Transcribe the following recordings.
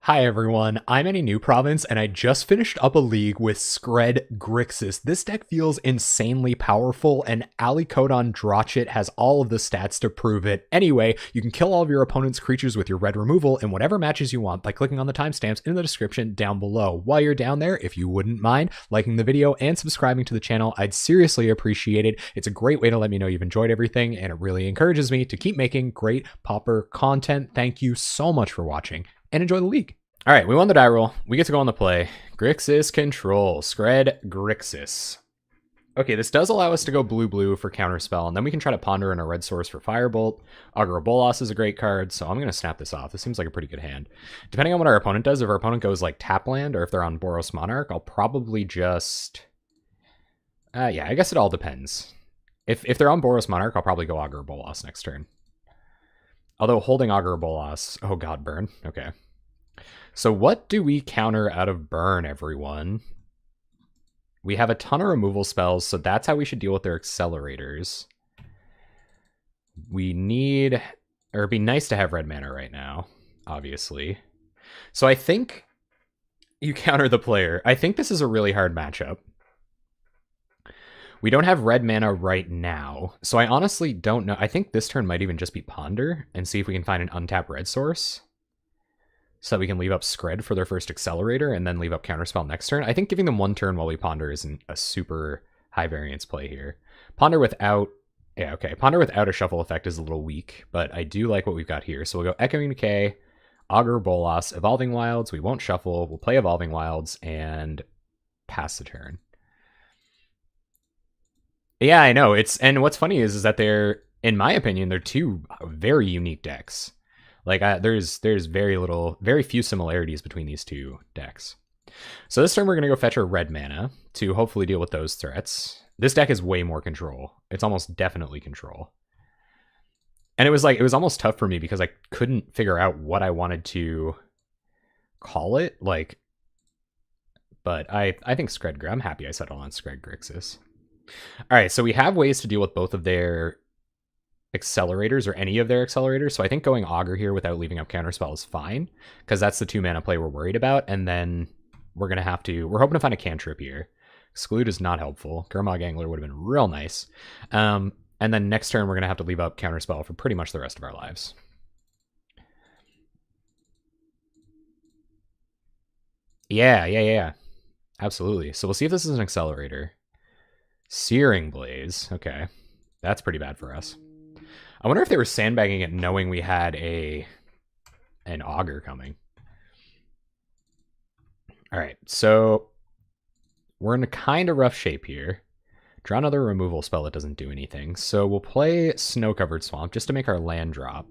Hi everyone, I'm any new province and I just finished up a league with Skred Grixis. This deck feels insanely powerful and Alicodon Drotchit has all of the stats to prove it. Anyway, you can kill all of your opponent's creatures with your red removal in whatever matches you want by clicking on the timestamps in the description down below. While you're down there, if you wouldn't mind liking the video and subscribing to the channel, I'd seriously appreciate it. It's a great way to let me know you've enjoyed everything and it really encourages me to keep making great Pauper content. Thank you so much for watching and enjoy the league. All right, we won the die roll. We get to go on the play. Grixis control. Skred Grixis. Okay, this does allow us to go blue-blue for counterspell, and then we can try to ponder in a red source for Firebolt. Augur Bolas is a great card, so I'm going to snap this off. This seems like a pretty good hand. Depending on what our opponent does, if our opponent goes like tap land, or if they're on Boros Monarch, I'll probably just... yeah, I guess it all depends. If they're on Boros Monarch, I'll probably go Augur Bolas next turn. Although holding Augur Bolas... Oh god, burn. Okay. So what do we counter out of burn, everyone? We have a ton of removal spells, so that's how we should deal with their accelerators. We need... Or it'd be nice to have red mana right now, obviously. So I think you counter the player. I think this is a really hard matchup. We don't have red mana right now, so I honestly don't know. I think this turn might even just be Ponder and see if we can find an untapped red source, so that we can leave up Skred for their first accelerator and then leave up Counterspell next turn. I think giving them one turn while we Ponder isn't a super high variance play here. Ponder without... Yeah, okay. Ponder without a shuffle effect is a little weak, but I do like what we've got here. So we'll go Echoing Decay, Augur Bolas, Evolving Wilds. We won't shuffle. We'll play Evolving Wilds and pass the turn. Yeah, I know. And what's funny is that they're, in my opinion, they're two very unique decks. Like, there's very few similarities between these two decks. So this turn we're going to go fetch our red mana to hopefully deal with those threats. This deck is way more control. It's almost definitely control. And it was almost tough for me because I couldn't figure out what I wanted to call it. Like, but I think Skred, I'm happy I settled on Skred Grixis. All right, so we have ways to deal with both of their accelerators or any of their accelerators. So I think going Augur here without leaving up Counterspell is fine because that's the 2-mana play we're worried about. And then we're hoping to find a cantrip here. Exclude is not helpful. Gurmag Angler would have been real nice. And then next turn we're going to have to leave up Counterspell for pretty much the rest of our lives. Yeah. Absolutely. So we'll see if this is an accelerator. Searing Blaze. Okay. That's pretty bad for us. I wonder if they were sandbagging it knowing we had an Augur coming. All right, so we're in a kind of rough shape here. Draw another removal spell that doesn't do anything. So we'll play Snow-Covered Swamp just to make our land drop.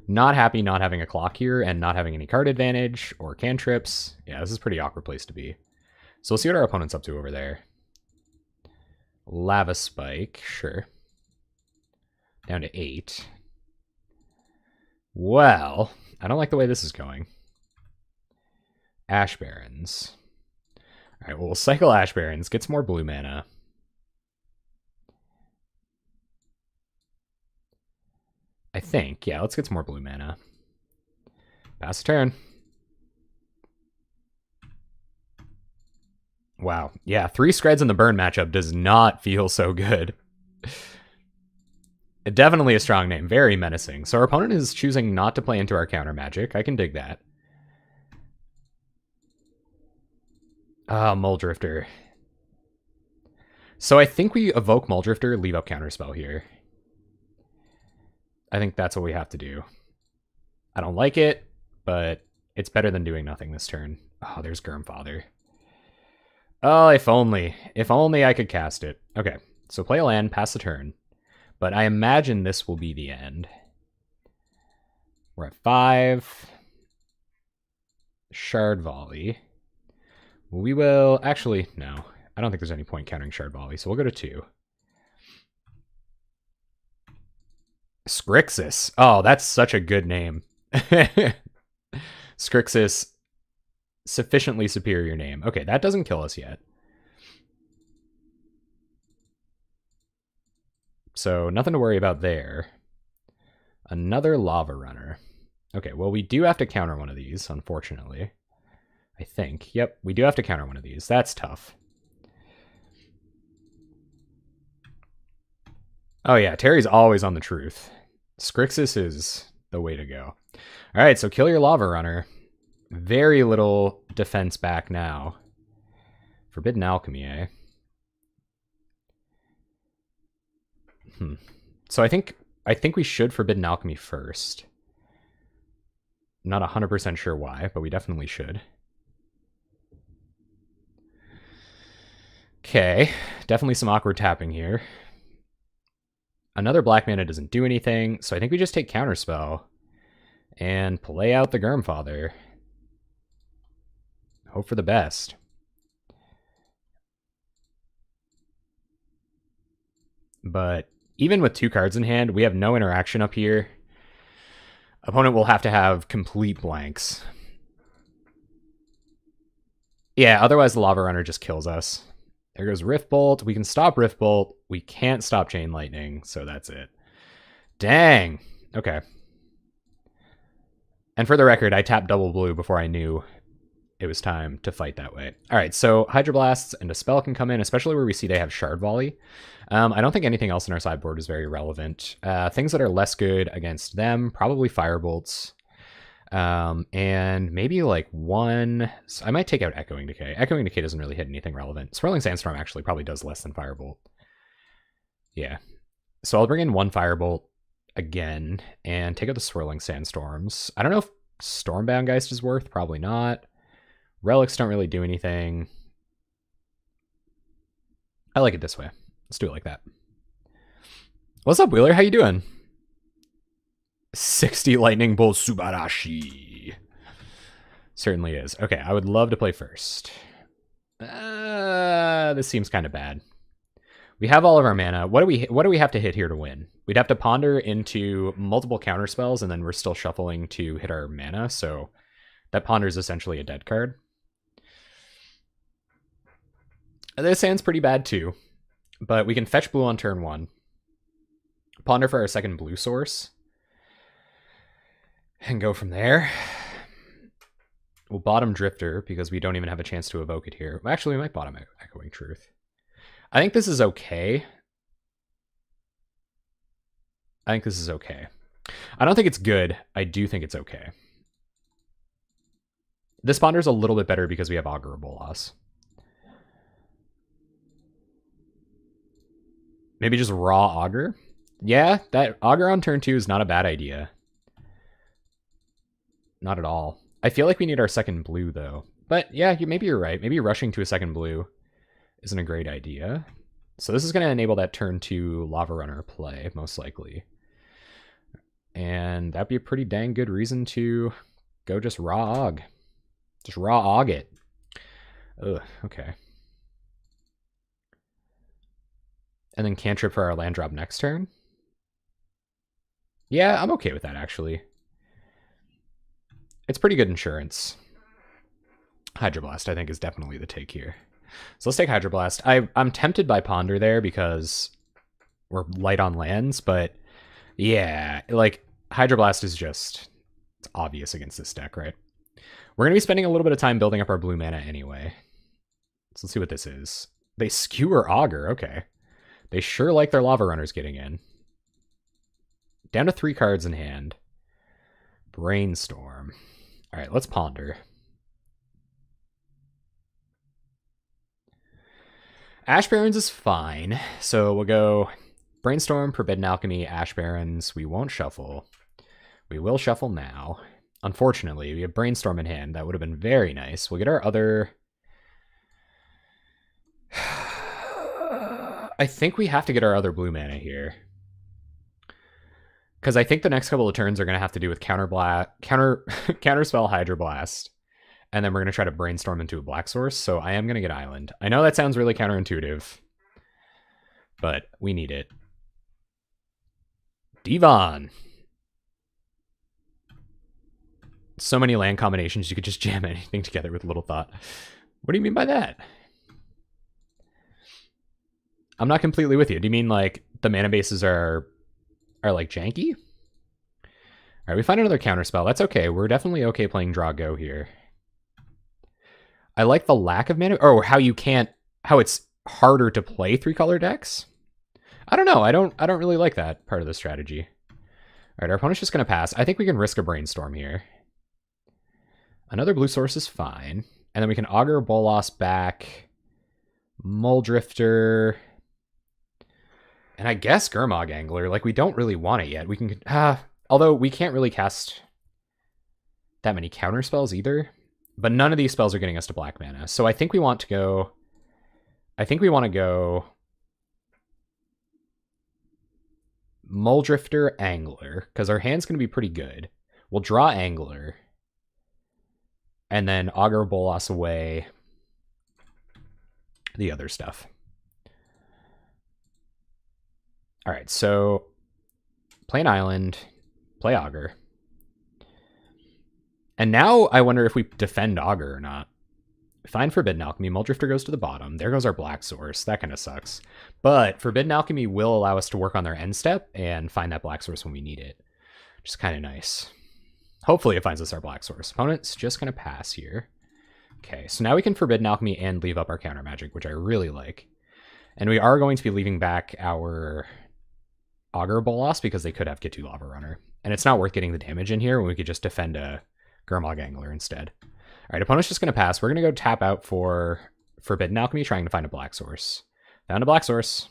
Not happy not having a clock here and not having any card advantage or cantrips. Yeah, this is a pretty awkward place to be. So we'll see what our opponent's up to over there. Lava Spike, sure. Down to 8. Well, I don't like the way this is going. Ash Barrens. All right, well, we'll cycle Ash Barrens, get some more blue mana. I think, yeah, let's get some more blue mana. Pass the turn. Wow, yeah, 3 Skreds in the burn matchup does not feel so good. Definitely a strong name. Very menacing. So our opponent is choosing not to play into our counter magic. I can dig that. Ah, Muldrifter. So I think we evoke Muldrifter, leave up Counterspell here. I think that's what we have to do. I don't like it, but it's better than doing nothing this turn. Oh, there's Gurmfather. Oh, if only. If only I could cast it. Okay, so play a land, pass the turn. But I imagine this will be the end. We're at 5. Shard Volley. We will... Actually, no. I don't think there's any point countering Shard Volley, so we'll go to 2. Grixis. Oh, that's such a good name. Grixis. Sufficiently superior name. Okay, that doesn't kill us yet. So nothing to worry about there. Another Lava Runner. Okay, well, we do have to counter one of these, unfortunately. I think. Yep, we do have to counter one of these. That's tough. Oh yeah, Terry's always on the truth. Grixis is the way to go. All right, so kill your lava runner. Very little defense back now. Forbidden alchemy, eh? So I think we should forbidden alchemy first. Not 100% sure why, but we definitely should. Okay, definitely some awkward tapping here. Another black mana doesn't do anything, so I think we just take Counterspell and play out the Germfather. Hope for the best. But even with 2 cards in hand, we have no interaction up here. Opponent will have to have complete blanks. Yeah, otherwise the Lava Runner just kills us. There goes Rift Bolt. We can stop Rift Bolt. We can't stop Chain Lightning, so that's it. Dang. Okay. And for the record, I tapped double blue before I knew it was time to fight that way. All right, so Hydroblasts and a spell can come in, especially where we see they have Shard Volley. I don't think anything else in our sideboard is very relevant. Things that are less good against them, probably Firebolts. And maybe like one... So I might take out Echoing Decay. Echoing Decay doesn't really hit anything relevant. Swirling Sandstorm actually probably does less than Firebolt. Yeah. So I'll bring in one Firebolt again and take out the Swirling Sandstorms. I don't know if Stormbound Geist is worth. Probably not. Relics don't really do anything. I like it this way. Let's do it like that. What's up, Wheeler? How you doing? 60 Lightning Bolt Subarashi. Certainly is. Okay, I would love to play first. This seems kind of bad. We have all of our mana. What do we have to hit here to win? We'd have to ponder into multiple counter spells, and then we're still shuffling to hit our mana, so that ponder is essentially a dead card. This hand's pretty bad too, but we can fetch blue on turn 1. Ponder for our second blue source. And go from there. We'll bottom Drifter, because we don't even have a chance to evoke it here. Actually, we might bottom Echoing Truth. I think this is okay. I don't think it's good. I do think it's okay. This ponder's a little bit better because we have Augur of Bolas. Maybe just raw Augur? Yeah, that Augur on turn 2 is not a bad idea. Not at all. I feel like we need our second blue, though. But yeah, maybe you're right. Maybe rushing to a second blue isn't a great idea. So this is going to enable that turn 2 Lava Runner play, most likely. And that'd be a pretty dang good reason to go just raw Aug. Just raw Aug it. Ugh, okay. And then cantrip for our land drop next turn. Yeah, I'm okay with that, actually. It's pretty good insurance. Hydroblast, I think, is definitely the take here. So let's take Hydroblast. I'm tempted by Ponder there because we're light on lands, but yeah, like, Hydroblast is just... It's obvious against this deck, right? We're going to be spending a little bit of time building up our blue mana anyway. So let's see what this is. They skewer Augur, okay. They sure like their Lava Runners getting in. Down to 3 cards in hand. Brainstorm. All right, let's ponder. Ash Barrens is fine. So we'll go Brainstorm, Forbidden Alchemy, Ash Barrens. We won't shuffle. We will shuffle now. Unfortunately, we have Brainstorm in hand. That would have been very nice. We'll get our other... I think we have to get our other blue mana here. Because I think the next couple of turns are going to have to do with Counterspell Hydroblast. And then we're going to try to Brainstorm into a black source. So I am going to get Island. I know that sounds really counterintuitive. But we need it. Devon. So many land combinations, you could just jam anything together with little thought. What do you mean by that? I'm not completely with you. Do you mean like the mana bases are like janky? All right, we find another counterspell. That's okay. We're definitely okay playing draw go here. I like the lack of mana, or how it's harder to play 3-color decks. I don't know. I don't really like that part of the strategy. All right, our opponent's just going to pass. I think we can risk a brainstorm here. Another blue source is fine. And then we can Augur Bolas back, Muldrifter, and I guess Gurmag Angler. Like, we don't really want it yet. We can... although we can't really cast that many counter spells either. But none of these spells are getting us to black mana. So I think we want to go... Muldrifter, Angler, because our hand's going to be pretty good. We'll draw Angler, and then Augur Bolas away the other stuff. All right, so play an island, play Augur. And now I wonder if we defend Augur or not. Find Forbidden Alchemy. Muldrifter goes to the bottom. There goes our black source. That kind of sucks. But Forbidden Alchemy will allow us to work on their end step and find that black source when we need it. Which is kind of nice. Hopefully it finds us our black source. Opponent's just going to pass here. Okay, so now we can Forbidden Alchemy and leave up our counter magic, which I really like. And we are going to be leaving back our Augur Bolas because they could have Gitu Lava Runner. And it's not worth getting the damage in here when we could just defend a Gurmag Angler instead. All right, opponent's just going to pass. We're going to go tap out for Forbidden Alchemy, trying to find a black source. Found a black source.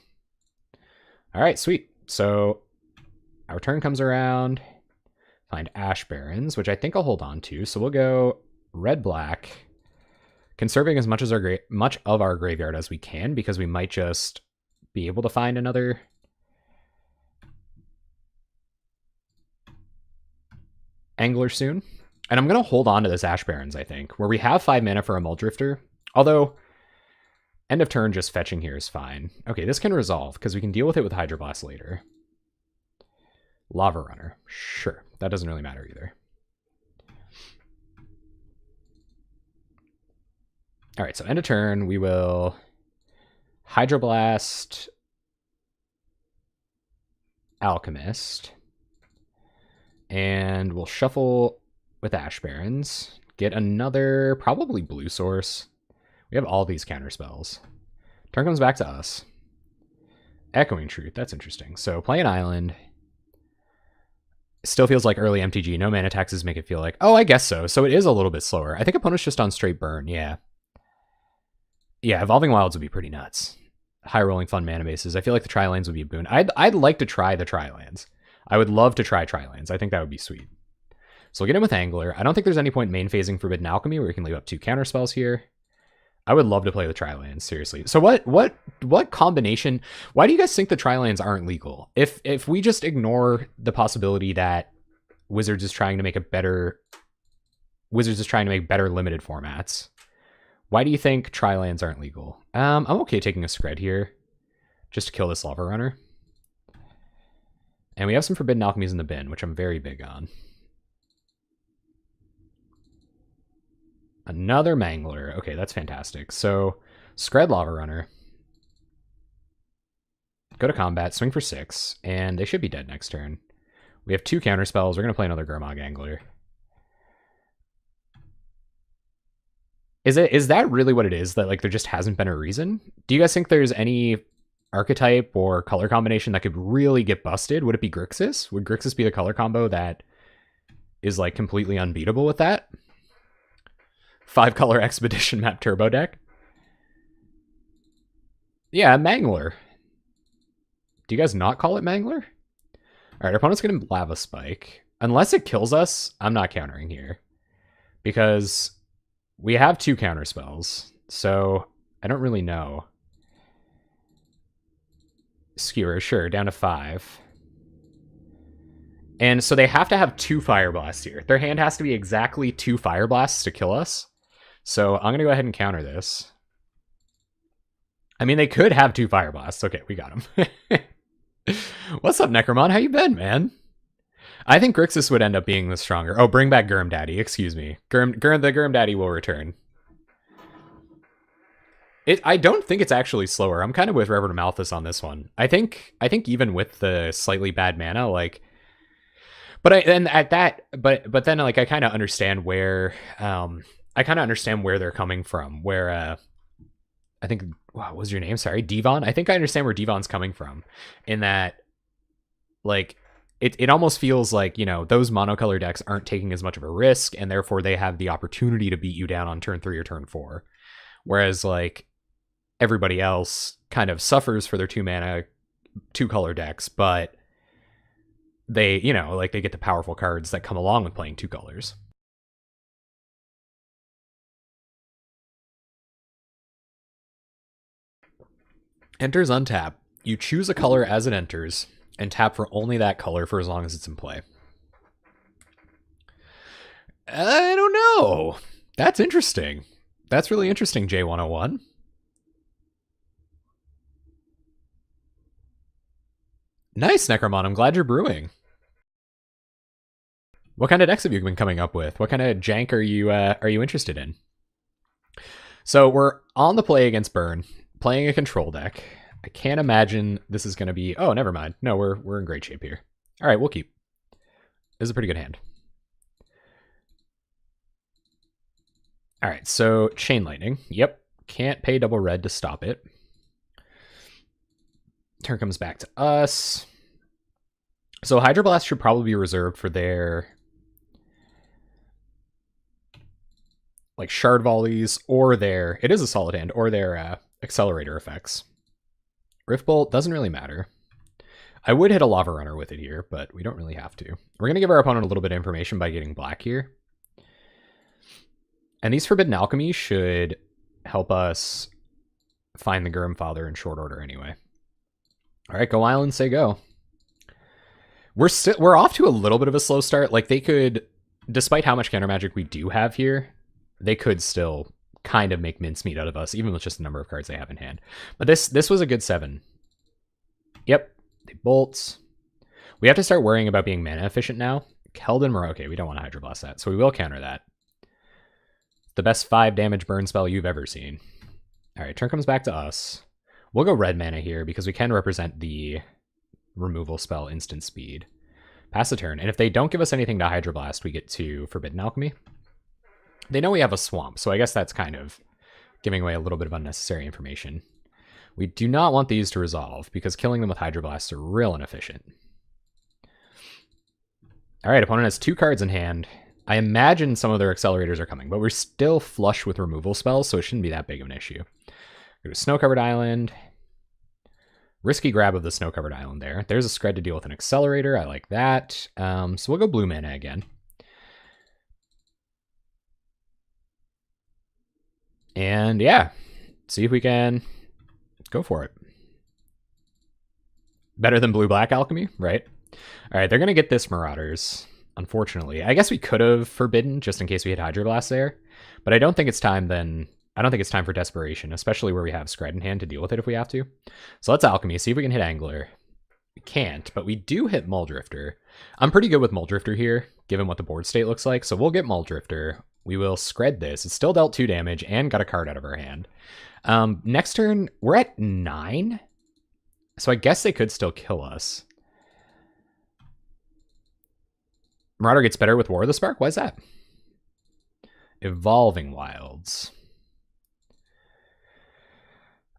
All right, sweet. So our turn comes around. Find Ash Barrens, which I think I'll hold on to. So we'll go red-black, conserving as much of our graveyard as we can, because we might just be able to find another Angler soon. And I'm going to hold on to this Ash Barrens, I think, where we have 5 mana for a Muldrifter. Although, end of turn just fetching here is fine. Okay, this can resolve, because we can deal with it with Hydroblast later. Lava Runner. Sure, that doesn't really matter either. All right, so end of turn, we will Hydroblast Alchemist. And we'll shuffle with Ash Barrens. Get another, probably blue source. We have all these counter spells. Turn comes back to us. Echoing Truth, that's interesting. So play an island. Still feels like early MTG. No mana taxes make it feel like, oh, I guess so. So it is a little bit slower. I think opponent's just on straight burn, yeah. Yeah, Evolving Wilds would be pretty nuts. High rolling fun mana bases. I feel like the Tri-Lands would be a boon. I'd like to try the Tri-Lands. I would love to try Tri-Lands. I think that would be sweet. So we'll get in with Angler. I don't think there's any point main phasing Forbidden Alchemy where we can leave up 2 counter spells here. I would love to play with Tri-Lands, seriously. So what combination? Why do you guys think the Tri-Lands aren't legal? If we just ignore the possibility that Wizards is trying to make better limited formats, why do you think Tri-Lands aren't legal? I'm okay taking a Skred here, just to kill this Lava Runner. And we have some Forbidden Alchemies in the bin, which I'm very big on. Another Mangler. Okay, that's fantastic. So, Skred Lava Runner. Go to combat, swing for 6, and they should be dead next turn. We have 2 counter spells. We're going to play another Gurmag Angler. Is that really what it is? That like there just hasn't been a reason? Do you guys think there's any archetype or color combination that could really get busted? Would it be Grixis? Would Grixis be the color combo that is like completely unbeatable with that? 5-color Expedition Map Turbo deck? Yeah, Mangler. Do you guys not call it Mangler? Alright, our opponent's going to Lava Spike. Unless it kills us, I'm not countering here. Because we have 2 counter spells, so I don't really know. Skewer, sure, down to 5. And so they have to have 2 Fire Blasts here. Their hand has to be exactly 2 Fire Blasts to kill us. So I'm going to go ahead and counter this. I mean, they could have 2 Fire Blasts. Okay, we got them. What's up, Necromon? How you been, man? I think Grixis would end up being the stronger. Oh, bring back Gurm Daddy. Excuse me. The Gurm Daddy will return. I don't think it's actually slower. I'm kind of with Reverend Malthus on this one. I think even with the slightly bad mana, like... then at that, but then like I kind of understand where they're coming from. Where I think, what was your name? Sorry, Devon. I think I understand where Devon's coming from, in that like it almost feels like, those monocolor decks aren't taking as much of a risk, and therefore they have the opportunity to beat you down on turn 3 or turn 4, whereas like everybody else kind of suffers for their 2-mana 2-color decks, but they, they get the powerful cards that come along with playing 2 colors. Enters untap. You choose a color as it enters, and tap for only that color for as long as it's in play. I don't know. That's interesting. That's really interesting, J101. Nice, Necromon. I'm glad you're brewing. What kind of decks have you been coming up with? What kind of jank are you interested in? So we're on the play against Burn, playing a control deck. I can't imagine this is going to be... Oh, never mind. No, we're in great shape here. All right, we'll keep. This is a pretty good hand. All right, so Chain Lightning. Yep, can't pay double red to stop it. Turn comes back to us. So Hydroblast should probably be reserved for their like Shard Volleys, or their... It is a solid hand, or their Accelerator effects. Riftbolt doesn't really matter. I would hit a Lava Runner with it here, but we don't really have to. We're going to give our opponent a little bit of information by getting black here. And these Forbidden Alchemy should help us find the Gurm Father in short order anyway. All right, go Island, say go. We're off to a little bit of a slow start. Like, they could, despite how much counter magic we do have here, they could still kind of make mincemeat out of us, even with just the number of cards they have in hand. But this was a good 7. Yep, they bolt. We have to start worrying about being mana efficient now. Keldon Maroke, we don't want to Hydroblast that, so we will counter that. The best 5 damage burn spell you've ever seen. All right, turn comes back to us. We'll go red mana here because we can represent the removal spell instant speed. Pass the turn, and if they don't give us anything to Hydroblast, we get to Forbidden Alchemy. They know we have a swamp, so I guess that's kind of giving away a little bit of unnecessary information. We do not want these to resolve, because killing them with Hydroblast are real inefficient. Alright, opponent has 2 cards in hand. I imagine some of their accelerators are coming, but we're still flush with removal spells, so it shouldn't be that big of an issue. Go to Snow-Covered Island. Risky grab of the Snow-Covered Island there. There's a Skred to deal with an accelerator. I like that. So we'll go blue mana again. And yeah, see if we can go for it. Better than blue-black alchemy, right? All right, they're going to get this Marauders, unfortunately. I guess we could have forbidden just in case we hit Hydroblast there, but I don't think it's time then. I don't think it's time for desperation, especially where we have Skred in hand to deal with it if we have to. So let's alchemy, see if we can hit Angler. We can't, but we do hit Muldrifter. I'm pretty good with Muldrifter here, given what the board state looks like, so we'll get Muldrifter. We will Skred this. It's still dealt 2 damage and got a card out of our hand. Next turn, we're at 9. So I guess they could still kill us. Marauder gets better with War of the Spark? Why is that? Evolving Wilds.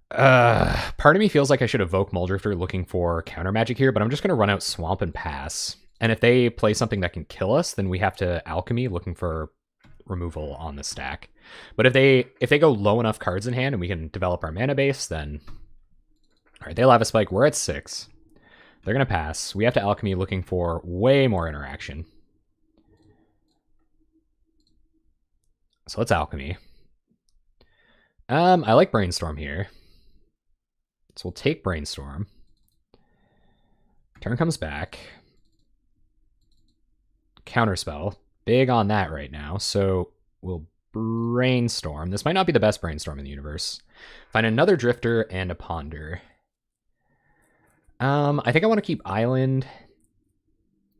Part of me feels like I should evoke Muldrifter looking for counter magic here, but I'm just going to run out Swamp and pass. And if they play something that can kill us, then we have to Alchemy looking for removal on the stack. But if they go low enough cards in hand and we can develop our mana base, then all right, they'll have a spike. We're at 6. They're gonna pass. We have to alchemy looking for way more interaction. So let's alchemy. I like Brainstorm here, so we'll take Brainstorm. Turn comes back. Counterspell. Big on that right now, so we'll Brainstorm. This might not be the best Brainstorm in the universe. Find another Drifter and a Ponder. I think I want to keep Island.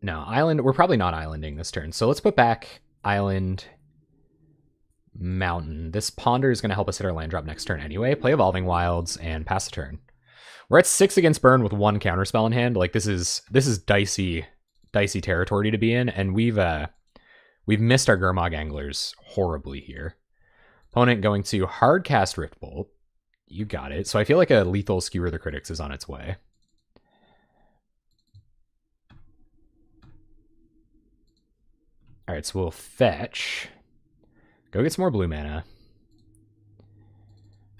No, Island. We're probably not Islanding this turn, so let's put back Island, Mountain. This Ponder is going to help us hit our land drop next turn anyway. Play Evolving Wilds and pass the turn. We're at 6 against Burn with 1 counterspell in hand. Like, this is dicey dicey territory to be in, and we've missed our Gurmag Anglers horribly here. Opponent going to hard cast Rift Bolt. You got it. So I feel like a lethal Skewer the Critics is on its way. Alright, so we'll fetch. Go get some more blue mana.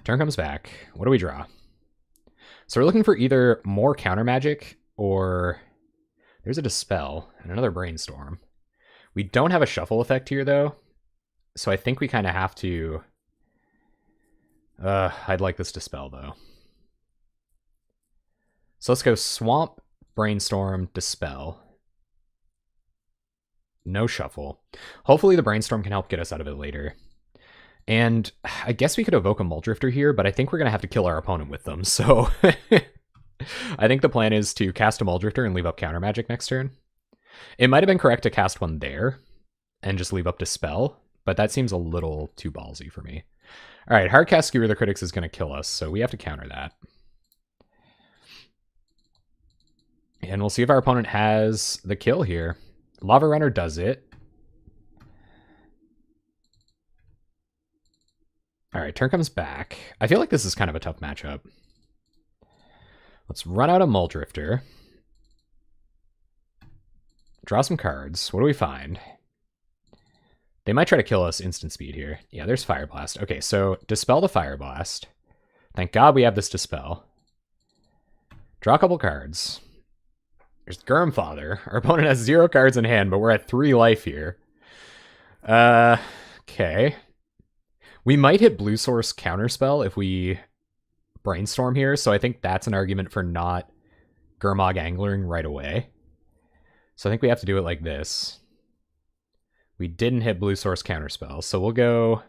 Turn comes back. What do we draw? So we're looking for either more counter magic or there's a Dispel and another Brainstorm. We don't have a shuffle effect here though, so I think we kind of have to... I'd like this Dispel though. So let's go Swamp, Brainstorm, Dispel. No shuffle. Hopefully the Brainstorm can help get us out of it later. And I guess we could evoke a Muldrifter here, but I think we're going to have to kill our opponent with them, so... I think the plan is to cast a Muldrifter and leave up counter magic next turn. It might have been correct to cast one there and just leave up Dispel, but that seems a little too ballsy for me. Alright, Hardcast Skewer the Critics is going to kill us, so we have to counter that. And we'll see if our opponent has the kill here. Lava Runner does it. Alright, turn comes back. I feel like this is kind of a tough matchup. Let's run out a Muldrifter. Draw some cards. What do we find? They might try to kill us instant speed here. Yeah, there's Fire Blast. Okay, so Dispel the Fire Blast. Thank God we have this Dispel. Draw a couple cards. There's Gurmfather. Our opponent has 0 cards in hand, but we're at 3 life here. Okay. We might hit Blue Source Counterspell if we Brainstorm here, so I think that's an argument for not Gurmag Anglering right away. So I think we have to do it like this. We didn't hit Blue Source Counterspell, so we'll go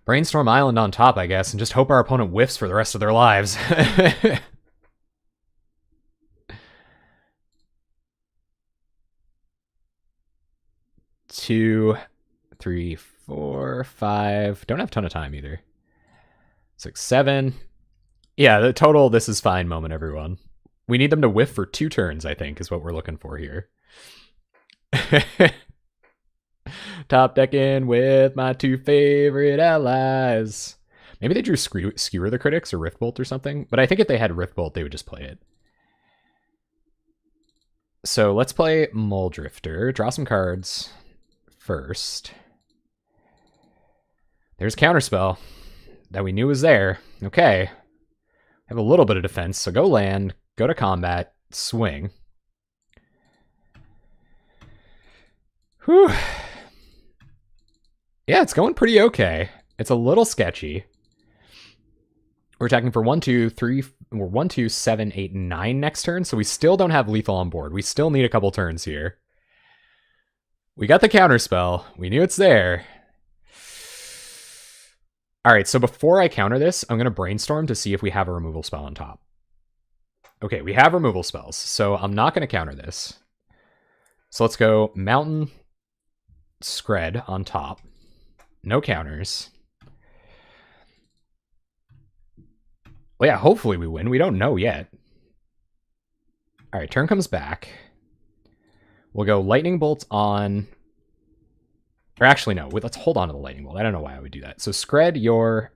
Brainstorm Island on top, I guess, and just hope our opponent whiffs for the rest of their lives. 2, 3, 4, 5. Don't have a ton of time either. 6, 7. Yeah, the total this is fine moment, everyone. We need them to whiff for 2 turns, I think, is what we're looking for here. Top decking with my 2 favorite allies. Maybe they drew Skewer the Critics or Rift Bolt or something, but I think if they had Rift Bolt, they would just play it. So let's play Muldrifter. Draw some cards first. There's Counterspell that we knew was there. Okay. Have a little bit of defense, so go land, go to combat, swing. Whew. Yeah, it's going pretty okay. It's a little sketchy. We're attacking for 1, 2, 3, we're 1, 2, 7, 8, 9 next turn, so we still don't have lethal on board. We still need a couple turns here. We got the Counterspell. We knew it's there. Alright, so before I counter this, I'm going to Brainstorm to see if we have a removal spell on top. Okay, we have removal spells, so I'm not going to counter this. So let's go Mountain, Skred on top. No counters. Well, yeah, hopefully we win. We don't know yet. Alright, turn comes back. We'll go Lightning Bolt on... Or actually, no. Let's hold on to the Lightning Bolt. I don't know why I would do that. So Skred your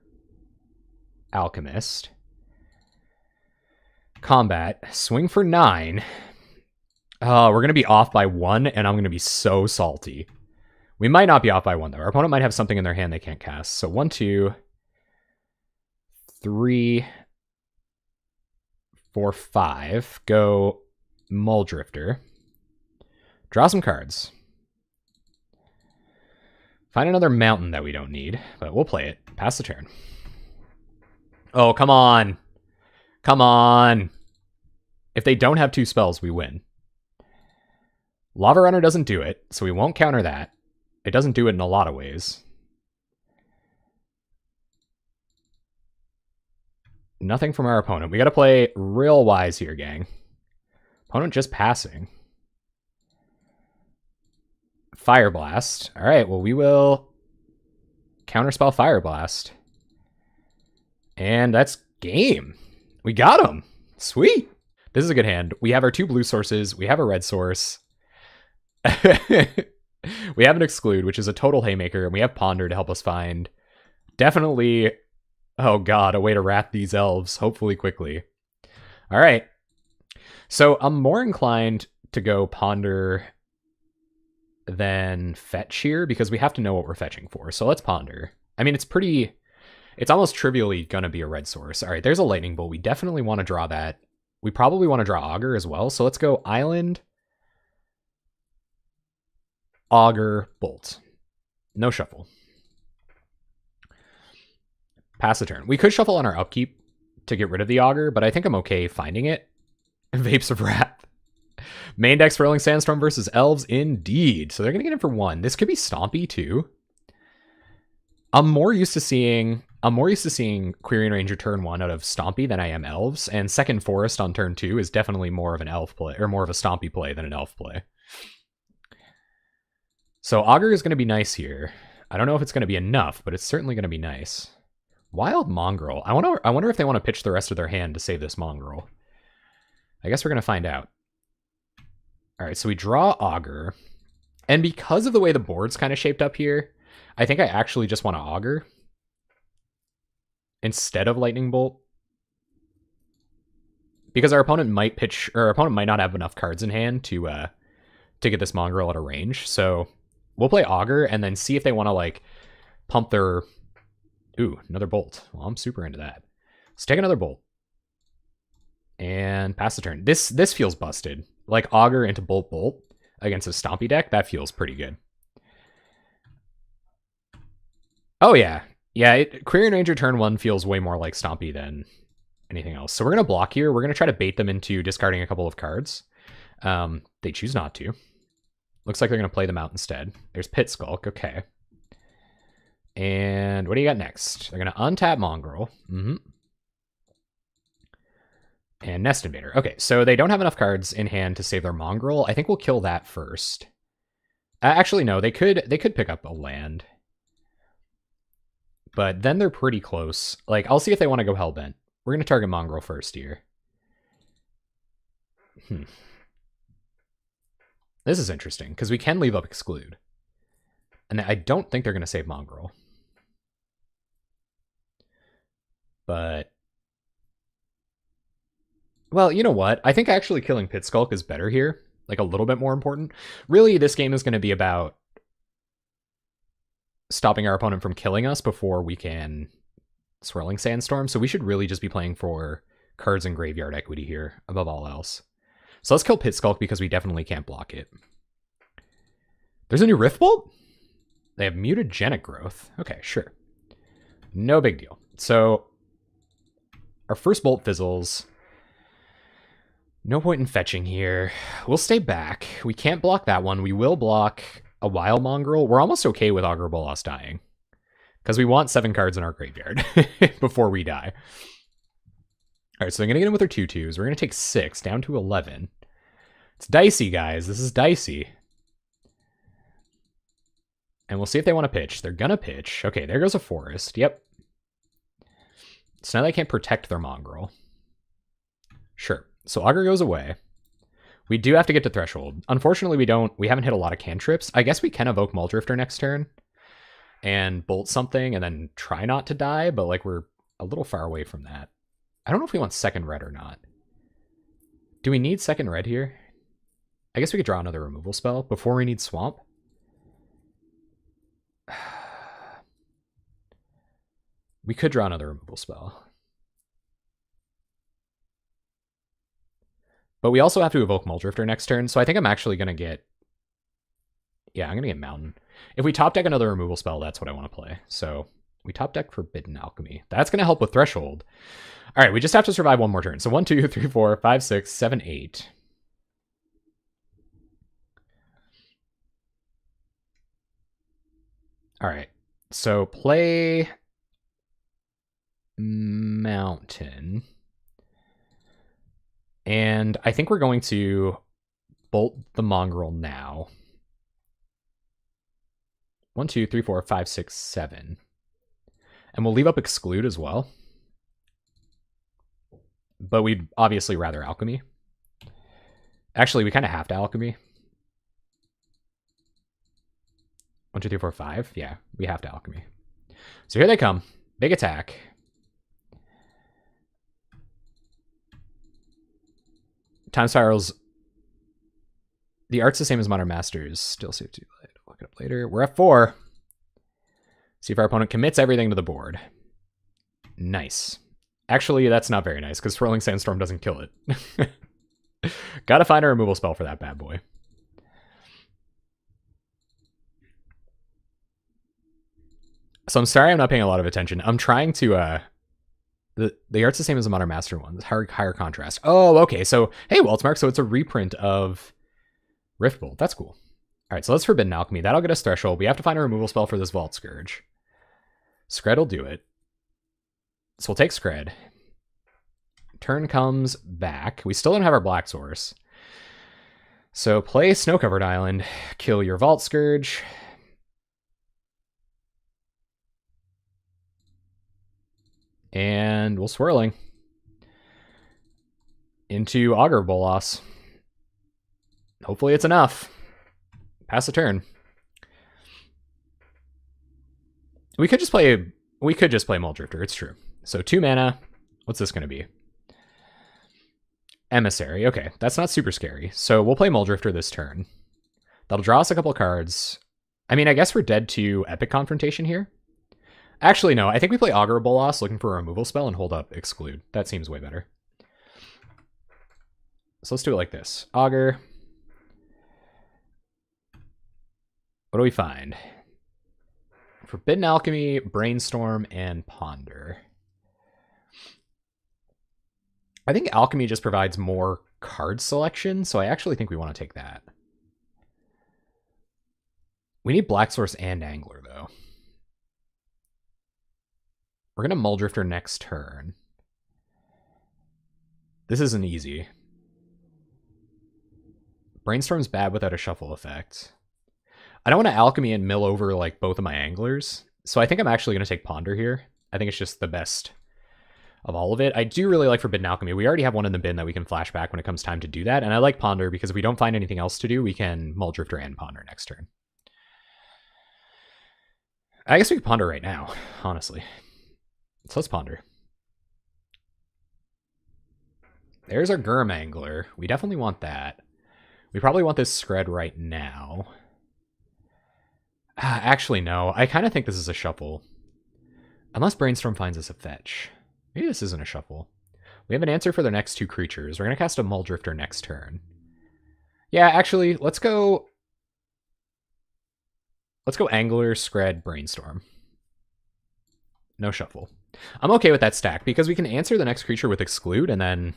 Alchemist. Combat. Swing for 9. We're going to be off by 1, and I'm going to be so salty. We might not be off by 1, though. Our opponent might have something in their hand they can't cast. So 1, 2, 3, 4, 5. Go Muldrifter. Draw some cards. Find another mountain that we don't need, but we'll play it. Pass the turn. Oh, come on. Come on. If they don't have 2 spells, we win. Lava Runner doesn't do it, so we won't counter that. It doesn't do it in a lot of ways. Nothing from our opponent. We gotta play real wise here, gang. Opponent just passing. Fire Blast. Alright, well we will Counterspell Fire Blast. And that's game. We got him. Sweet. This is a good hand. We have our 2 blue sources. We have a red source. We have an exclude, which is a total haymaker, and we have ponder to help us find definitely, oh god, a way to wrath these elves, hopefully quickly. All right. So I'm more inclined to go ponder than fetch here because we have to know what we're fetching for. So let's ponder. I mean, it's almost trivially going to be a red source. All right, there's a lightning bolt. We definitely want to draw that. We probably want to draw augur as well. So let's go island, augur, bolt. No shuffle. Pass the turn. We could shuffle on our upkeep to get rid of the augur, but I think I'm okay finding it. Vapes of Wrath. Main deck Swirling Sandstorm versus Elves, indeed. So they're going to get in for 1. This could be Stompy, too. I'm more used to seeing Quirion Ranger turn 1 out of Stompy than I am Elves, and second Forest on turn 2 is definitely more of an Elf play, or more of a Stompy play than an Elf play. So Augur is going to be nice here. I don't know if it's going to be enough, but it's certainly going to be nice. Wild Mongrel. I wonder if they want to pitch the rest of their hand to save this Mongrel. I guess we're going to find out. All right, so we draw Augur. And because of the way the board's kind of shaped up here, I think I actually just want to Augur instead of Lightning Bolt. Because our opponent might pitch, or our opponent might not have enough cards in hand to get this Mongrel out of range. So we'll play Augur and then see if they want to like pump their... Ooh, another Bolt. Well, I'm super into that. Let's take another Bolt. And pass the turn. This feels busted. Like Augur into Bolt Bolt against a Stompy deck, that feels pretty good. Oh yeah. Yeah, Quirion Ranger turn 1 feels way more like Stompy than anything else. So we're going to block here. We're going to try to bait them into discarding a couple of cards. They choose not to. Looks like they're going to play them out instead. There's Pit Skulk. Okay. And what do you got next? They're going to untap Mongrel. And Nest Invader. Okay, so they don't have enough cards in hand to save their Mongrel. I think we'll kill that first. Actually, no, they could pick up a land. But then they're pretty close. Like, I'll see if they want to go Hellbent. We're going to target Mongrel first here. This is interesting, because we can leave up Exclude. And I don't think they're going to save Mongrel. But... well, you know what? I think actually killing Pit Skulk is better here. Like, a little bit more important. Really, this game is going to be about stopping our opponent from killing us before we can Swirling Sandstorm. So we should really just be playing for cards and graveyard equity here, above all else. So let's kill Pit Skulk because we definitely can't block it. There's a new Rift Bolt? They have Mutagenic Growth. Okay, sure. No big deal. So our first Bolt fizzles. No point in fetching here. We'll stay back. We can't block that one. We will block a Wild Mongrel. We're almost okay with Augur Bolas dying, because we want 7 cards in our graveyard before we die. All right, so they're going to get in with their 2/2s. We're going to take 6 down to 11. It's dicey, guys. This is dicey. And we'll see if they want to pitch. They're going to pitch. Okay, there goes a Forest. Yep. So now they can't protect their Mongrel. Sure. So Augur goes away. We do have to get to Threshold. Unfortunately, we haven't hit a lot of cantrips. I guess we can evoke Muldrifter next turn and bolt something and then try not to die, but like we're a little far away from that. I don't know if we want second red or not. Do we need second red here? I guess we could draw another removal spell before we need Swamp. We could draw another removal spell. But we also have to evoke Muldrifter next turn, so I think I'm actually going to get... yeah, I'm going to get Mountain. If we top deck another removal spell, that's what I want to play. So we top deck Forbidden Alchemy. That's going to help with Threshold. All right, we just have to survive one more turn. So 1, 2, 3, 4, 5, 6, 7, 8. All right, so play Mountain. And I think we're going to bolt the Mongrel now. 1, 2, 3, 4, 5, 6, 7. And we'll leave up Exclude as well. But we'd obviously rather Alchemy. Actually, we kind of have to alchemy. 1, 2, 3, 4, 5. Yeah, we have to alchemy. So here they come. Big attack. Time spirals. The art's the same as Modern Masters. Still save too late. Look it up later. We're at 4. See if our opponent commits everything to the board. Nice. Actually, that's not very nice, because Swirling Sandstorm doesn't kill it. Gotta find a removal spell for that bad boy. So I'm sorry I'm not paying a lot of attention. I'm trying to, the art's the same as the Modern Master one. Higher contrast. Oh, okay. So, hey, Waltzmark, so it's a reprint of Riftbolt. That's cool. All right, so let's Forbidden Alchemy. That'll get us Threshold. We have to find a removal spell for this Vault Scourge. Skred will do it. So we'll take Skred. Turn comes back. We still don't have our Black Source. So play Snow-Covered Island. Kill your Vault Scourge. And we'll Swirling into Augur Bolas. Hopefully it's enough. Pass the turn. We could just play Muldrifter, it's true. So 2 mana. What's this going to be? Emissary. Okay, that's not super scary. So we'll play Muldrifter this turn. That'll draw us a couple cards. I mean, I guess we're dead to Epic Confrontation here. Actually, no. I think we play Augur Bolas looking for a removal spell and hold up Exclude. That seems way better. So let's do it like this. Augur. What do we find? Forbidden Alchemy, Brainstorm, and Ponder. I think Alchemy just provides more card selection, so I actually think we want to take that. We need Black Source and Angler, though. We're going to Muldrifter next turn. This isn't easy. Brainstorm's bad without a shuffle effect. I don't want to Alchemy and mill over like both of my Anglers, so I think I'm actually going to take Ponder here. I think it's just the best of all of it. I do really like Forbidden Alchemy. We already have one in the bin that we can flash back when it comes time to do that, and I like Ponder because if we don't find anything else to do, we can Muldrifter and Ponder next turn. I guess we could Ponder right now, honestly. So let's Ponder. There's our Gurm Angler. We definitely want that. We probably want this Skred right now. Actually, no. I kind of think this is a shuffle. Unless Brainstorm finds us a fetch. Maybe this isn't a shuffle. We have an answer for the next 2 creatures. We're going to cast a Muldrifter next turn. Yeah, actually, let's go... Let's go Angler, Skred, Brainstorm. No shuffle. I'm okay with that stack, because we can answer the next creature with Exclude, and then...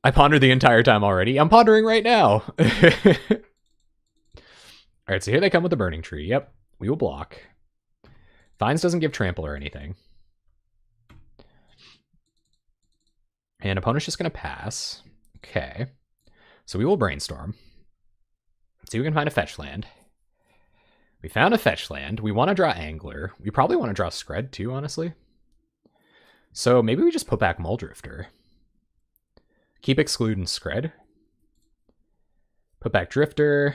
I pondered the entire time already. I'm pondering right now! Alright, so here they come with the Burning Tree. Yep, we will block. Vines doesn't give Trample or anything. And opponent's just going to pass. Okay. So we will Brainstorm. See if we can find a fetch land. We found a fetch land. We want to draw Angler. We probably want to draw Skred too, honestly. So maybe we just put back Muldrifter. Keep Exclude and Skred. Put back Drifter.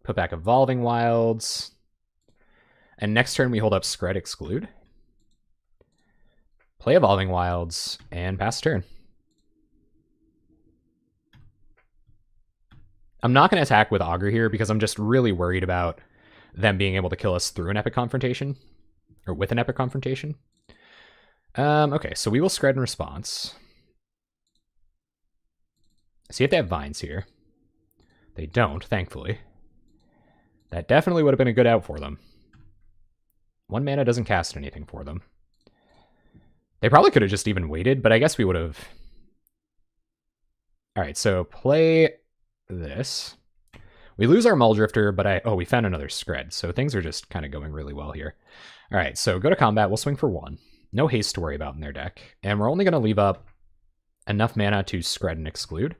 Put back Evolving Wilds. And next turn we hold up Skred, Exclude. Play Evolving Wilds and pass turn. I'm not going to attack with Augur here because I'm just really worried about them being able to kill us through an Epic Confrontation. Or with an Epic Confrontation. Okay, so we will Skred in response. See if they have Vines here. They don't, thankfully. That definitely would have been a good out for them. 1 mana doesn't cast anything for them. They probably could have just even waited, but I guess we would have... Alright, so play this. We lose our Muldrifter, but we found another Skred, so things are just kind of going really well here. Alright, so go to combat, we'll swing for 1. No haste to worry about in their deck. And we're only going to leave up enough mana to Skred and Exclude.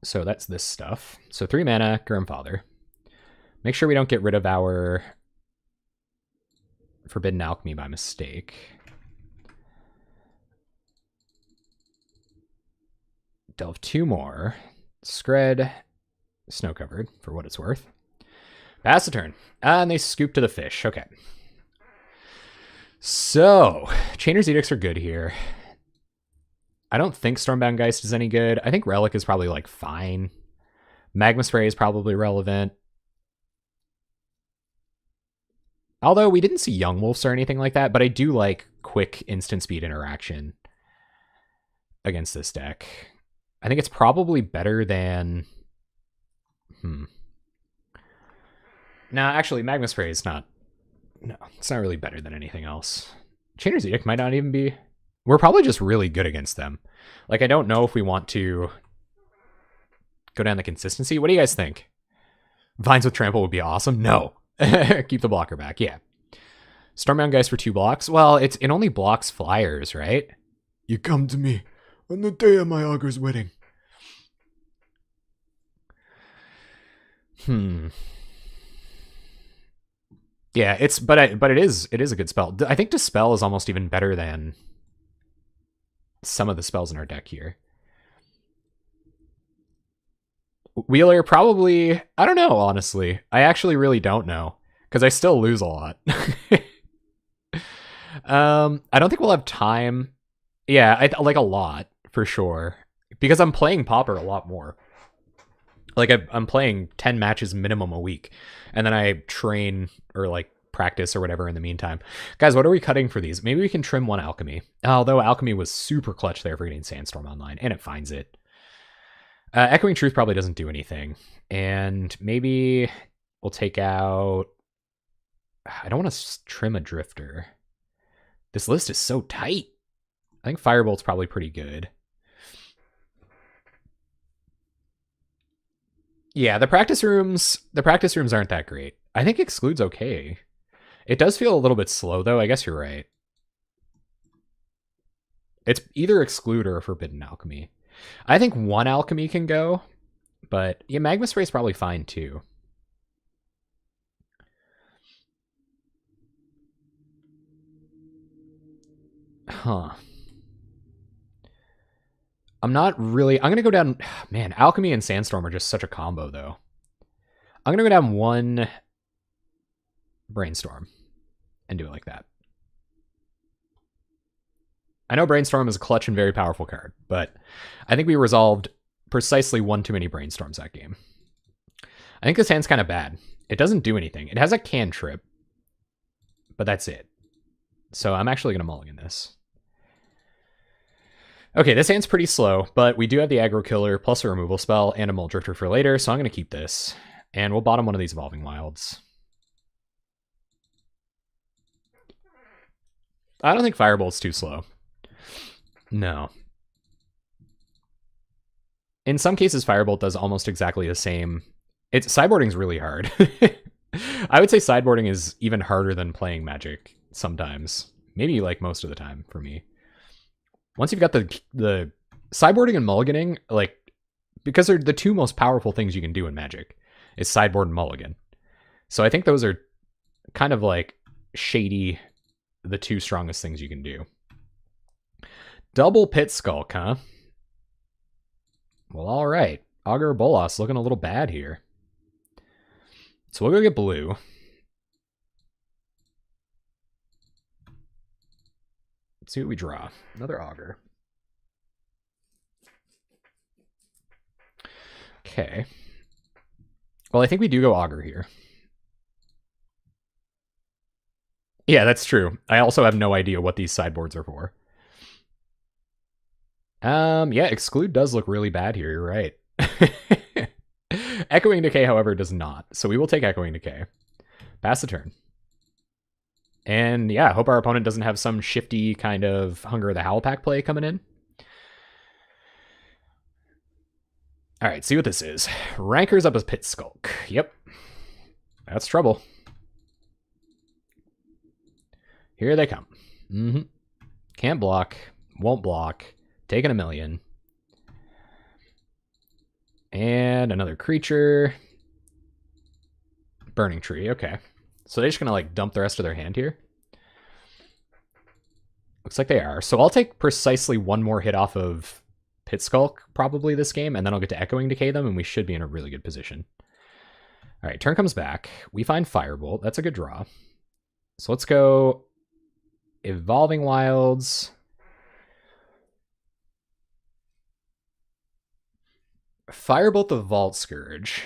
So that's this stuff. So 3 mana, Gurmfather. Make sure we don't get rid of our Forbidden Alchemy by mistake. Delve 2 more. Skred, snow covered for what it's worth. Pass the turn. And they scoop to the fish. Okay. So, Chainer's Edicts are good here. I don't think Stormbound Geist is any good. I think Relic is probably, like, fine. Magma Spray is probably relevant. Although we didn't see Young Wolves or anything like that, but I do like quick instant speed interaction against this deck. I think it's probably better than... No, actually, Magma Spray is not... No, it's not really better than anything else. Chainer's Edict might not even be... We're probably just really good against them. Like, I don't know if we want to go down the consistency. What do you guys think? Vines with Trample would be awesome? No. Keep the blocker back, yeah. Stormbound Geist for 2 blocks? Well, it only blocks flyers, right? You come to me on the day of my auger's wedding. Yeah, but it is a good spell. I think Dispel is almost even better than some of the spells in our deck here. Wheeler probably, I don't know, honestly. I actually really don't know, because I still lose a lot. I don't think we'll have time. Yeah, I like a lot, for sure. Because I'm playing Pauper a lot more. Like, I'm playing 10 matches minimum a week. And then I train, or like, practice or whatever in the meantime. Guys, what are we cutting for these? Maybe we can trim 1 Alchemy. Although Alchemy was super clutch there for getting Sandstorm online, and it finds it. Echoing Truth probably doesn't do anything. And maybe we'll take out... I don't want to trim a Drifter. This list is so tight. I think Firebolt's probably pretty good. Yeah, the practice rooms aren't that great. I think Exclude's okay. It does feel a little bit slow, though. I guess you're right. It's either Exclude or Forbidden Alchemy. I think 1 Alchemy can go, but yeah, Magma Spray is probably fine, too. Huh. I'm not really... I'm going to go down... Man, Alchemy and Sandstorm are just such a combo, though. I'm going to go down 1 Brainstorm and do it like that. I know Brainstorm is a clutch and very powerful card, but I think we resolved precisely 1 too many Brainstorms that game. I think this hand's kind of bad. It doesn't do anything. It has a cantrip, but that's it. So I'm actually going to mulligan this. Okay, this hand's pretty slow, but we do have the aggro killer plus a removal spell and a Mull Drifter for later, so I'm going to keep this. And we'll bottom one of these Evolving Wilds. I don't think Firebolt's too slow. No. In some cases, Firebolt does almost exactly the same. Sideboarding's really hard. I would say sideboarding is even harder than playing Magic sometimes. Maybe like most of the time for me. Once you've got the sideboarding and mulliganing, like, because they're the 2 most powerful things you can do in Magic, is sideboard and mulligan. So I think those are kind of like shady, the 2 strongest things you can do. Double Pit Skulk, huh? Well, all right. Augur Bolas looking a little bad here. So we'll go get blue. Let's see what we draw. Another Augur. Okay. Well, I think we do go Augur here. Yeah, that's true. I also have no idea what these sideboards are for. Yeah, Exclude does look really bad here, you're right. Echoing Decay, however, does not. So we will take Echoing Decay. Pass the turn. And yeah, hope our opponent doesn't have some shifty kind of Hunger of the Howl Pack play coming in. Alright, see what this is. Rankers up as Pit Skulk. Yep. That's trouble. Here they come. Can't block. Won't block. Taking a million. And another creature. Burning Tree, okay. So they're just gonna like dump the rest of their hand here? Looks like they are. So I'll take precisely 1 more hit off of Pit Skulk probably this game, and then I'll get to Echoing Decay them, and we should be in a really good position. All right, turn comes back. We find Firebolt. That's a good draw. So let's go Evolving Wilds. Firebolt the Vault Scourge.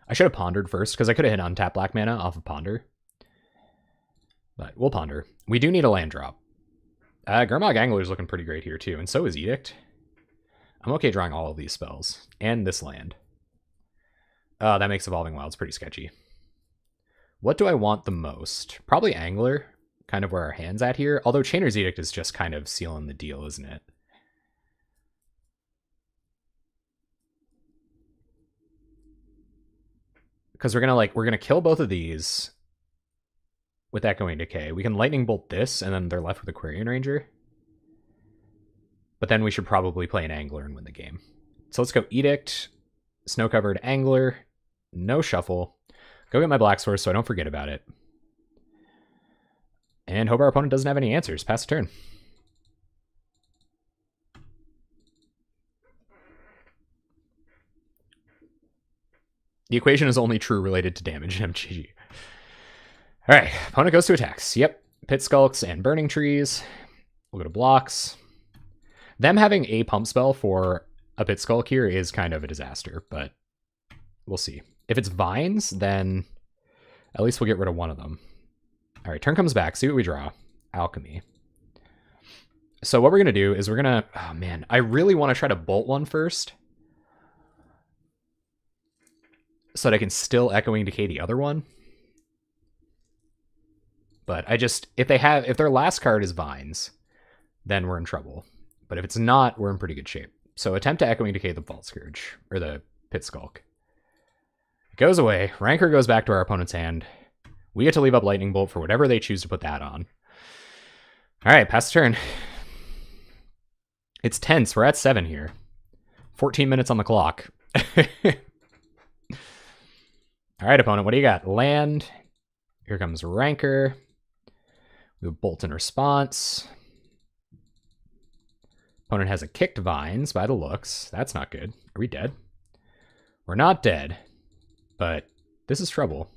I should have pondered first, because I could have hit untap black mana off of Ponder. But we'll ponder. We do need a land drop. Gurmag Angler is looking pretty great here too, and so is Edict. I'm okay drawing all of these spells. And this land. That makes Evolving Wilds pretty sketchy. What do I want the most? Probably Angler, kind of where our hand's at here. Although Chainer's Edict is just kind of sealing the deal, isn't it? Because we're gonna kill both of these with Echoing Decay. We can Lightning Bolt this, and then they're left with Aquarian Ranger. But then we should probably play an Angler and win the game. So let's go Edict, Snow-Covered Angler, no shuffle. Go get my Black Source so I don't forget about it. And hope our opponent doesn't have any answers. Pass the turn. The equation is only true related to damage, MGG. Alright, opponent goes to attacks. Yep, Pit Skulks and Burning Trees. We'll go to blocks. Them having a pump spell for a Pit Skulk here is kind of a disaster, but we'll see. If it's Vines, then at least we'll get rid of one of them. Alright, turn comes back. See what we draw. Alchemy. So what we're going to do is we're going to... Oh, man. I really want to try to bolt one first, so that I can still Echoing Decay the other one. But I just... If their last card is Vines, then we're in trouble. But if it's not, we're in pretty good shape. So attempt to Echoing Decay the Vault Scourge, or the Pit Skulk. It goes away. Rancor goes back to our opponent's hand. We get to leave up Lightning Bolt for whatever they choose to put that on. Alright, pass the turn. It's tense. We're at 7 here. 14 minutes on the clock. Alright, opponent, what do you got? Land. Here comes Rancor. We have Bolt in response. Opponent has a kicked Vines by the looks. That's not good. Are we dead? We're not dead, but this is trouble.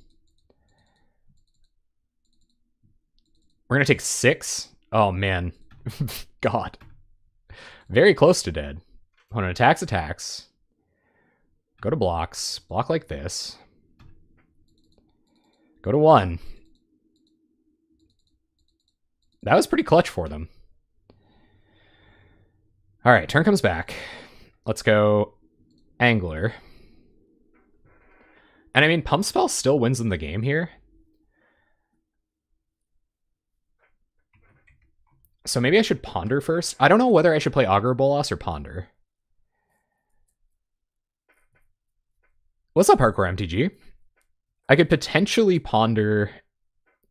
We're going to take 6. Oh, man. God. Very close to dead. Opponent attacks. Go to blocks. Block like this. Go to 1. That was pretty clutch for them. All right, turn comes back. Let's go Angler. And I mean, Pump Spell still wins them the game here. So maybe I should Ponder first. I don't know whether I should play Augur Bolas or Ponder. What's up, Hardcore MTG? I could potentially Ponder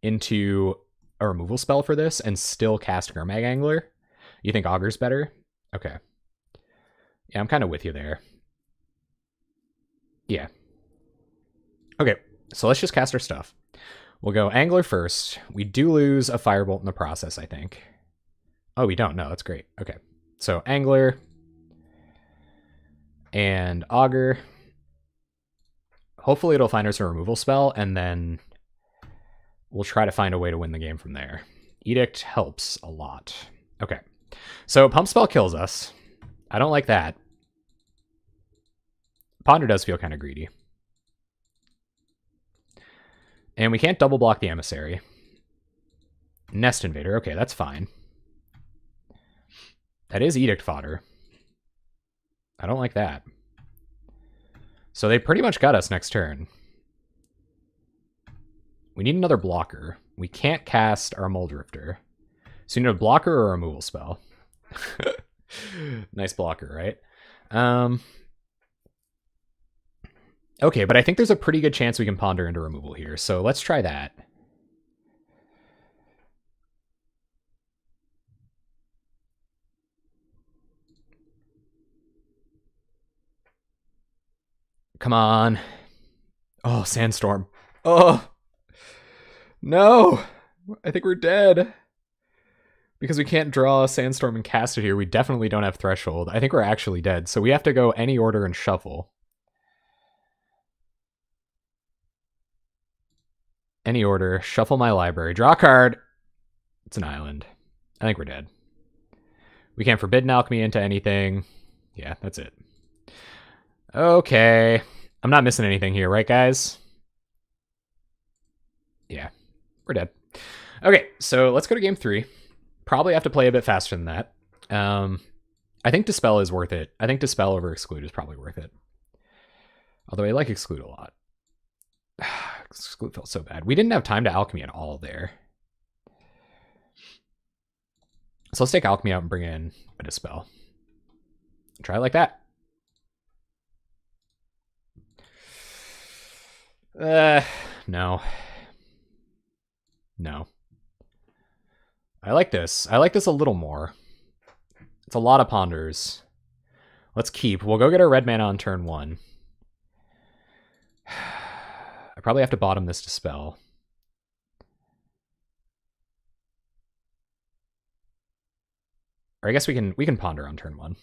into a removal spell for this and still cast Gurmag Angler. You think Augur's better? Okay. Yeah, I'm kind of with you there. Yeah. Okay, so let's just cast our stuff. We'll go Angler first. We do lose a Firebolt in the process, I think. Oh, we don't. No, that's great. Okay, so Angler and Augur. Hopefully it'll find us a removal spell, and then we'll try to find a way to win the game from there. Edict helps a lot. Okay, so Pump Spell kills us. I don't like that. Ponder does feel kind of greedy. And we can't double block the Emissary. Nest Invader. Okay, that's fine. That is Edict fodder. I don't like that. So they pretty much got us next turn. We need another blocker. We can't cast our Muldrifter. So you need a blocker or a removal spell. Nice blocker, right? Okay, but I think there's a pretty good chance we can Ponder into removal here. So let's try that. Come on. Oh, Sandstorm. Oh, no. I think we're dead. Because we can't draw a Sandstorm and cast it here, we definitely don't have Threshold. I think we're actually dead, so we have to go any order and shuffle. Any order, shuffle my library, draw a card. It's an island. I think we're dead. We can't Forbidden Alchemy into anything. Yeah, that's it. Okay. I'm not missing anything here, right, guys? Yeah, we're dead. Okay, so let's go to game 3. Probably have to play a bit faster than that. I think Dispel is worth it. I think Dispel over Exclude is probably worth it. Although I like Exclude a lot. Exclude felt so bad. We didn't have time to Alchemy at all there. So let's take Alchemy out and bring in a Dispel. Try it like that. No. No. I like this. I like this a little more. It's a lot of ponders. Let's keep. We'll go get our red mana on turn 1. I probably have to bottom this Dispel. Or I guess we can ponder on turn 1.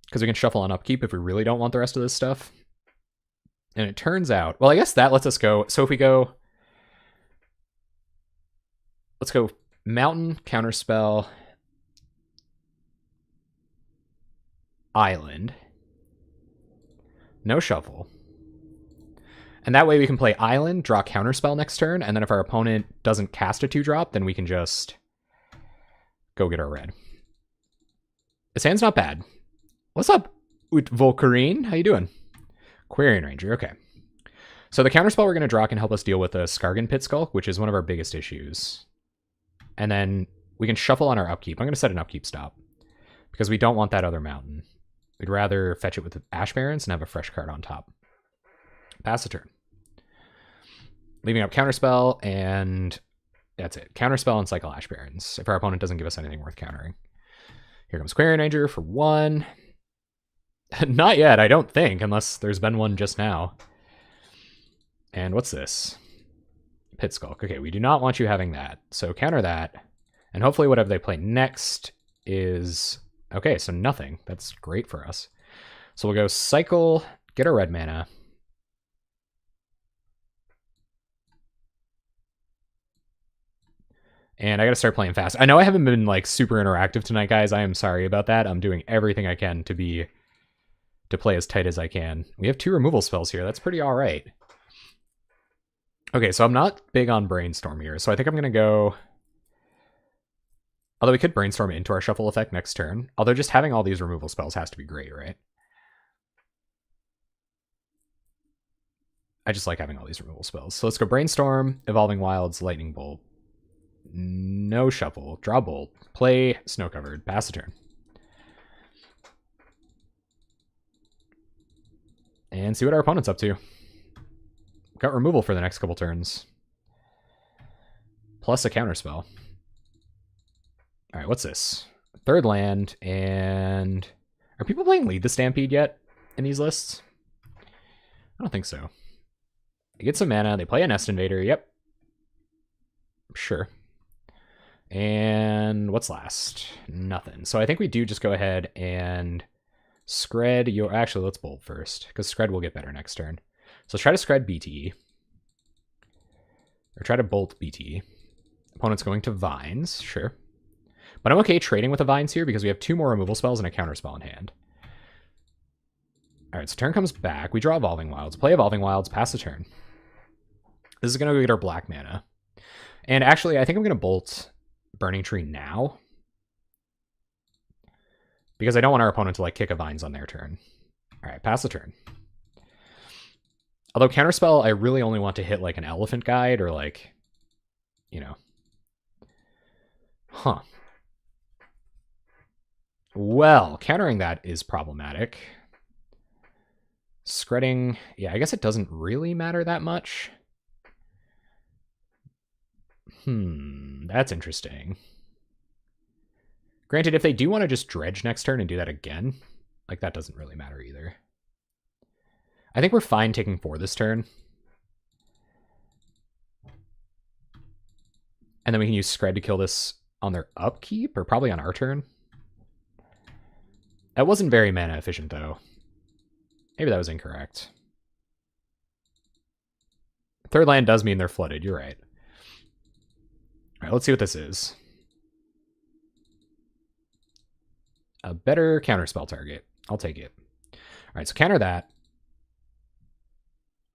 Because we can shuffle on upkeep if we really don't want the rest of this stuff. And it turns out... Well, I guess that lets us go... So if we go... Let's go Mountain, Counterspell, Island. No shuffle. And that way we can play Island, draw Counterspell next turn, and then if our opponent doesn't cast a 2-drop, then we can just go get our red. His hand's not bad. What's up, Volcarine? How you doing? Quarian Ranger, okay. So the Counterspell we're going to draw can help us deal with a Skargan Pit Skulk, which is one of our biggest issues. And then we can shuffle on our upkeep. I'm going to set an upkeep stop because we don't want that other mountain. We'd rather fetch it with Ash Barrens and have a fresh card on top. Pass the turn. Leaving up Counterspell, and that's it. Counterspell and cycle Ash Barrens if our opponent doesn't give us anything worth countering. Here comes Quarian Ranger for 1. Not yet, I don't think, unless there's been one just now. And what's this? Pit Skulk. Okay, we do not want you having that. So counter that. And hopefully whatever they play next is... Okay, so nothing. That's great for us. So we'll go cycle, get a red mana. And I gotta start playing fast. I know I haven't been like super interactive tonight, guys. I am sorry about that. I'm doing everything I can to play as tight as I can. We have 2 removal spells here. That's pretty alright. Okay, so I'm not big on Brainstorm here, so I think I'm going to go... Although we could Brainstorm into our shuffle effect next turn. Although just having all these removal spells has to be great, right? I just like having all these removal spells. So let's go Brainstorm, Evolving Wilds, Lightning Bolt. No shuffle. Draw Bolt. Play Snow Covered. Pass the turn. And see what our opponent's up to. Got removal for the next couple turns. Plus a counterspell. Alright, what's this? 3rd land, and... Are people playing Lead the Stampede yet in these lists? I don't think so. They get some mana, they play a Nest Invader, yep. Sure. And what's last? Nothing. So I think we do just go ahead and Skred your... Actually, let's Bolt first, because Skred will get better next turn. So let's try to Skred BTE. Or try to Bolt BTE. Opponent's going to Vines, sure. But I'm okay trading with the Vines here because we have 2 more removal spells and a counterspell in hand. Alright, so turn comes back. We draw Evolving Wilds. Play Evolving Wilds, pass the turn. This is going to go get our black mana. And actually, I think I'm going to Bolt Burning Tree now. Because I don't want our opponent to like kick a Vines on their turn. Alright, pass the turn. Although Counterspell, I really only want to hit like an Elephant Guide or like, you know. Huh. Well, countering that is problematic. Skredding, yeah, I guess it doesn't really matter that much. That's interesting. Granted, if they do want to just dredge next turn and do that again, like that doesn't really matter either. I think we're fine taking 4 this turn. And then we can use Skred to kill this on their upkeep, or probably on our turn. That wasn't very mana efficient, though. Maybe that was incorrect. Third land does mean they're flooded, you're right. All right, let's see what this is. A better counterspell target. I'll take it. All right, so counter that.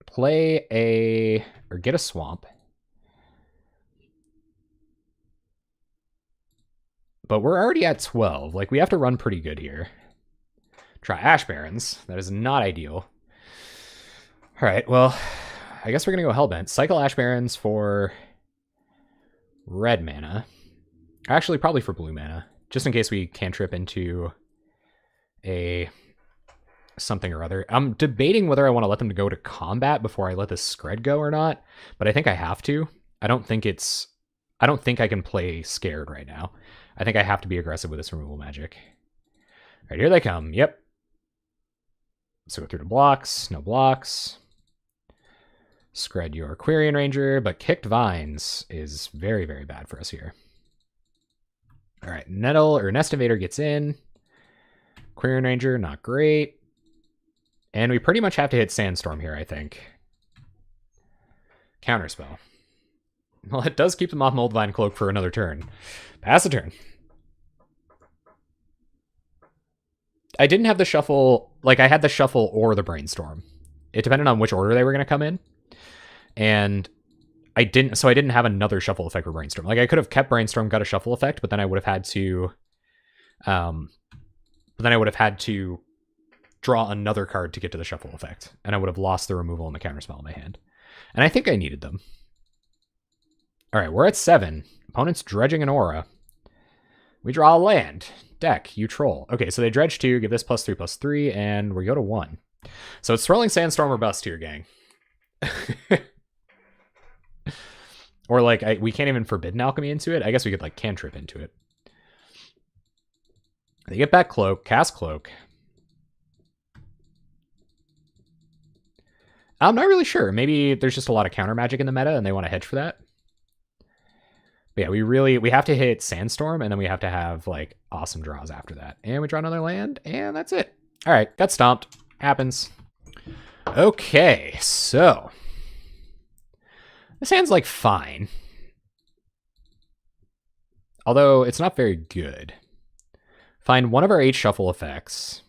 Play a... or get a swamp. But we're already at 12. Like, we have to run pretty good here. Try Ash Barrens. That is not ideal. All right, well, I guess we're going to go Hellbent. Cycle Ash Barrens for red mana. Actually, probably for blue mana. Just in case we cantrip into a something or other. I'm debating whether I want to let them to go to combat before I let this Skred go or not. But I think I have to. I don't think I can play scared right now. I think I have to be aggressive with this removal magic. All right, here they come. Yep. Let's go through the blocks. No blocks. Skred your Quirion Ranger, but Kicked Vines is very, very bad for us here. All right, Nettle or Nest Invader gets in. Quirion Ranger, not great. And we pretty much have to hit Sandstorm here, I think. Counterspell. Well, it does keep them off Moldvine Cloak for another turn. Pass a turn. I didn't have the shuffle, like I had the shuffle or the brainstorm. It depended on which order they were going to come in. And I didn't have another shuffle effect for brainstorm. Like I could have kept brainstorm, got a shuffle effect, but then I would have had to draw another card to get to the shuffle effect. And I would have lost the removal and the counterspell in my hand. And I think I needed them. All right, we're at 7. Opponent's dredging an aura. We draw a land. Deck, you troll. Okay, so they dredge 2, give this +3/+3, and we go to 1. So it's Swirling Sandstorm or bust here, gang. Or like, we can't even Forbidden Alchemy into it. I guess we could like cantrip into it. They get back Cloak, cast Cloak. I'm not really sure. Maybe there's just a lot of counter magic in the meta and they want to hedge for that. But yeah, we have to hit Sandstorm, and then we have to have, like, awesome draws after that. And we draw another land, and that's it. All right, got stomped. Happens. Okay, so. This hand's, like, fine. Although, it's not very good. Find one of our 8 shuffle effects.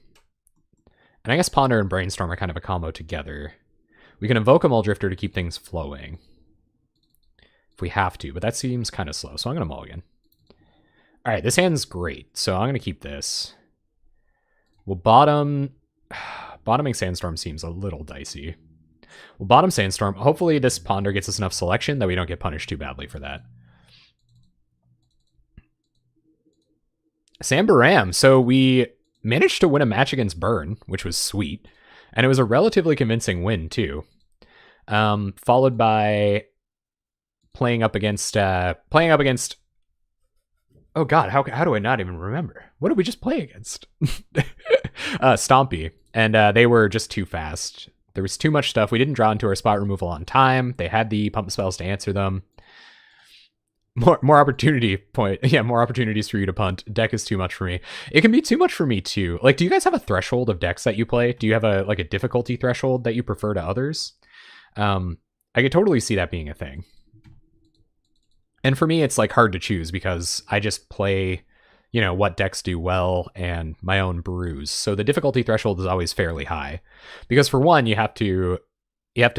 And I guess Ponder and Brainstorm are kind of a combo together. We can invoke a Muldrifter to keep things flowing. If we have to, but that seems kind of slow, so I'm going to mulligan. All right, this hand's great, so I'm going to keep this. We'll bottoming Sandstorm seems a little dicey. We'll bottom Sandstorm. Hopefully this Ponder gets us enough selection that we don't get punished too badly for that. Sambaram. So we managed to win a match against Burn, which was sweet. And it was a relatively convincing win, too. Followed by playing up against oh god, how do I not even remember? What did we just play against? Stompy. And they were just too fast. There was too much stuff. We didn't draw into our spot removal on time. They had the pump spells to answer them. More opportunity point. Yeah, more opportunities for you to punt. Deck is too much for me. It can be too much for me too. Like, do you guys have a threshold of decks that you play? Do you have a difficulty threshold that you prefer to others? I could totally see that being a thing. And for me, it's like hard to choose because I just play, you know, what decks do well and my own brews. So the difficulty threshold is always fairly high because for one, you have to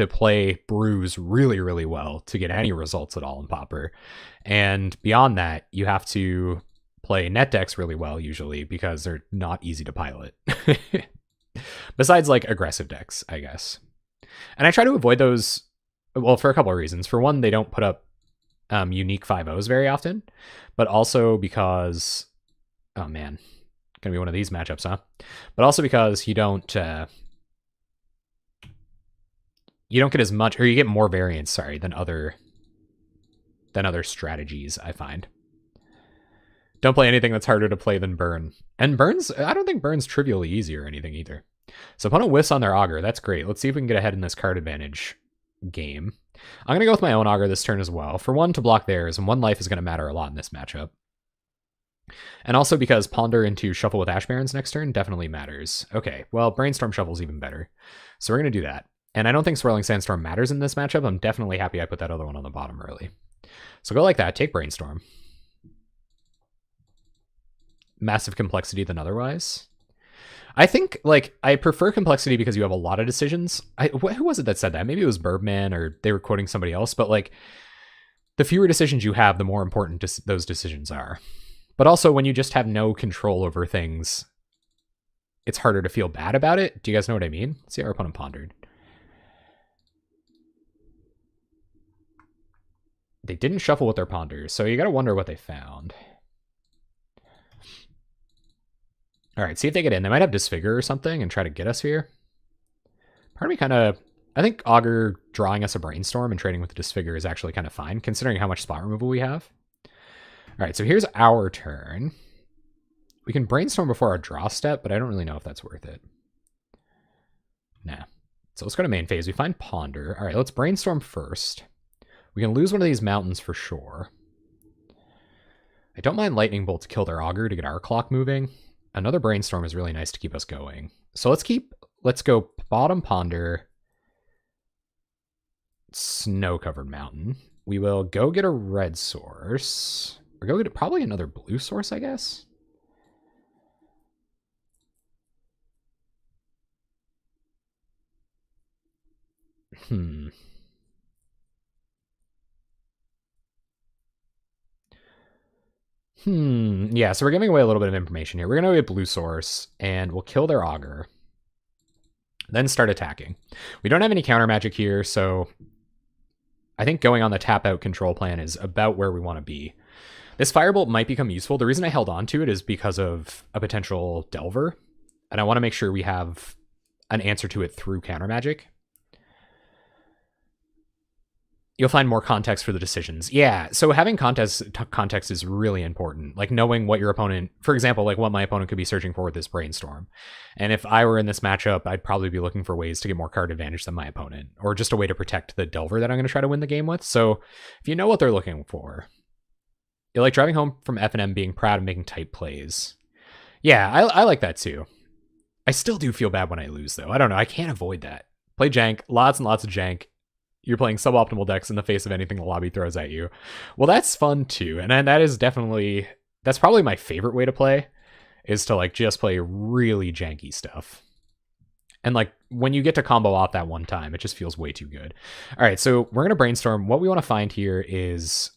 play brews really, really well to get any results at all in Pauper. And beyond that, you have to play net decks really well usually because they're not easy to pilot. Besides like aggressive decks, I guess. And I try to avoid those, well, for a couple of reasons. For one, they don't put up unique 5-0s very often, but also because, oh man, gonna be one of these matchups, huh? But also because you don't get as much, or you get more variance, sorry, than other strategies, I find. Don't play anything that's harder to play than Burn. And Burn's, I don't think Burn's trivially easy or anything either. So opponent whiffs on their Augur. That's great. Let's see if we can get ahead in this card advantage game. I'm going to go with my own Augur this turn as well. For one, to block theirs, and one life is going to matter a lot in this matchup. And also because Ponder into Shuffle with Ash Barrens next turn definitely matters. Okay, well, Brainstorm Shuffle's even better. So we're going to do that. And I don't think Swirling Sandstorm matters in this matchup. I'm definitely happy I put that other one on the bottom early. So go like that, take Brainstorm. Massive complexity than otherwise. I think, like, I prefer complexity because you have a lot of decisions. Who was it that said that? Maybe it was Birdman or they were quoting somebody else, but, like, the fewer decisions you have, the more important those decisions are. But also, when you just have no control over things, it's harder to feel bad about it. Do you guys know what I mean? Let's see how our opponent pondered. They didn't shuffle with their ponders, so you gotta wonder what they found. All right, see if they get in. They might have Disfigure or something and try to get us here. Part of me kind of... I think Augur drawing us a Brainstorm and trading with the Disfigure is actually kind of fine, considering how much spot removal we have. All right, so here's our turn. We can Brainstorm before our draw step, but I don't really know if that's worth it. Nah. So let's go to main phase. We find Ponder. All right, let's Brainstorm first. We can lose one of these mountains for sure. I don't mind Lightning Bolt to kill their Augur to get our clock moving. Another Brainstorm is really nice to keep us going. So let's go bottom Ponder, snow-covered mountain. We will go get a red source. Or go get probably another blue source, I guess. Yeah, so we're giving away a little bit of information here. We're going to get blue source, and we'll kill their Augur. Then start attacking. We don't have any counter magic here, so I think going on the tap out control plan is about where we want to be. This Firebolt might become useful. The reason I held on to it is because of a potential Delver, and I want to make sure we have an answer to it through counter magic. You'll find more context for the decisions. Yeah, so having context is really important. Like knowing what your opponent, for example, like what my opponent could be searching for with this Brainstorm. And if I were in this matchup, I'd probably be looking for ways to get more card advantage than my opponent, or just a way to protect the Delver that I'm going to try to win the game with. So if you know what they're looking for, you're like driving home from F&M being proud of making tight plays. Yeah, I like that too. I still do feel bad when I lose, though. I don't know. I can't avoid that. Play jank, lots and lots of jank. You're playing suboptimal decks in the face of anything the lobby throws at you. Well, that's fun too. And that is definitely, that's probably my favorite way to play, is to like just play really janky stuff. And like when you get to combo off that one time, it just feels way too good. All right, so we're going to Brainstorm. What we want to find here is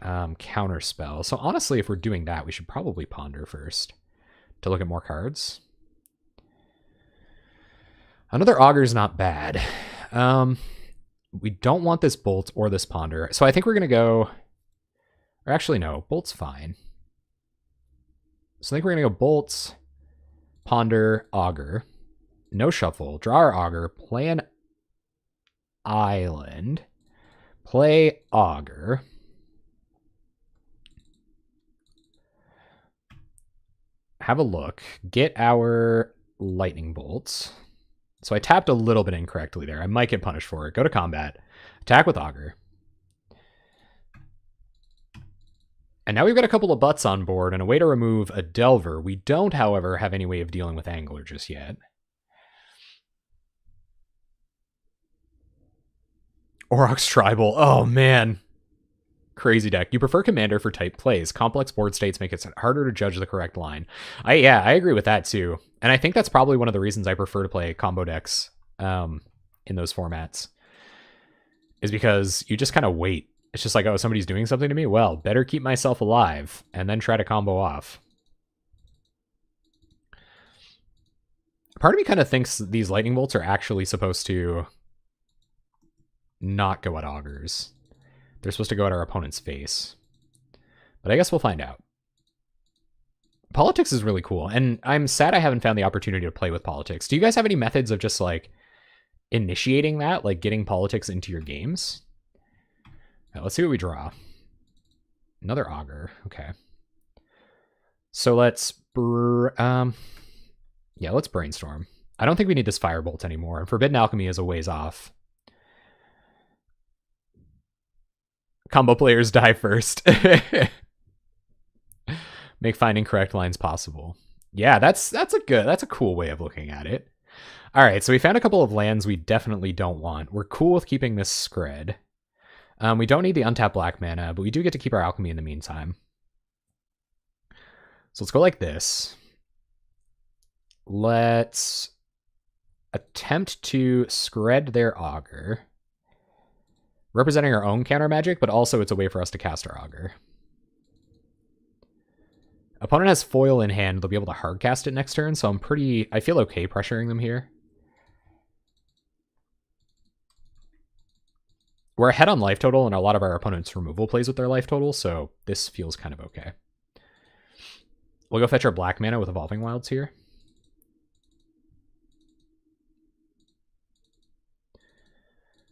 Counterspell. So honestly, if we're doing that, we should probably Ponder first to look at more cards. Another Augur's not bad. We don't want this Bolt or this Ponder. So I think we're going to go... Or actually, no. Bolt's fine. So I think we're going to go Bolts, Ponder, Augur. No Shuffle. Draw our Augur. Play an Island. Play Augur. Have a look. Get our Lightning Bolts. So I tapped a little bit incorrectly there. I might get punished for it. Go to combat. Attack with Augur. And now we've got a couple of butts on board and a way to remove a Delver. We don't, however, have any way of dealing with Angler just yet. Aurochs Tribal. Oh, man. Crazy deck. You prefer Commander for type plays. Complex board states make it harder to judge the correct line. Yeah, I agree with that too. And I think that's probably one of the reasons I prefer to play combo decks in those formats. Is because you just kind of wait. It's just like, oh, somebody's doing something to me? Well, better keep myself alive and then try to combo off. Part of me kind of thinks these Lightning Bolts are actually supposed to not go at Augurs. They're supposed to go at our opponent's face. But I guess we'll find out. Politics is really cool, and I'm sad I haven't found the opportunity to play with Politics. Do you guys have any methods of just, like, initiating that? Like, getting Politics into your games? Right, let's see what we draw. Another Augur. Okay. So let's... yeah, let's Brainstorm. I don't think we need this Firebolt anymore, and Forbidden Alchemy is a ways off. Combo players die first. Make finding correct lines possible. Yeah, that's a cool way of looking at it. All right, so we found a couple of lands we definitely don't want. We're cool with keeping this Skred. We don't need the untapped black mana, but we do get to keep our alchemy in the meantime. So let's go like this. Let's attempt to Skred their Augur, representing our own counter magic, but also it's a way for us to cast our Augur. Opponent has foil in hand. They'll be able to hard cast it next turn, so I feel okay pressuring them here. We're ahead on life total, and a lot of our opponents' removal plays with their life total, so this feels kind of okay. We'll go fetch our black mana with Evolving Wilds here.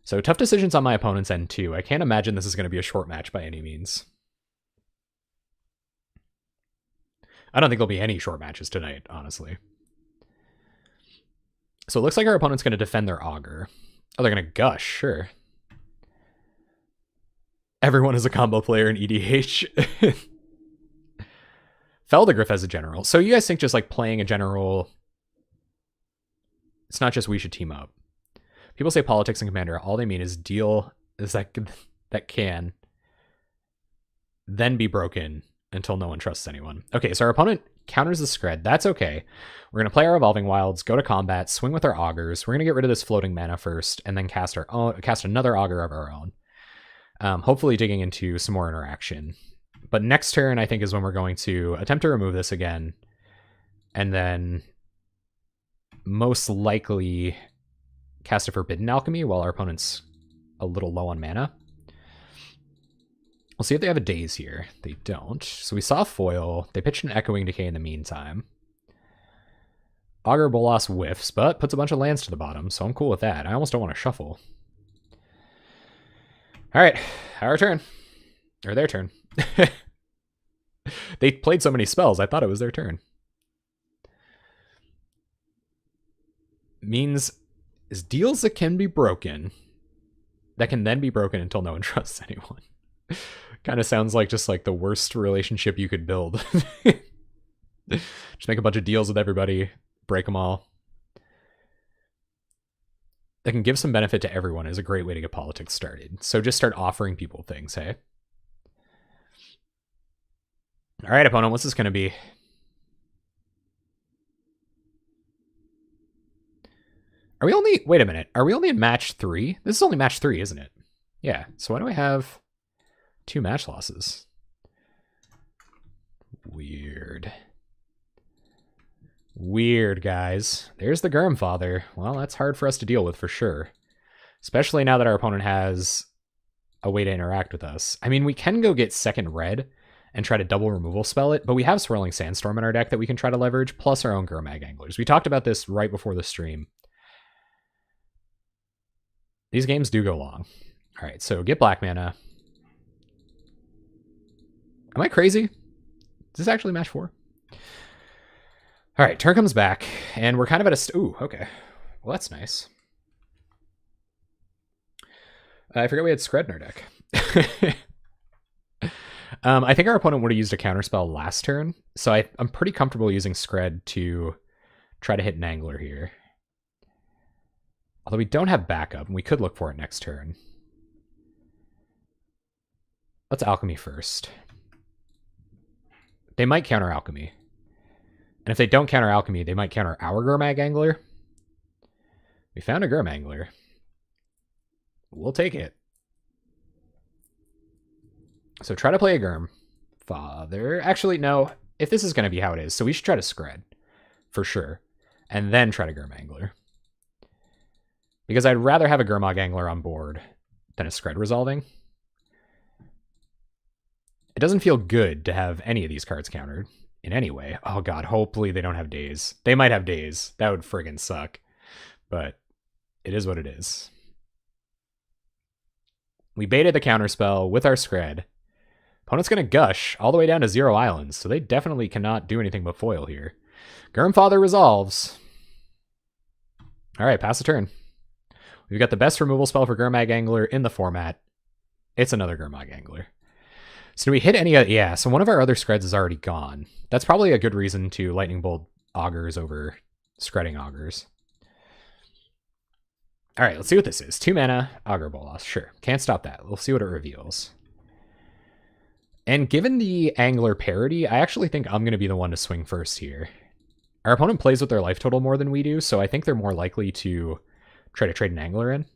So tough decisions on my opponent's end too. I can't imagine this is going to be a short match by any means. I don't think there'll be any short matches tonight, honestly. So it looks like our opponent's going to defend their Augur. Oh, they're going to gush, sure. Everyone is a combo player in EDH. Feldegriff as a general. So you guys think just like playing a general, it's not just we should team up. People say politics and commander, all they mean is deal is that can then be broken until no one trusts anyone. Okay, so our opponent counters the Skred. That's okay. We're going to play our Evolving Wilds, go to combat, swing with our Augurs. We're going to get rid of this floating mana first, and then cast another Augur of our own. Hopefully digging into some more interaction. But next turn, I think, is when we're going to attempt to remove this again. And then most likely cast a Forbidden Alchemy while our opponent's a little low on mana. We'll see if they have a Daze here. They don't. So we saw foil. They pitched an Echoing Decay in the meantime. Augur Bolas whiffs, but puts a bunch of lands to the bottom, so I'm cool with that. I almost don't want to shuffle. All right, our turn. Or their turn. They played so many spells, I thought it was their turn. Means is deals that can be broken, that can then be broken until no one trusts anyone. Kind of sounds like just like the worst relationship you could build. Just make a bunch of deals with everybody, break them all. That can give some benefit to everyone is a great way to get politics started. So just start offering people things, hey? All right, opponent, what's this going to be? Are we only... Wait a minute. Are we only in match 3? This is only match 3, isn't it? Yeah. So why do I have 2 match losses? Weird. Weird, guys. There's the Germfather. Well, that's hard for us to deal with for sure. Especially now that our opponent has a way to interact with us. I mean, we can go get second red and try to double removal spell it, but we have Swirling Sandstorm in our deck that we can try to leverage, plus our own Gurmag Anglers. We talked about this right before the stream. These games do go long. All right, so get black mana. Am I crazy? Is this actually match 4? All right, turn comes back, and we're kind of at a... Ooh, okay. Well, that's nice. I forgot we had Skred in our deck. I think our opponent would have used a counterspell last turn, so I'm pretty comfortable using Skred to try to hit an angler here. Although we don't have backup, and we could look for it next turn. Let's alchemy first. They might counter alchemy. And if they don't counter alchemy, they might counter our Gurmag Angler. We found a Gurmag Angler. We'll take it. So try to play a Gurm. Father. Actually, no. If this is going to be how it is, so we should try to Skred. For sure. And then try to Gurmag Angler. Because I'd rather have a Gurmag Angler on board than a Skred resolving. It doesn't feel good to have any of these cards countered in any way. Oh god, hopefully they don't have Daze. They might have Daze. That would friggin' suck. But it is what it is. We baited the counterspell with our Skred. Opponent's going to gush all the way down to 0 islands, so they definitely cannot do anything but foil here. Germfather resolves. Alright, pass the turn. We've got the best removal spell for Gurmag Angler in the format. It's another Gurmag Angler. So do we hit any other? Yeah, so one of our other Skreds is already gone. That's probably a good reason to Lightning Bolt Augurs over Skredding Augurs. All right, let's see what this is. 2 mana, Augur Bolas. Sure, can't stop that. We'll see what it reveals. And given the Angler parity, I actually think I'm going to be the one to swing first here. Our opponent plays with their life total more than we do, so I think they're more likely to try to trade an Angler in.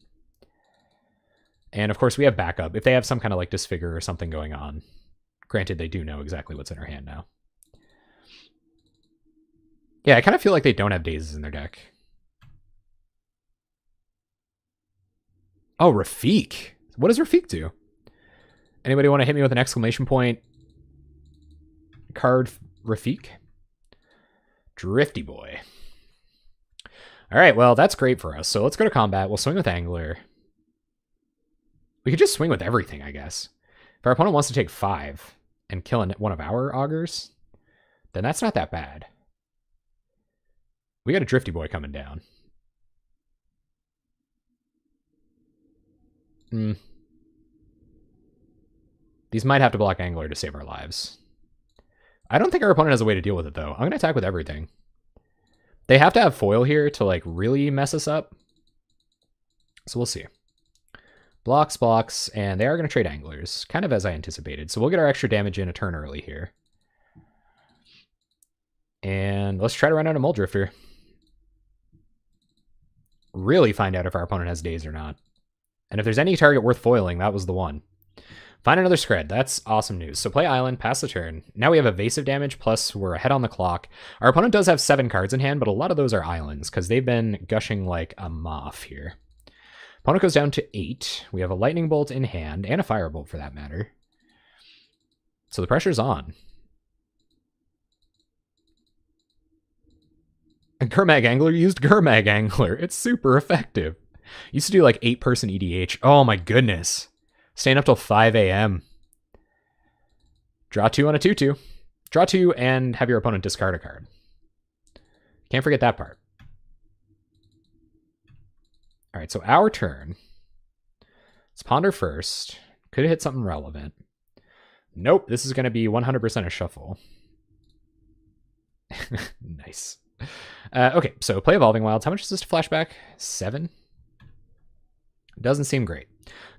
And of course, we have backup. If they have some kind of like Disfigure or something going on, granted, they do know exactly what's in our hand now. Yeah, I kind of feel like they don't have Dazes in their deck. Oh, Rafiq. What does Rafiq do? Anybody want to hit me with an exclamation point card, Rafiq? Drifty boy. All right, well, that's great for us. So let's go to combat. We'll swing with Angler. We could just swing with everything, I guess. If our opponent wants to take 5 and kill one of our Augurs, then that's not that bad. We got a Drifty boy coming down. These might have to block Angler to save our lives. I don't think our opponent has a way to deal with it, though. I'm going to attack with everything. They have to have foil here to, like, really mess us up. So we'll see. Blocks, blocks, and they are going to trade Anglers, kind of as I anticipated. So we'll get our extra damage in a turn early here. And let's try to run out a Muldrifter. Really find out if our opponent has Daze or not. And if there's any target worth foiling, that was the one. Find another Skred. That's awesome news. So play Island, pass the turn. Now we have evasive damage, plus we're ahead on the clock. Our opponent does have 7 cards in hand, but a lot of those are islands, because they've been gushing like a moth here. Opponent goes down to 8. We have a Lightning Bolt in hand, and a Firebolt for that matter. So the pressure's on. And Gurmag Angler used Gurmag Angler. It's super effective. Used to do like 8-person EDH. Oh my goodness. Staying up till 5 a.m. Draw 2 on a 2/2. Draw 2 and have your opponent discard a card. Can't forget that part. All right, so our turn. Let's ponder first. Could have hit something relevant. Nope, this is going to be 100% a shuffle. Nice. Okay, so play Evolving Wilds. How much is this to flashback? 7? Doesn't seem great.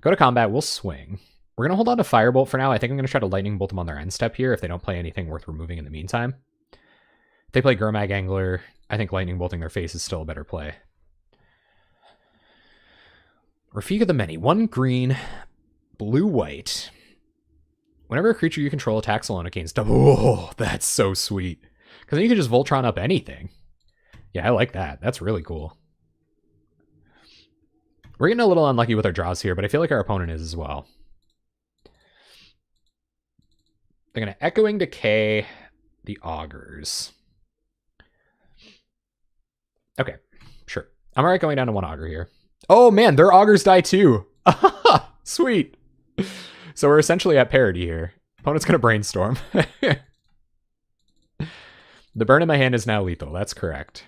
Go to combat, we'll swing. We're going to hold on to Firebolt for now. I think I'm going to try to Lightning Bolt them on their end step here if they don't play anything worth removing in the meantime. If they play Gurmag Angler, I think Lightning Bolting their face is still a better play. Rafiq of the Many. 1 green, blue, white. Whenever a creature you control attacks alone, it gains double. Oh, that's so sweet. Because then you can just Voltron up anything. Yeah, I like that. That's really cool. We're getting a little unlucky with our draws here, but I feel like our opponent is as well. They're going to Echoing Decay the Augurs. Okay, sure. I'm alright going down to 1 Augur here. Oh man, their Augurs die too. Sweet. So we're essentially at parity here. Opponent's going to Brainstorm. The burn in my hand is now lethal. That's correct.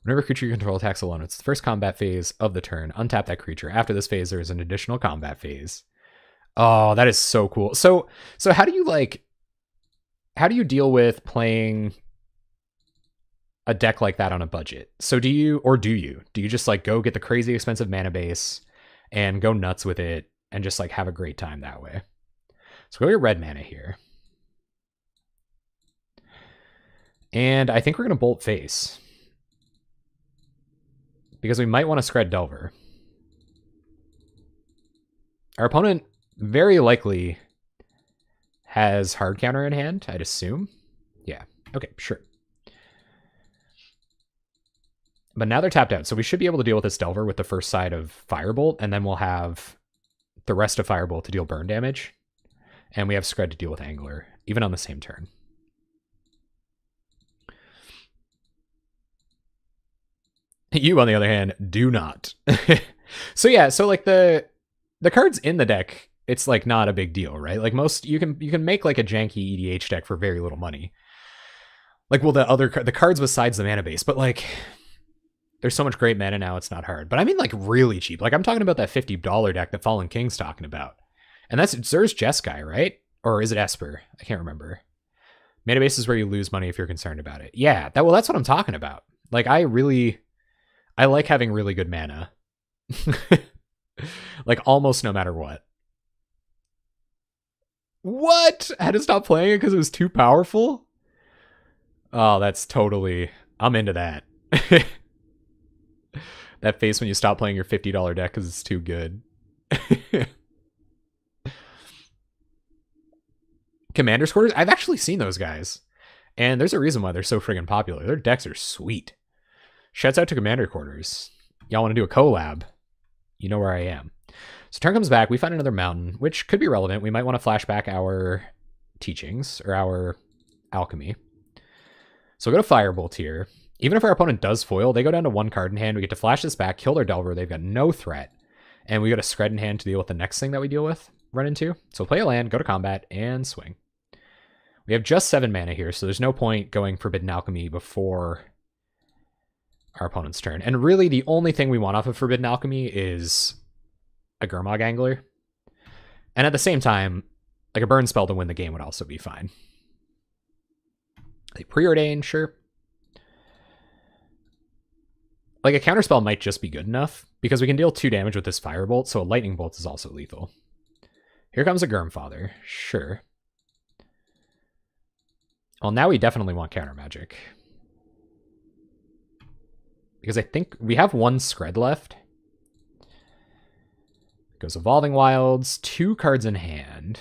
Whenever a creature you control attacks alone, it's the first combat phase of the turn. Untap that creature. After this phase, there is an additional combat phase. Oh, that is so cool. So how do you deal with playing a deck like that on a budget? So do you just like go get the crazy expensive mana base and go nuts with it and just like have a great time that way? So go your red mana here. And I think we're going to Bolt Face. Because we might want to Skred Delver. Our opponent very likely has hard counter in hand, I'd assume. Yeah, okay, sure. But now they're tapped out, so we should be able to deal with this Delver with the first side of Firebolt, and then we'll have the rest of Firebolt to deal burn damage. And we have Skred to deal with Angler, even on the same turn. You, on the other hand, do not. So yeah, so like the cards in the deck, it's like not a big deal, right? Like most, you can make like a janky EDH deck for very little money. Like, well, the cards besides the mana base, but like There's so much great mana now, it's not hard. But I mean, like, really cheap. Like, I'm talking about that $50 deck that Fallen King's talking about. And that's Zer's Jeskai, right? Or is it Esper? I can't remember. Mana base is where you lose money if you're concerned about it. Yeah, that's what I'm talking about. Like, I like having really good mana. Like, almost no matter what. What? I had to stop playing it because it was too powerful? Oh, that's totally... I'm into that. That face when you stop playing your $50 deck because it's too good. Commander's Quarters? I've actually seen those guys. And there's a reason why they're so friggin' popular. Their decks are sweet. Shouts out to Commander Quarters. Y'all want to do a collab? You know where I am. So turn comes back. We find another mountain, which could be relevant. We might want to flash back our teachings or our alchemy. So we'll go to Firebolt here. Even if our opponent does foil, they go down to 1 card in hand. We get to flash this back, kill their Delver. They've got no threat. And we got a Skred in hand to deal with the next thing that we run into. So play a land, go to combat, and swing. We have just 7 mana here, so there's no point going Forbidden Alchemy before our opponent's turn. And really, the only thing we want off of Forbidden Alchemy is a Gurmag Angler. And at the same time, like a burn spell to win the game would also be fine. Like Preordain, sure. Like a counterspell might just be good enough, because we can deal 2 damage with this Firebolt, so a Lightning Bolt is also lethal. Here comes a Gurmfather, sure. Well, now we definitely want counter magic. Because I think we have 1 Skred left. Goes Evolving Wilds, 2 cards in hand.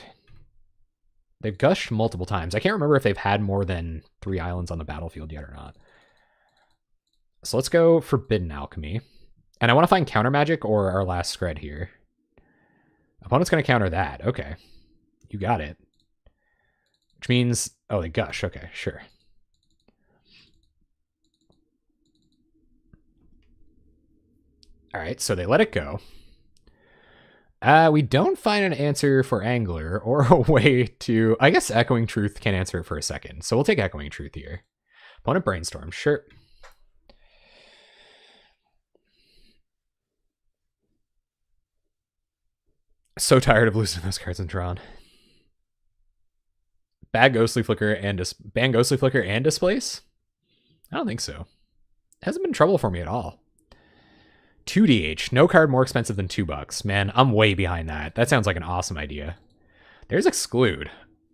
They've gushed multiple times. I can't remember if they've had more than 3 islands on the battlefield yet or not. So let's go Forbidden Alchemy. And I want to find counter magic or our last Skred here. Opponent's going to counter that. Okay. You got it. Which means... Oh, they gush. Okay, sure. Alright, so they let it go. We don't find an answer for Angler or a way to... I guess Echoing Truth can answer it for a second. So we'll take Echoing Truth here. Opponent Brainstorm. Sure. So tired of losing those cards in Tron. Bad Ghostly Flicker and ban Ghostly Flicker and Displace? I don't think so. It hasn't been trouble for me at all. 2DH. No card more expensive than $2. Man, I'm way behind that. That sounds like an awesome idea. There's Exclude.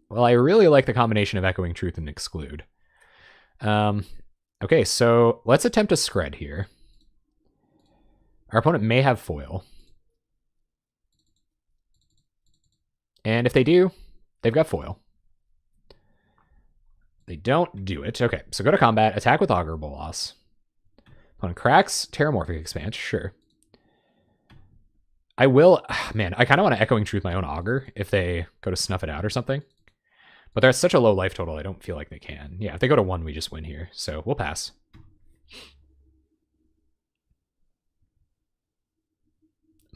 Well, I really like the combination of Echoing Truth and Exclude. Okay, so let's attempt a Skred here. Our opponent may have foil. And if they do, they've got foil. They don't do it. Okay, so go to combat, attack with Augur Bolas. Opponent cracks, Terramorphic Expanse, sure. I will... Man, I kind of want to Echoing Truth my own Augur if they go to snuff it out or something. But they're at such a low life total, I don't feel like they can. Yeah, if they go to 1, we just win here. So we'll pass.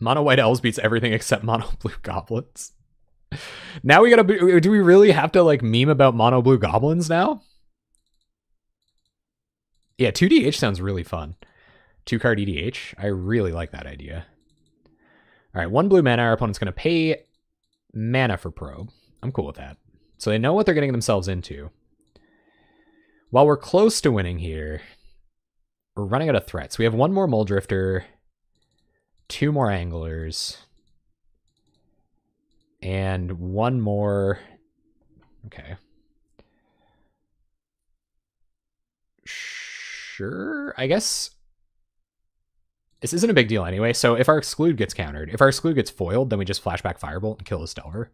Mono White Elves beats everything except Mono Blue Goblins. Now we gotta... Do we really have to, like, meme about Mono Blue Goblins now? Yeah, 2DH sounds really fun. 2-card EDH. I really like that idea. Alright, 1 blue mana. Our opponent's gonna pay mana for Probe. I'm cool with that. So they know what they're getting themselves into. While we're close to winning here, we're running out of threats. We have 1 more Muldrifter, 2 more Anglers, and 1 more... Okay. Sure, I guess... This isn't a big deal anyway, so if our Exclude gets countered, if our Exclude gets foiled, then we just flashback Firebolt and kill this Delver.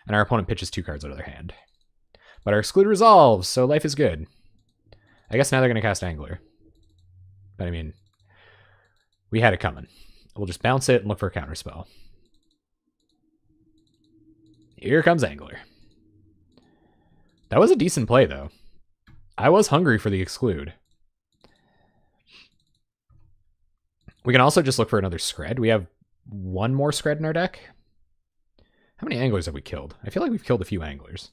And our opponent pitches 2 cards out of their hand. But our Exclude resolves, so life is good. I guess now they're going to cast Angler. But I mean, we had it coming. We'll just bounce it and look for a counterspell. Here comes Angler. That was a decent play, though. I was hungry for the Exclude. We can also just look for another Skred. We have 1 more Skred in our deck. How many Anglers have we killed? I feel like we've killed a few Anglers.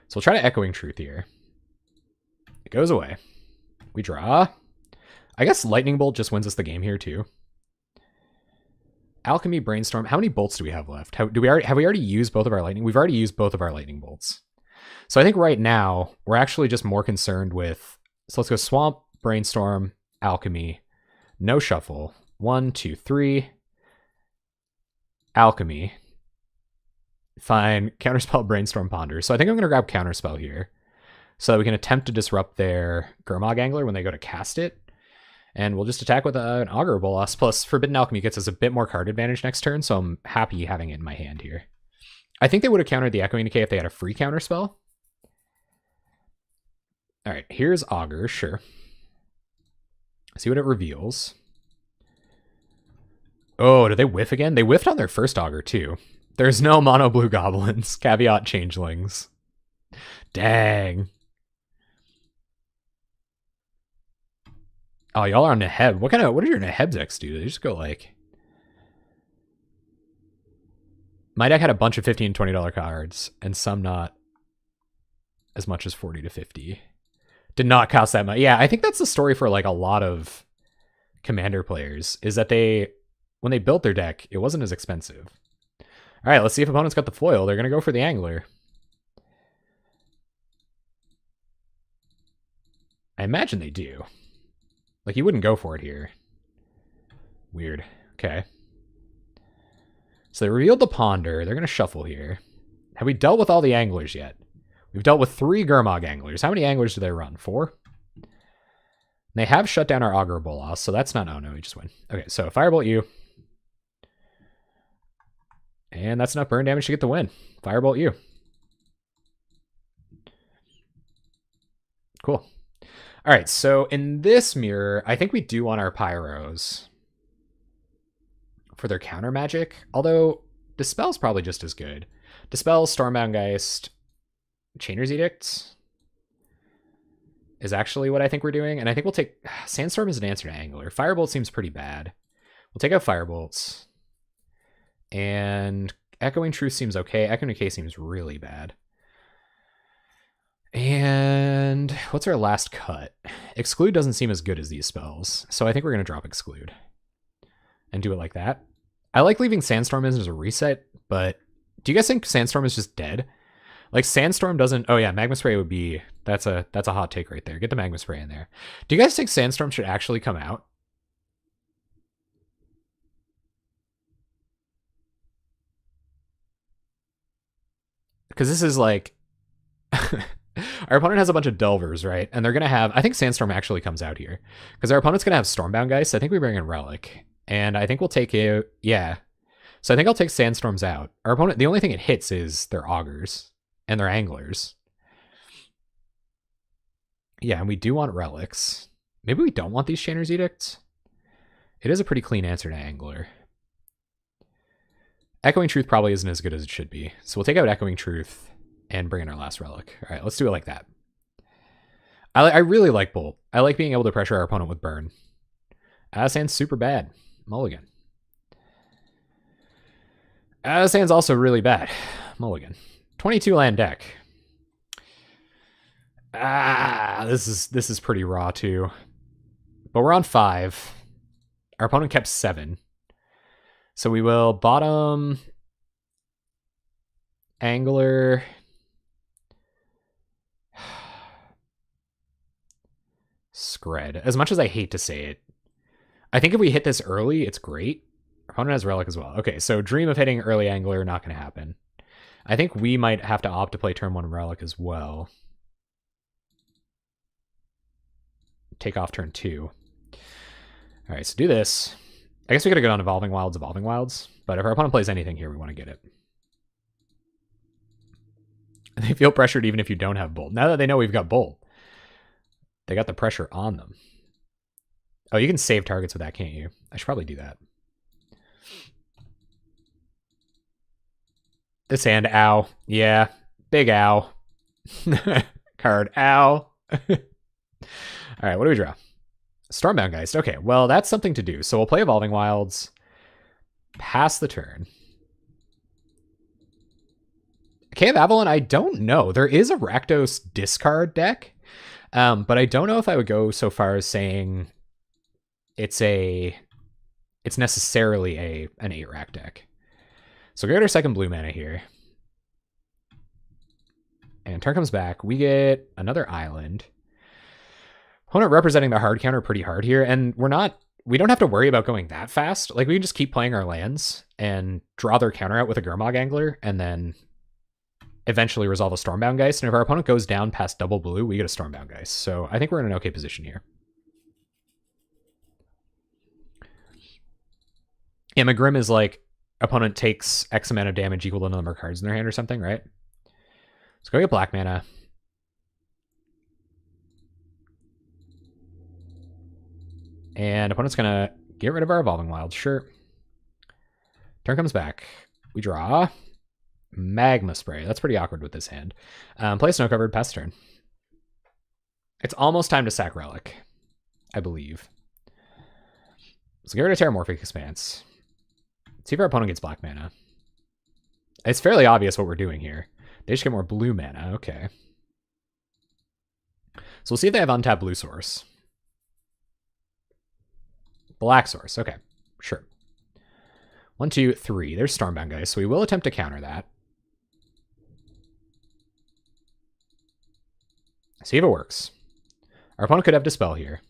So we'll try to Echoing Truth here. It goes away. We draw. I guess Lightning Bolt just wins us the game here too. Alchemy, Brainstorm. How many bolts do we have left? Have we already used both of our lightning? We've already used both of our lightning bolts. So I think right now we're actually just more concerned with. So let's go Swamp, Brainstorm, Alchemy, no shuffle. 1, 2, 3. Alchemy. Fine. Counterspell, Brainstorm, Ponder. So I think I'm going to grab Counterspell here, so that we can attempt to disrupt their Gurmag Angler when they go to cast it. And we'll just attack with an Augur Bolas, plus Forbidden Alchemy gets us a bit more card advantage next turn, so I'm happy having it in my hand here. I think they would have countered the Echoing Decay if they had a free counterspell. Alright, here's Augur, sure. See what it reveals. Oh, did they whiff again? They whiffed on their first Augur, too. There's no mono blue goblins. Caveat changelings. Dang. Oh, y'all are on Neheb. What do your Neheb decks do? They just go like... My deck had a bunch of $15 and $20 cards, and some not as much as 40 to 50. Did not cost that much. Yeah, I think that's the story for like a lot of Commander players, is that when they built their deck, it wasn't as expensive. All right, let's see if opponents got the foil. They're going to go for the Angler. I imagine they do. Like, you wouldn't go for it here. Weird. Okay. So they revealed the Ponder. They're going to shuffle here. Have we dealt with all the Anglers yet? We've dealt with 3 Gurmag Anglers. How many Anglers do they run? 4? They have shut down our Augur Bolas, so that's not... Oh, no, we just win. Okay, so Firebolt you. And that's enough burn damage to get the win. Firebolt you. Cool. All right, so in this mirror, I think we do want our Pyros for their counter magic, although Dispel's probably just as good. Dispel, Stormbound Geist, Chainer's Edict is actually what I think we're doing, and I think we'll take... Sandstorm as an answer to Angler. Firebolt seems pretty bad. We'll take out Firebolts, and Echoing Truth seems okay. Echoing Decay seems really bad. And what's our last cut? Exclude doesn't seem as good as these spells, so I think we're going to drop Exclude and do it like that. I like leaving Sandstorm as a reset, but do you guys think Sandstorm is just dead? Like, Sandstorm doesn't... Oh yeah, Magma Spray would be... That's a hot take right there. Get the Magma Spray in there. Do you guys think Sandstorm should actually come out? Because this is like... Our opponent has a bunch of Delvers, right? And they're going to have... I think Sandstorm actually comes out here. Because our opponent's going to have Stormbound Geist. I think we bring in Relic. And I think we'll take it... Yeah. So I think I'll take Sandstorms out. Our opponent... The only thing it hits is their Augurs. And their Anglers. Yeah, and we do want Relics. Maybe we don't want these Chainer's Edicts. It is a pretty clean answer to Angler. Echoing Truth probably isn't as good as it should be. So we'll take out Echoing Truth and bring in our last Relic. All right, let's do it like that. I really like Bolt. I like being able to pressure our opponent with Burn. Sand's super bad. Mulligan. Sand's also really bad. Mulligan. 22 land deck. This is pretty raw too. But we're on 5. Our opponent kept 7. So we will bottom Angler. Skred. As much as I hate to say it, I think if we hit this early, it's great. Our opponent has Relic as well. Okay, so dream of hitting early Angler, not going to happen. I think we might have to opt to play turn 1 Relic as well. Take off turn 2. All right, so do this. I guess we could have gone Evolving Wilds, but if our opponent plays anything here, we want to get it. They feel pressured even if you don't have Bolt. Now that they know we've got Bolt, they got the pressure on them. Oh, you can save targets with that, can't you? I should probably do that. This hand, ow. Yeah, big ow. Card, ow. All right, what do we draw? Stormbound Geist. Okay, well, that's something to do. So we'll play Evolving Wilds. Pass the turn. Cave Avalon, I don't know. There is a Rakdos discard deck, but I don't know if I would go so far as saying it's necessarily an 8-rack deck. So we get our second blue mana here. And turn comes back. We get another island. Opponent representing the hard counter pretty hard here. And we don't have to worry about going that fast. Like, we can just keep playing our lands and draw their counter out with a Gurmag Angler and then eventually resolve a Stormbound Geist. And if our opponent goes down past double blue, we get a Stormbound Geist. So I think we're in an okay position here. Yeah, my Grim is like, opponent takes X amount of damage equal to the number of cards in their hand or something, right? Let's go get black mana. And opponent's gonna get rid of our Evolving Wilds, sure. Turn comes back. We draw Magma Spray. That's pretty awkward with this hand. Play Snow Covered, pass turn. It's almost time to sack Relic, I believe. So get rid of Terramorphic Expanse. See if our opponent gets black mana. It's fairly obvious what we're doing here. They just get more blue mana. Okay. So we'll see if they have untapped blue source. Black source. Okay. Sure. 1, 2, 3. There's Stormbound Geist. So we will attempt to counter that. See if it works. Our opponent could have Dispel here.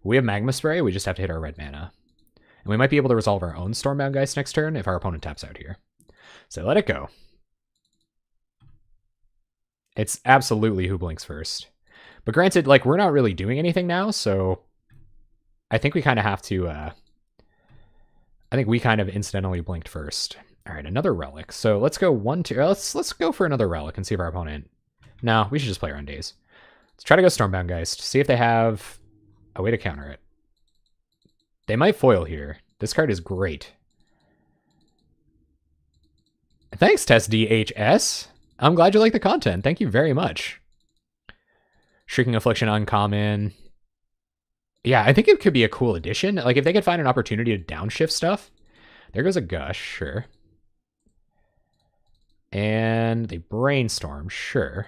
We have Magma Spray. We just have to hit our red mana. And we might be able to resolve our own Stormbound Geist next turn if our opponent taps out here. So let it go. It's absolutely who blinks first. But granted, like, we're not really doing anything now, so I think we kind of have to, I think we kind of incidentally blinked first. All right, another Relic. So let's go 1, 2, let's go for another Relic and see if our opponent, no, we should just play around days. Let's try to go Stormbound Geist, see if they have a way to counter it. They might foil here. This card is great. Thanks, TestDHS. I'm glad you like the content. Thank you very much. Shrieking Affliction uncommon. Yeah, I think it could be a cool addition. Like, if they could find an opportunity to downshift stuff. There goes a Gush, sure. And they Brainstorm, sure.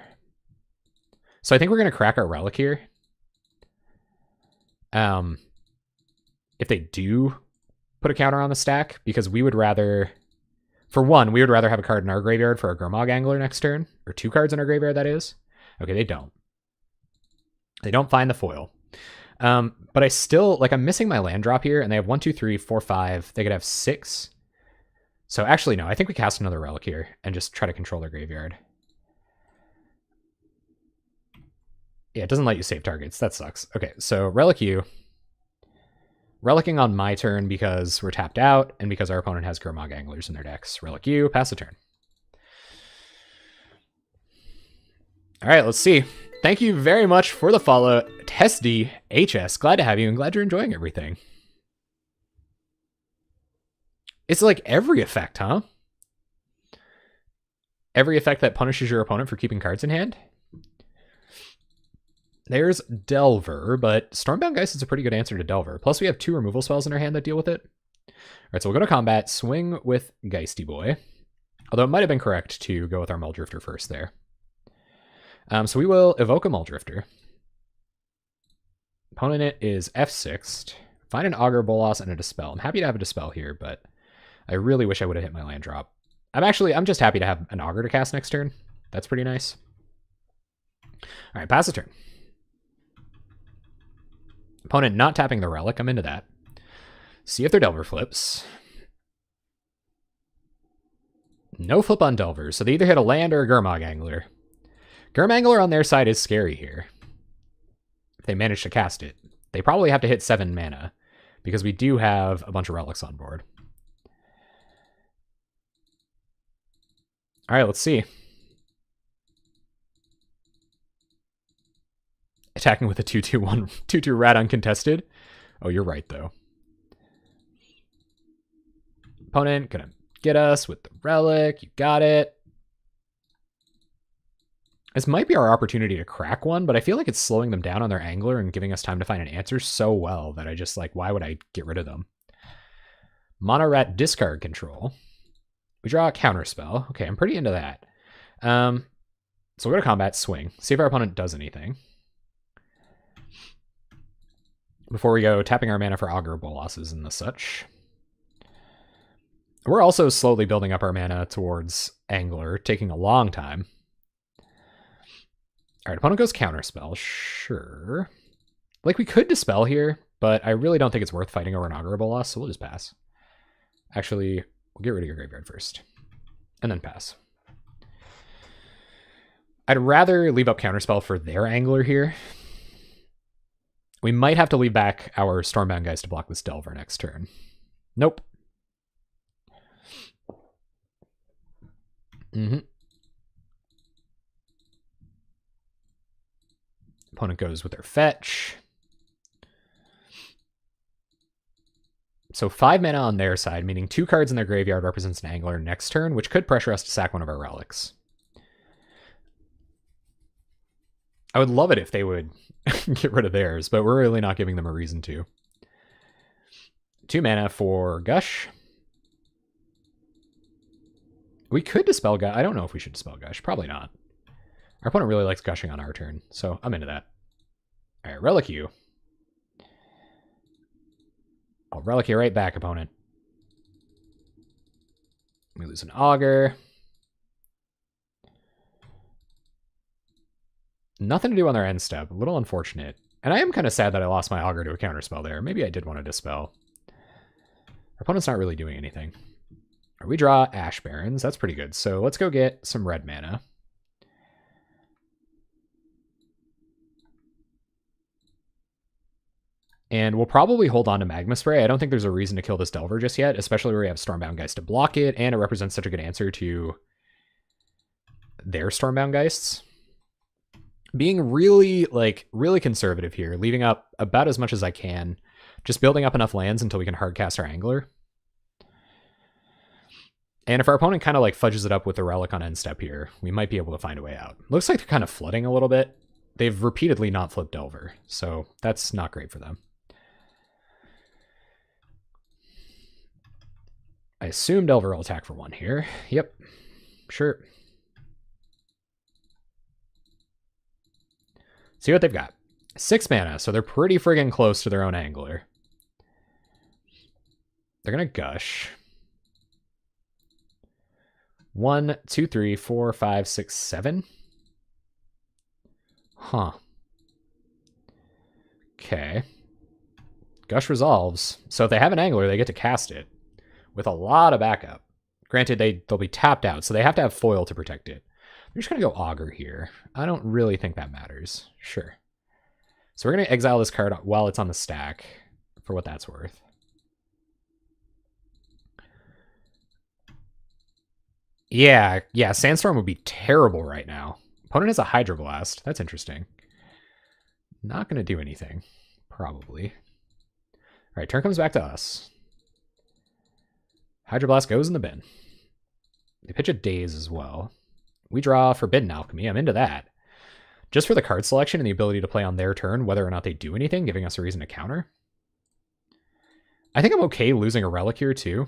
So I think we're going to crack our Relic here. If they do put a counter on the stack, because we would rather, for one, we would rather have a card in our graveyard for a Gurmag Angler next turn, or 2 cards in our graveyard, that is. Okay, they don't. They don't find the foil. But I still, like, I'm missing my land drop here, and they have 1, 2, 3, 4, 5. They could have 6. So actually, no, I think we cast another Relic here and just try to control their graveyard. Yeah, it doesn't let you save targets. That sucks. Okay, so Relic you. Relicking on my turn because we're tapped out and because our opponent has Gurmag Anglers in their decks. Relic you, pass the turn. All right, let's see. Thank you very much for the follow, TestDHS. Glad to have you and glad you're enjoying everything. It's like every effect, huh? Every effect that punishes your opponent for keeping cards in hand. There's Delver, but Stormbound Geist is a pretty good answer to Delver. Plus, we have 2 removal spells in our hand that deal with it. All right, so we'll go to combat, swing with Geisty Boy. Although it might have been correct to go with our Muldrifter first there. So we will evoke a Muldrifter. Opponent is F6'd. Find an Augur, Bolas, and a Dispel. I'm happy to have a Dispel here, but I really wish I would have hit my land drop. I'm just happy to have an Augur to cast next turn. That's pretty nice. All right, pass the turn. Opponent not tapping the Relic. I'm into that. See if their Delver flips. No flip on Delver, so they either hit a land or a Gurmag Angler. Gurmag Angler on their side is scary here. If they manage to cast it. They probably have to hit 7 mana, because we do have a bunch of Relics on board. Alright, let's see. Attacking with a 2/2/1 2/2 rat uncontested. Oh, you're right though. Opponent gonna get us with the Relic. You got it. This might be our opportunity to crack one, but I feel like it's slowing them down on their Angler and giving us time to find an answer so well that I just, like, why would I get rid of them? Mono rat discard control. We draw a counter spell. Okay, I'm pretty into that. So we'll go to combat, swing. See if our opponent does anything. before we go tapping our mana for Augur Bolasses and the such. We're also slowly building up our mana towards Angler, taking a long time. Alright, opponent goes Counterspell. Sure. Like, we could Dispel here, but I really don't think it's worth fighting over an Augur Bolas, so we'll just pass. Actually, we'll get rid of your graveyard first. And then pass. I'd rather leave up Counterspell for their Angler here. We might have to leave back our Stormbound guys to block this Delver next turn. Nope. Opponent goes with their fetch. So 5 mana on their side, meaning 2 cards in their graveyard represents an Angler next turn, which could pressure us to sack one of our relics. I would love it if they would get rid of theirs, but we're really not giving them a reason to. 2 mana for Gush. We could Dispel Gush. I don't know if we should Dispel Gush. Probably not. Our opponent really likes gushing on our turn, so I'm into that. Alright, Relic you. I'll Relic you right back, opponent. We lose an Augur. Nothing to do on their end step. A little unfortunate. And I am kind of sad that I lost my Augur to a Counterspell there. Maybe I did want to Dispel. Our opponent's not really doing anything. We draw Ash Barrens. That's pretty good. So let's go get some red mana. And we'll probably hold on to Magma Spray. I don't think there's a reason to kill this Delver just yet, especially where we have Stormbound Geist to block it, and it represents such a good answer to their Stormbound Geists. Being really conservative here, leaving up about as much as I can, just building up enough lands until we can hardcast our Angler. And if our opponent kind of like fudges it up with the Relic on end step here, we might be able to find a way out. Looks like they're kind of flooding a little bit. They've repeatedly not flipped Delver, so that's not great for them. I assume Delver will attack for 1 here. Yep, sure. See what they've got. 6 mana, so they're pretty friggin' close to their own Angler. They're gonna Gush. 1, 2, 3, 4, 5, 6, 7. Huh. Okay. Gush resolves. So if they have an Angler, they get to cast it with a lot of backup. Granted, they'll be tapped out, so they have to have foil to protect it. They're just going to go Augur here. I don't really think that matters. Sure. So we're going to exile this card while it's on the stack, for what that's worth. Yeah, Sandstorm would be terrible right now. Opponent has a Hydroblast. That's interesting. Not going to do anything, probably. All right, turn comes back to us. Hydroblast goes in the bin. They pitch a Daze as well. We draw Forbidden Alchemy. I'm into that. Just for the card selection and the ability to play on their turn, whether or not they do anything, giving us a reason to counter. I think I'm okay losing a Relic here too.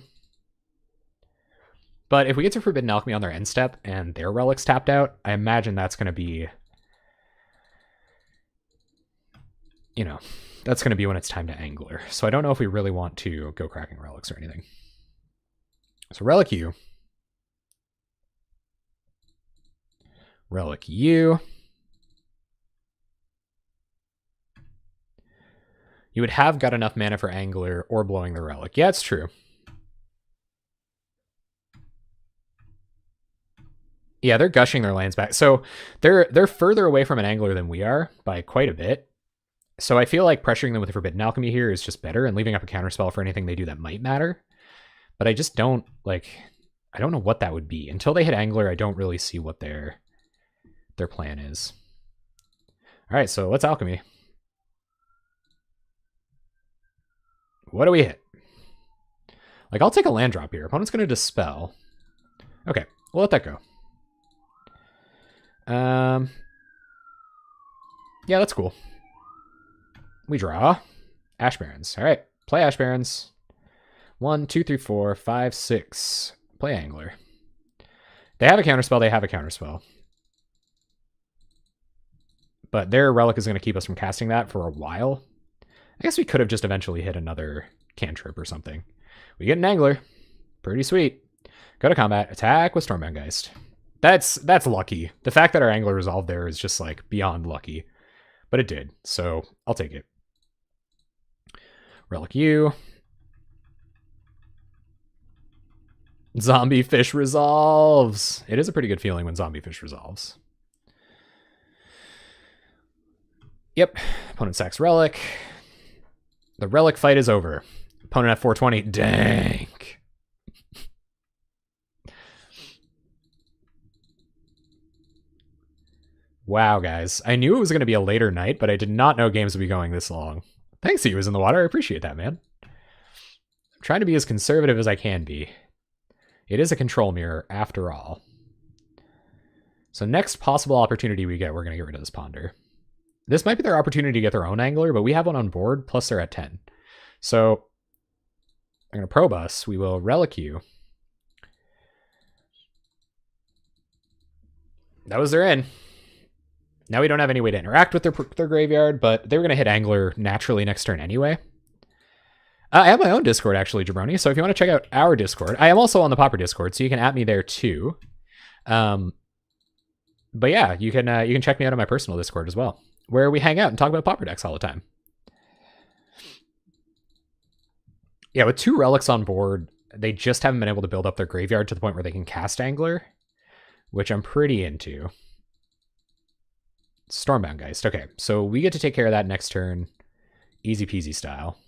But if we get to Forbidden Alchemy on their end step and their Relic's tapped out, I imagine that's going to be... You know, that's going to be when it's time to Angler. So I don't know if we really want to go cracking Relics or anything. So Relic you. Relic you. You would have got enough mana for Angler or blowing the Relic. Yeah, it's true. Yeah, they're gushing their lands back. So they're further away from an Angler than we are by quite a bit. So I feel like pressuring them with Forbidden Alchemy here is just better and leaving up a counterspell for anything they do that might matter. But I just don't, like, I don't know what that would be. Until they hit Angler, I don't really see what their plan is. All right, so let's Alchemy. What do we hit? Like, I'll take a land drop here. Opponent's going to Dispel. Okay, we'll let that go. Yeah, that's cool. We draw Ash Barrens. All right, play Ash Barrens. 1, 2, 3, 4, 5, 6. Play Angler. They have a counterspell. They have a counterspell. But their Relic is going to keep us from casting that for a while. I guess we could have just eventually hit another cantrip or something. We get an angler. Pretty sweet. Go to combat. Attack with Stormbound Geist. That's lucky. The fact that our angler resolved there is just like beyond lucky. But it did, so I'll take it. Relic you. Zombie fish resolves. It is a pretty good feeling when zombie fish resolves. Yep. Opponent sacks relic. The relic fight is over. Opponent at 420. Dang. Wow, guys. I knew it was going to be a later night, but I did not know games would be going this long. Thanks to you, was in the water. I appreciate that, man. I'm trying to be as conservative as I can be. It is a control mirror, after all. So next possible opportunity we get, we're going to get rid of this ponder. This might be their opportunity to get their own angler, but we have one on board, plus they're at 10. So I'm going to probe us. We will relic you. That was their in. Now we don't have any way to interact with their graveyard, but they were going to hit angler naturally next turn anyway. I have my own Discord, actually, Jabroni, so if you want to check out our Discord, I am also on the Pauper Discord, so you can at me there too. But yeah, you can check me out on my personal Discord as well, where we hang out and talk about Pauper decks all the time. Yeah, with 2 relics on board, they just haven't been able to build up their graveyard to the point where they can cast angler, which I'm pretty into. Stormbound Geist. Okay, so we get to take care of that next turn. Easy peasy style.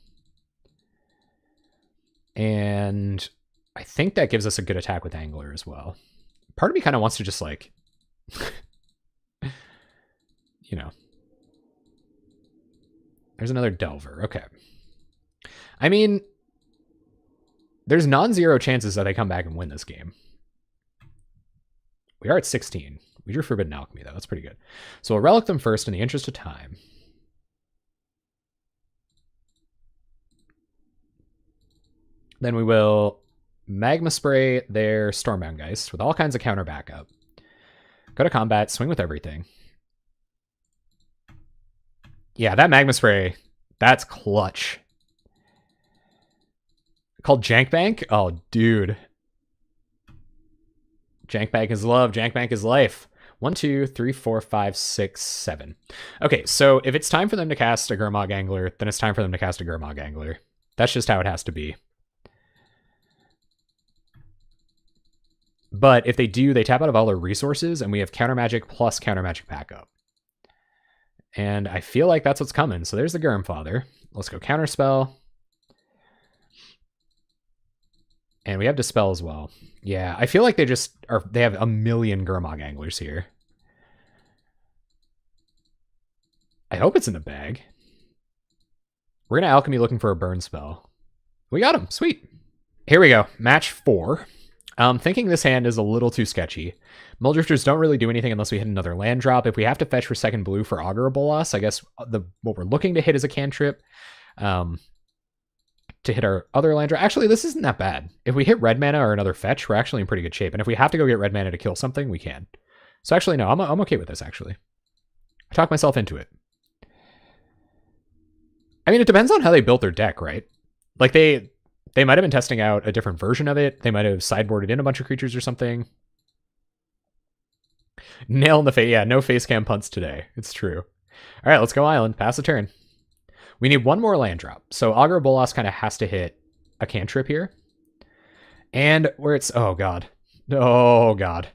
And I think that gives us a good attack with angler as well. Part of me kind of wants to just like, you know. There's another Delver. Okay. I mean, there's non-zero chances that they come back and win this game. We are at 16. We drew Forbidden Alchemy, though. That's pretty good. So we'll relic them first in the interest of time. Then we will Magma Spray their Stormbound Geist with all kinds of counter backup. Go to combat, swing with everything. Yeah, that Magma Spray, that's clutch. Called Jank Bank? Oh, dude. Jank Bank is love. Jank Bank is life. 1, 2, 3, 4, 5, 6, 7. Okay, so if it's time for them to cast a Gurmag Angler, then it's time for them to cast a Gurmag Angler. That's just how it has to be. But if they do, they tap out of all their resources, and we have Counter Magic plus Counter Magic backup. And I feel like that's what's coming. So there's the Gurmfather. Let's go Counterspell. And we have Dispel as well. Yeah, I feel like they have a million Gurmag Anglers here. I hope it's in the bag. We're going to Alchemy looking for a burn spell. We got him. Sweet. Here we go. Match 4. Thinking this hand is a little too sketchy. Mulldrifters don't really do anything unless we hit another land drop. If we have to fetch for second blue for Augur Bolas, I guess what we're looking to hit is a cantrip. To hit our other land drop. Actually, this isn't that bad. If we hit red mana or another fetch, we're actually in pretty good shape. And if we have to go get red mana to kill something, we can. So actually, no, I'm okay with this, actually. I talked myself into it. I mean, it depends on how they built their deck, right? Like, they might have been testing out a different version of it. They might have sideboarded in a bunch of creatures or something. Nail in the face. Yeah, no face cam punts today. It's true. All right, let's go island. Pass the turn. We need one more land drop. So Augur Bolas kind of has to hit a cantrip here. And where it's... Oh, God. Oh, God.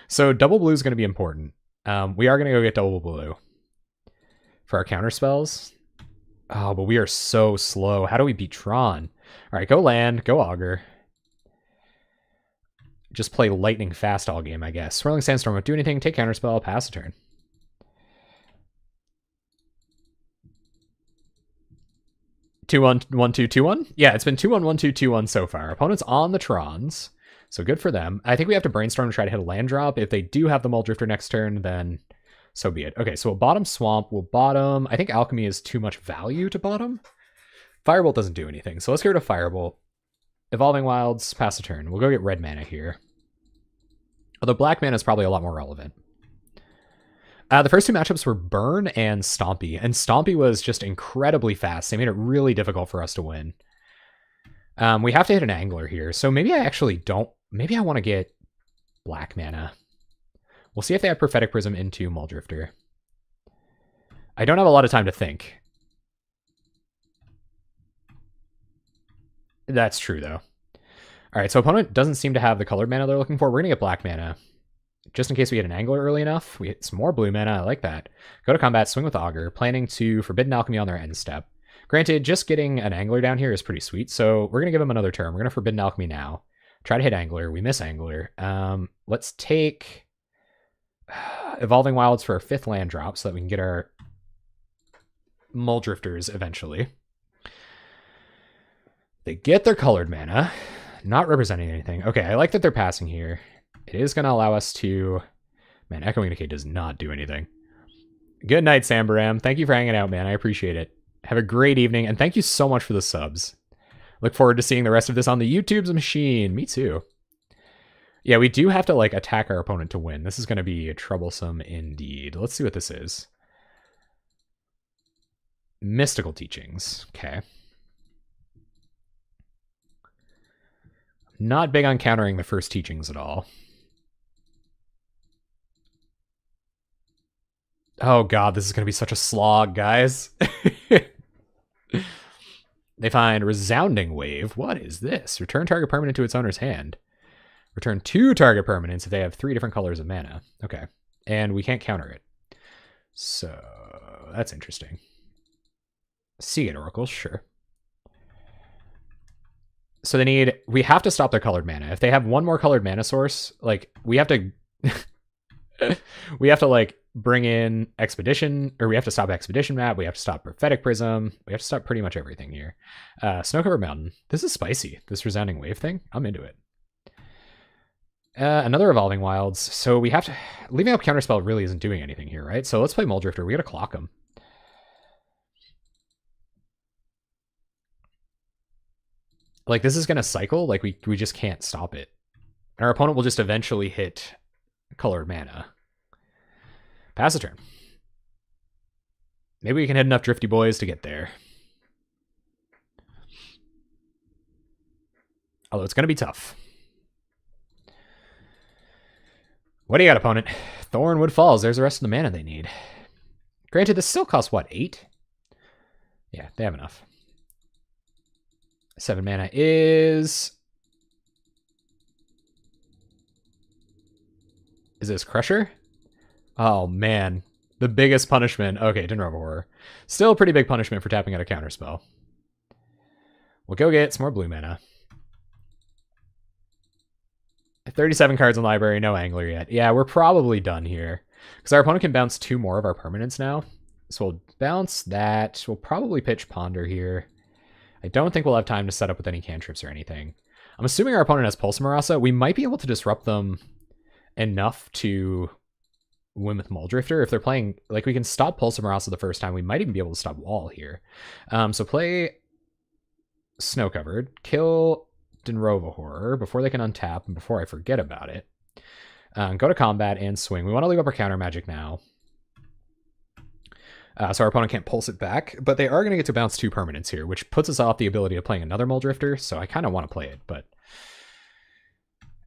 So double blue is going to be important. We are going to go get double blue for our counter spells. Oh, but we are so slow. How do we beat Tron? All right, go land. Go Augur. Just play lightning fast all game, I guess. Swirling Sandstorm won't do anything. Take counterspell. Pass the turn. 2-1, 1-2, 2-1? Yeah, it's been 2-1, 1-2, 2-1 so far. Opponent's on the Trons, so good for them. I think we have to brainstorm to try to hit a land drop. If they do have the Mulldrifter next turn, then so be it. Okay, so we'll bottom Swamp. We'll bottom... I think Alchemy is too much value to bottom. Firebolt doesn't do anything, so let's get rid of Firebolt. Evolving Wilds, pass the turn. We'll go get red mana here. Although black mana is probably a lot more relevant. The first two matchups were Burn and Stompy, and Stompy was just incredibly fast. They made it really difficult for us to win. We have to hit an angler here, so maybe I actually don't... Maybe I want to get black mana. We'll see if they have Prophetic Prism into Muldrifter. I don't have a lot of time to think. That's true, though. All right, so opponent doesn't seem to have the colored mana they're looking for. We're going to get black mana. Just in case we get an angler early enough. We get some more blue mana. I like that. Go to combat, swing with Augur, planning to Forbidden Alchemy on their end step. Granted, just getting an angler down here is pretty sweet, so we're going to give him another turn. We're going to Forbidden Alchemy now. Try to hit angler. We miss angler. Let's take Evolving Wilds for our 5th land drop so that we can get our Muldrifters eventually. They get their colored mana. Not representing anything. Okay, I like that they're passing here. It is going to allow us to... Man, Echoing Decay does not do anything. Good night, Sambaram. Thank you for hanging out, man. I appreciate it. Have a great evening, and thank you so much for the subs. Look forward to seeing the rest of this on the YouTube's machine. Me too. Yeah, we do have to, like, attack our opponent to win. This is going to be troublesome indeed. Let's see what this is. Mystical Teachings. Okay. Not big on countering the first teachings at all. Oh god, this is going to be such a slog, guys. They find Resounding Wave. What is this? Return target permanent to its owner's hand. Return 2 target permanents if they have 3 different colors of mana. Okay. And we can't counter it. So, that's interesting. Seagate Oracle, sure. So they need... We have to stop their colored mana. If they have one more colored mana source, like, we have to... we have to, like, bring in Expedition, or we have to stop Expedition Map, we have to stop Prophetic Prism, we have to stop pretty much everything here. Snow-Covered Mountain. This is spicy, this Resounding Wave thing. I'm into it. Another Evolving Wilds. So we have to... Leaving up Counterspell really isn't doing anything here, right? So let's play Muldrifter. We gotta clock him. Like, this is gonna cycle. Like, we just can't stop it. Our opponent will just eventually hit colored mana. Pass a turn. Maybe we can hit enough Drifty Boys to get there. Although it's going to be tough. What do you got, opponent? Thornwood Falls. There's the rest of the mana they need. Granted, this still costs, what, 8? Yeah, they have enough. 7 mana is... Is this Crusher? Oh, man. The biggest punishment. Okay, Dinner of Horror. Still a pretty big punishment for tapping out a counterspell. We'll go get some more blue mana. 37 cards in library, no angler yet. Yeah, we're probably done here. Because our opponent can bounce 2 more of our permanents now. So we'll bounce that. We'll probably pitch Ponder here. I don't think we'll have time to set up with any cantrips or anything. I'm assuming our opponent has Pulse Marasa. We might be able to disrupt them enough to win with Muldrifter. If they're playing, like, we can stop Pulse Marasa the first time. We might even be able to stop Wall here. So play Snow Covered. Kill Dinrova Horror before they can untap and before I forget about it. Go to combat and swing. We want to leave up our counter magic now. So our opponent can't pulse it back, but they are going to get to bounce 2 permanents here, which puts us off the ability of playing another Muldrifter, so I kind of want to play it, but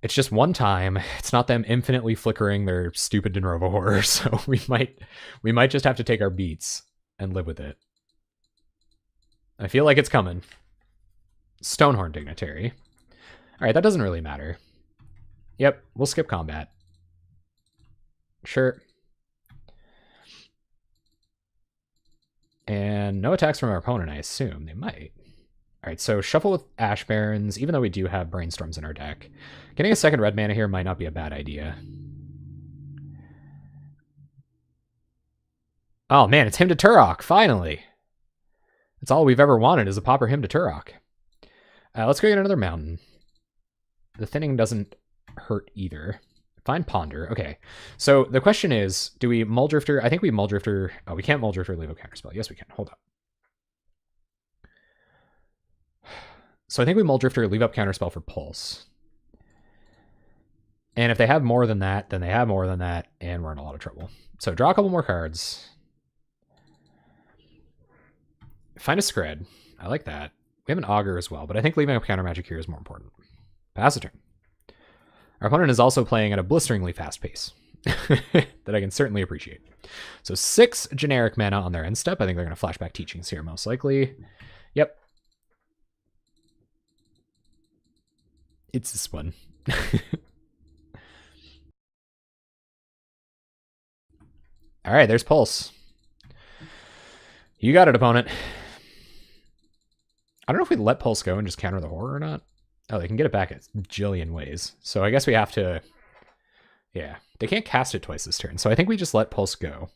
it's just one time. It's not them infinitely flickering their stupid Dinrova Horror, so we might just have to take our beats and live with it. I feel like it's coming. Stonehorn Dignitary. Alright, that doesn't really matter. Yep, we'll skip combat. Sure. And no attacks from our opponent, I assume. They might. Alright, so shuffle with Ash Barrens, even though we do have Brainstorms in our deck. Getting a second red mana here might not be a bad idea. Oh man, it's Hymn to Turok, finally! That's all we've ever wanted, is a Pauper Hymn to Turok. Let's go get another mountain. The thinning doesn't hurt either. Find Ponder. Okay. So the question is, do we Muldrifter? I think we Muldrifter. Oh, we can't Muldrifter leave a counterspell. Yes, we can. Hold up. So I think we Muldrifter leave up counterspell for Pulse. And if they have more than that, then they have more than that, and we're in a lot of trouble. So draw a couple more cards. Find a Skred. I like that. We have an Augur as well, but I think leaving a counter magic here is more important. Pass a turn. Our opponent is also playing at a blisteringly fast pace that I can certainly appreciate. So 6 generic mana on their end step. I think they're going to flashback teachings here, most likely. Yep. It's this one. All right, there's Pulse. You got it, opponent. I don't know if we let Pulse go and just counter the horror or not. Oh, they can get it back a jillion ways. So I guess we have to... Yeah, they can't cast it twice this turn. So I think we just let Pulse go.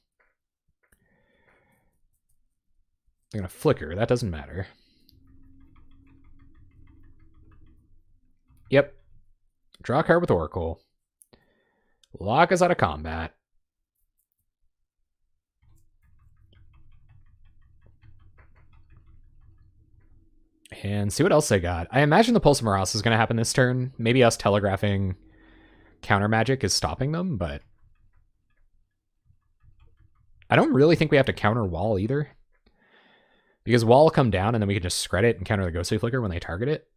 They're going to flicker. That doesn't matter. Yep. Draw a card with Oracle. Lock us out of combat. And see what else they got. I imagine the Pulse of Morass is going to happen this turn. Maybe us telegraphing counter magic is stopping them, but I don't really think we have to counter Wall either. Because Wall will come down and then we can just Skred it and counter the Ghostly Flicker when they target it.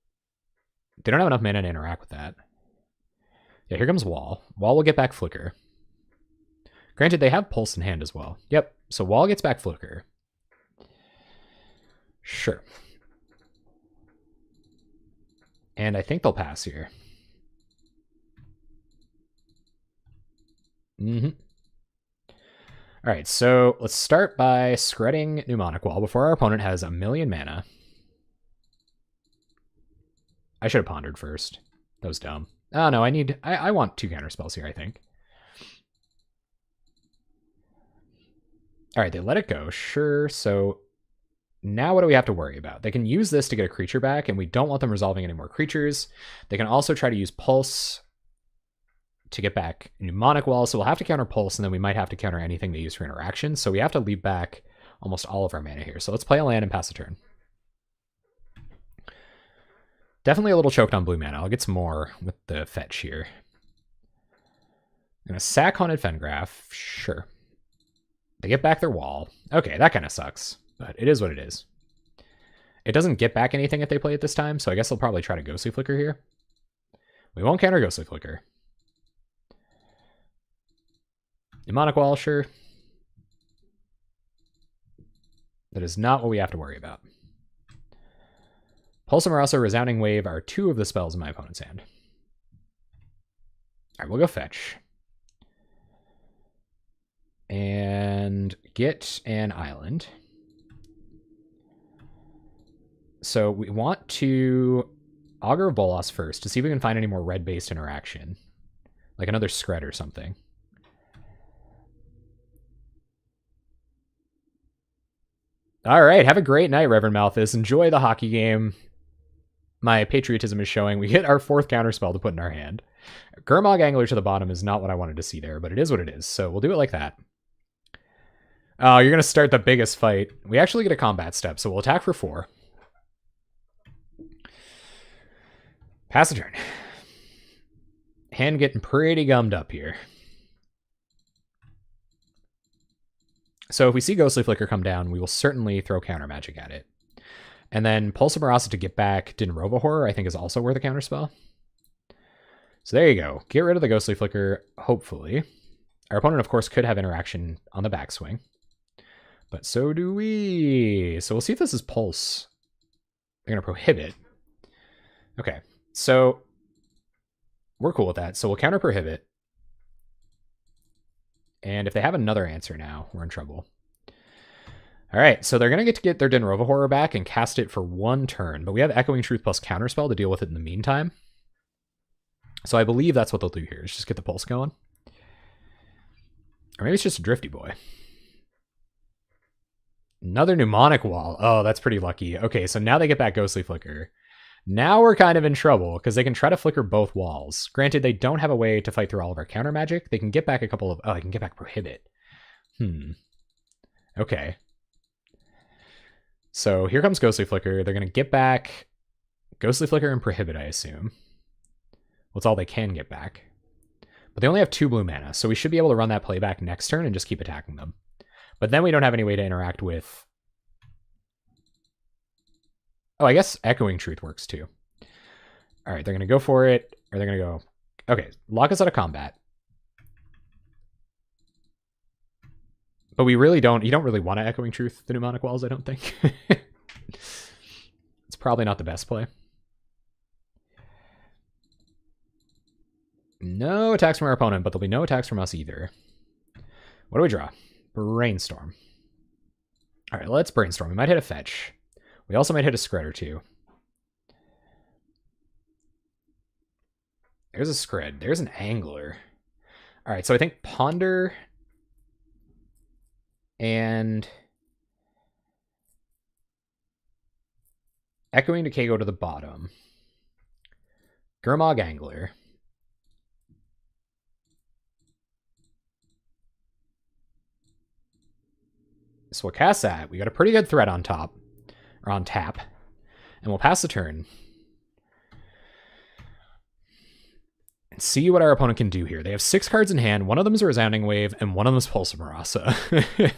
They don't have enough mana to interact with that. Yeah, here comes Wall. Wall will get back Flicker. Granted, they have Pulse in hand as well. Yep, so Wall gets back Flicker. Sure. And I think they'll pass here. All right, so let's start by Skredding Mnemonic Wall before our opponent has a million mana. I should have pondered first. That was dumb. Oh no, I want 2 counter spells here, I think. All right, they let it go, sure. So now what do we have to worry about? They can use this to get a creature back, and we don't want them resolving any more creatures. They can also try to use Pulse to get back Mnemonic Wall, so we'll have to counter Pulse, and then we might have to counter anything they use for interaction. So we have to leave back almost all of our mana here. So let's play a land and pass the turn. Definitely a little choked on blue mana. I'll get some more with the fetch here. I'm going to sack Haunted Fengraf. Sure. They get back their Wall. Okay, that kind of sucks, but it is what it is. It doesn't get back anything if they play it this time, so I guess they'll probably try to Ghostly Flicker here. We won't counter Ghostly Flicker. Mnemonic Wall, sure. That is not what we have to worry about. Pulse of Morass, Resounding Wave are 2 of the spells in my opponent's hand. Alright, we'll go fetch. And get an island. So we want to Augur of Bolas first to see if we can find any more red-based interaction. Like another Skred or something. All right, have a great night, Reverend Malthus. Enjoy the hockey game. My patriotism is showing. We hit our 4th counterspell to put in our hand. Gurmag Angler to the bottom is not what I wanted to see there, but it is what it is, so we'll do it like that. Oh, you're going to start the biggest fight. We actually get a combat step, so we'll attack for 4. Pass the turn. Hand getting pretty gummed up here. So if we see Ghostly Flicker come down, we will certainly throw counter magic at it. And then Pulse of Morass to get back Dinrova Horror, I think, is also worth a counterspell. So there you go. Get rid of the Ghostly Flicker, hopefully. Our opponent, of course, could have interaction on the backswing. But so do we. So we'll see if this is Pulse. They're going to prohibit. Okay, so we're cool with that. So we'll counter prohibit. And if they have another answer now, we're in trouble. All right, so they're going to get their Dinrova Horror back and cast it for 1 turn, but we have Echoing Truth plus Counterspell to deal with it in the meantime. So I believe that's what they'll do here, is just get the Pulse going. Or maybe it's just a Drifty Boy. Another Mnemonic Wall. Oh, that's pretty lucky. Okay, so now they get back Ghostly Flicker. Now we're kind of in trouble, because they can try to flicker both walls. Granted, they don't have a way to fight through all of our counter magic. They can get back a couple of... Oh, they can get back Prohibit. Okay. So here comes Ghostly Flicker. They're going to get back Ghostly Flicker and Prohibit, I assume. Well, it's all they can get back. But they only have 2 blue mana, so we should be able to run that playback next turn and just keep attacking them. But then we don't have any way to interact with... Oh, I guess Echoing Truth works too. All right, they're going to go for it, or they're going to go... Okay, lock us out of combat. But we really don't... You don't really want to Echoing Truth the Mnemonic Walls, I don't think. It's probably not the best play. No attacks from our opponent, but there'll be no attacks from us either. What do we draw? Brainstorm. All right, let's brainstorm. We might hit a fetch. We also might hit a Skred or two. There's a Skred. There's an Angler. All right, so I think Ponder and Echoing Decay go to the bottom. Gurmag Angler. So we'll cast that. We got a pretty good threat on top, or on tap, and we'll pass the turn. And see what our opponent can do here. They have 6 cards in hand. One of them is a Resounding Wave, and one of them is Pulse of Marasa.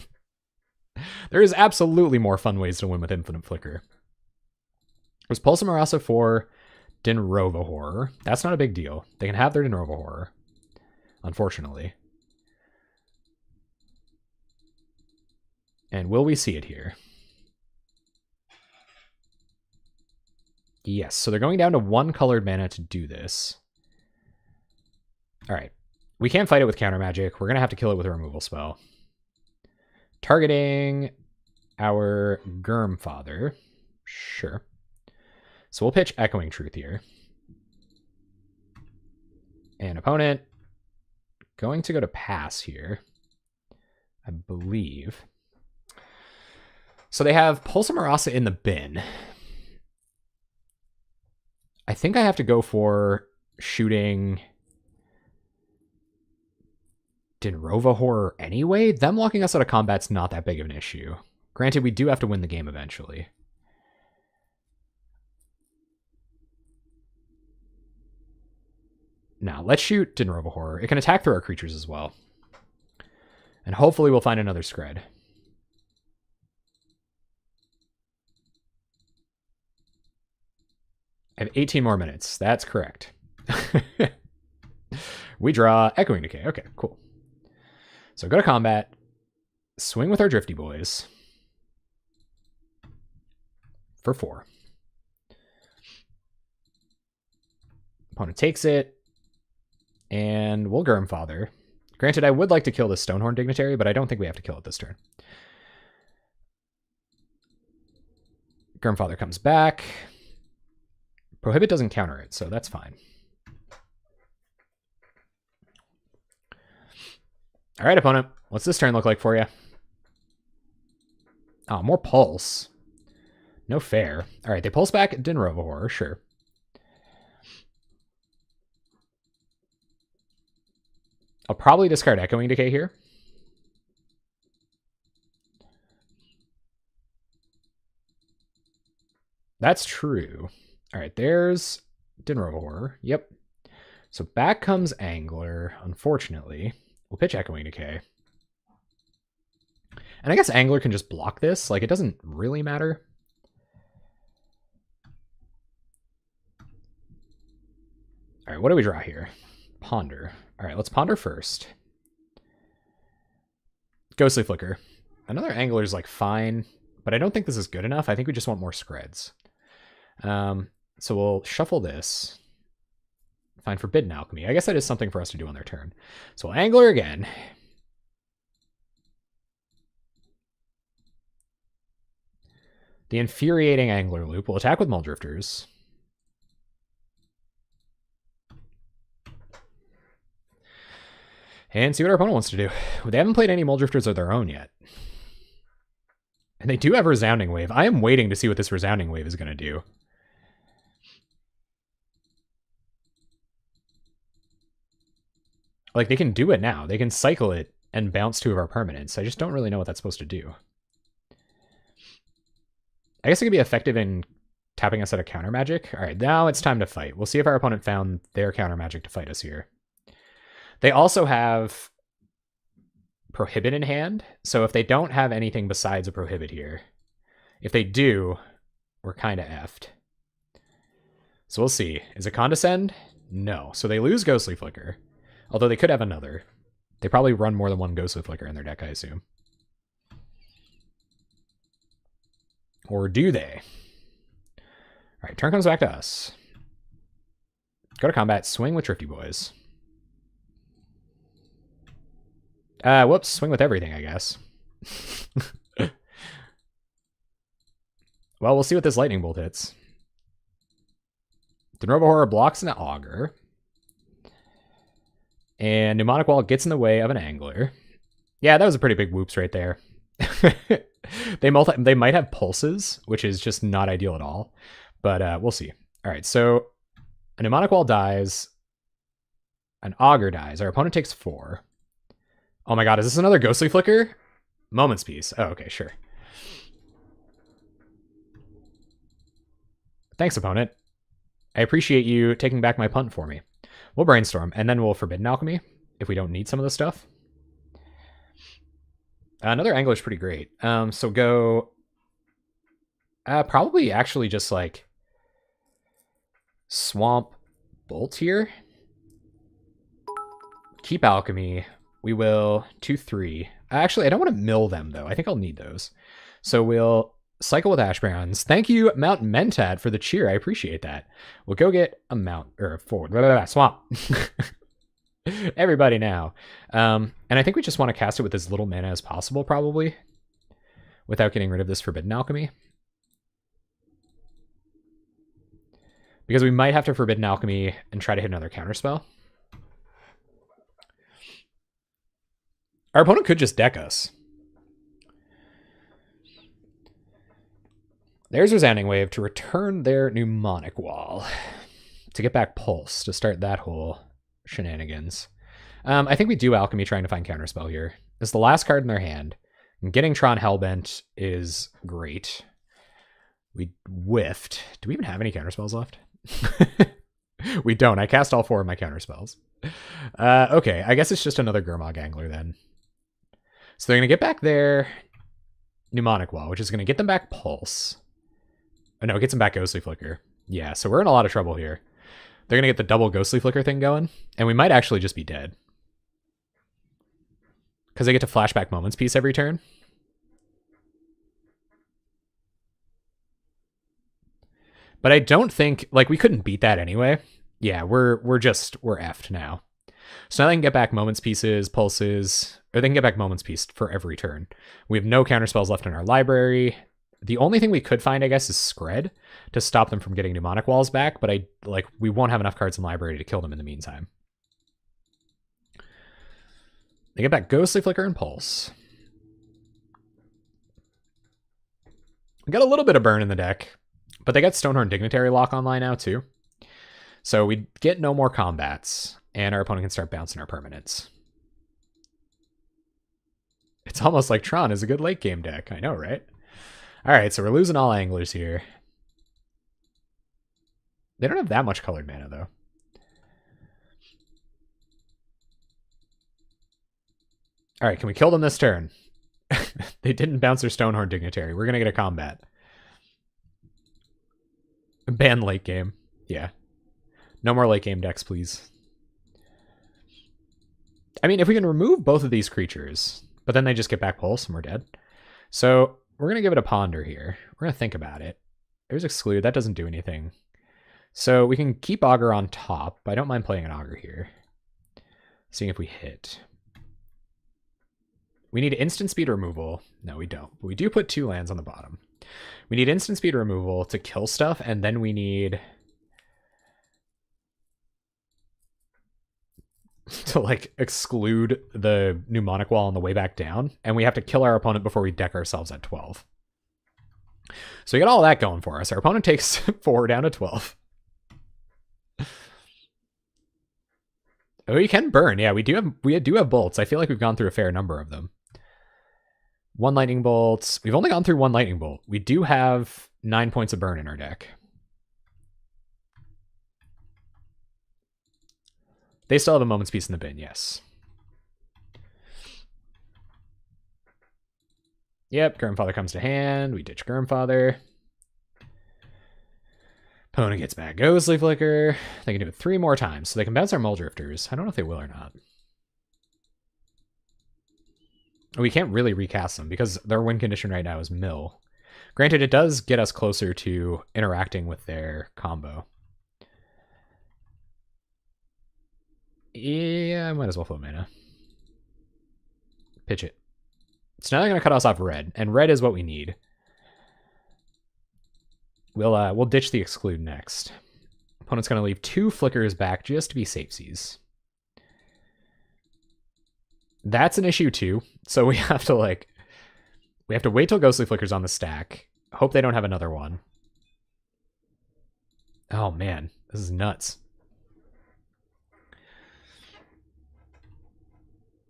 There is absolutely more fun ways to win with Infinite Flicker. There's Pulse of Marasa for Dinrova Horror. That's not a big deal. They can have their Dinrova Horror, unfortunately. And will we see it here? Yes, so they're going down to 1 colored mana to do this. All right. We can't fight it with counter magic. We're going to have to kill it with a removal spell. Targeting our Gurmfather. Sure. So we'll pitch Echoing Truth here. And opponent going to go to pass here, I believe. So they have Pulse of Marasa in the bin. I think I have to go for shooting Dinrova Horror anyway. Them locking us out of combat's not that big of an issue. Granted, we do have to win the game eventually. Now, let's shoot Dinrova Horror. It can attack through our creatures as well. And hopefully we'll find another Skred. I have 18 more minutes. That's correct. We draw Echoing Decay. Okay, cool. So go to combat. Swing with our Drifty Boys. For 4. Opponent takes it. And we'll Gurmfather. Granted, I would like to kill this Stonehorn Dignitary, but I don't think we have to kill it this turn. Gurmfather comes back. Prohibit doesn't counter it, so that's fine. All right, opponent. What's this turn look like for you? Oh, more Pulse. No fair. All right, they pulse back Dinrova Horror, sure. I'll probably discard Echoing Decay here. That's true. All right, there's Dinrova Horror. Yep. So back comes Angler, unfortunately. We'll pitch Echoing Decay. And I guess Angler can just block this. Like, it doesn't really matter. All right, what do we draw here? Ponder. All right, let's Ponder first. Ghostly Flicker. Another Angler is, like, fine, but I don't think this is good enough. I think we just want more Skreds. So we'll shuffle this. Find Forbidden Alchemy. I guess that is something for us to do on their turn. So we'll Angler again. The Infuriating Angler Loop will attack with Mulldrifters. And see what our opponent wants to do. They haven't played any Mulldrifters of their own yet. And they do have Resounding Wave. I am waiting to see what this Resounding Wave is going to do. Like, they can do it now. They can cycle it and bounce 2 of our permanents. I just don't really know what that's supposed to do. I guess it could be effective in tapping us out of counter magic. All right, now it's time to fight. We'll see if our opponent found their counter magic to fight us here. They also have Prohibit in hand, so if they don't have anything besides a Prohibit here, if they do, we're kind of effed. So we'll see. Is it Condescend? No. So they lose Ghostly Flicker, although they could have another. They probably run more than one Ghostly Flicker in their deck, I assume. Or do they? All right, turn comes back to us. Go to combat, swing with Thrifty Boys. Whoops, swing with everything, I guess. Well, we'll see what this Lightning Bolt hits. The Nova Horror blocks an Augur. And Mnemonic Wall gets in the way of an Angler. Yeah, that was a pretty big whoops right there. They might have pulses, which is just not ideal at all. But we'll see. All right, so a Mnemonic Wall dies. An Augur dies. Our opponent takes 4. Oh my god, is this another Ghostly Flicker? Moment's Peace. Oh, okay, sure. Thanks, opponent. I appreciate you taking back my punt for me. We'll Brainstorm, and then we'll Forbidden Alchemy if we don't need some of this stuff. Another Angler's pretty great. So go... probably actually just, like, Swamp Bolt here. Keep Alchemy. We will 2-3. Actually, I don't want to mill them, though. I think I'll need those. So we'll cycle with Ash Barons. Thank you, Mount Mentat, for the cheer. I appreciate that. We'll go get a Mount, or a forward. Swamp. Everybody now. And I think we just want to cast it with as little mana as possible, probably, without getting rid of this Forbidden Alchemy. Because we might have to Forbidden Alchemy and try to hit another counterspell. Our opponent could just deck us. There's Resounding Wave to return their Mnemonic Wall. To get back Pulse, to start that whole shenanigans. I think we do Alchemy trying to find counterspell here. It's the last card in their hand. And getting Tron Hellbent is great. We whiffed. Do we even have any counterspells left? We don't. I cast all 4 of my counterspells. Okay, I guess it's just another Gurmag Angler then. So they're going to get back their Mnemonic Wall, which is going to get them back Pulse. Oh, no, it gets them back Ghostly Flicker. Yeah, so we're in a lot of trouble here. They're going to get the double Ghostly Flicker thing going, and we might actually just be dead. Because they get to flashback Moment's Peace every turn. But I don't think, like, we couldn't beat that anyway. Yeah, we're effed now. So now they can get back Moment's Pieces, Pulses, or they can get back Moment's Peace for every turn. We have no counterspells left in our library. The only thing we could find, I guess, is Skred to stop them from getting Mnemonic Walls back, but we won't have enough cards in library to kill them in the meantime. They get back Ghostly Flicker and Pulse. We got a little bit of burn in the deck, but they got Stonehorn Dignitary lock online now too. So we get no more combats, and our opponent can start bouncing our permanents. It's almost like Tron is a good late game deck. I know, right? All right, so we're losing all Anglers here. They don't have that much colored mana, though. All right, can we kill them this turn? They didn't bounce their Stonehorn Dignitary. We're going to get a combat. Ban late game. Yeah. No more late game decks, please. I mean, if we can remove both of these creatures, but then they just get back Pulse and we're dead. So we're going to give it a ponder here. We're going to think about it. There's Exclude. That doesn't do anything. So we can keep Augur on top, but I don't mind playing an Augur here. Seeing if we hit. We need instant speed removal. No, we don't. But we do put 2 lands on the bottom. We need instant speed removal to kill stuff, and then we need to, like, exclude the Mnemonic Wall on the way back down, and we have to kill our opponent before we deck ourselves at 12. So we got all that going for us. Our opponent takes 4 down to 12. Oh, you can burn. Yeah, we do have bolts. I feel like we've gone through a fair number of them. 1 lightning bolt. We've only gone through 1 lightning bolt. We do have 9 points of burn in our deck. They still have a Moment's Peace in the bin, yes. Yep, Grandfather comes to hand. We ditch Grandfather. Opponent gets back Ghostly Flicker. They can do it 3 more times, so they can bounce our Mulldrifters. I don't know if they will or not. We can't really recast them because their win condition right now is mill. Granted, it does get us closer to interacting with their combo. Yeah, I might as well float mana. Pitch it. So now they're going to cut us off red, and red is what we need. We'll ditch the Exclude next. Opponent's going to leave 2 Flickers back just to be safesies. That's an issue too. So we have to wait till Ghostly Flicker's on the stack. Hope they don't have another one. Oh man, this is nuts.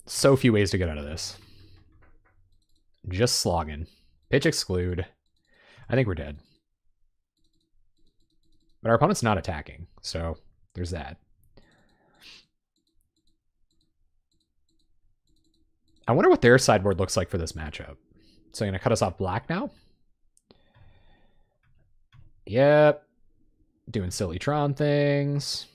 So few ways to get out of this. Just slogging. Pitch Exclude. I think we're dead. But our opponent's not attacking, so there's that. I wonder what their sideboard looks like for this matchup. So they're going to cut us off black now? Yep. Doing silly Tron things.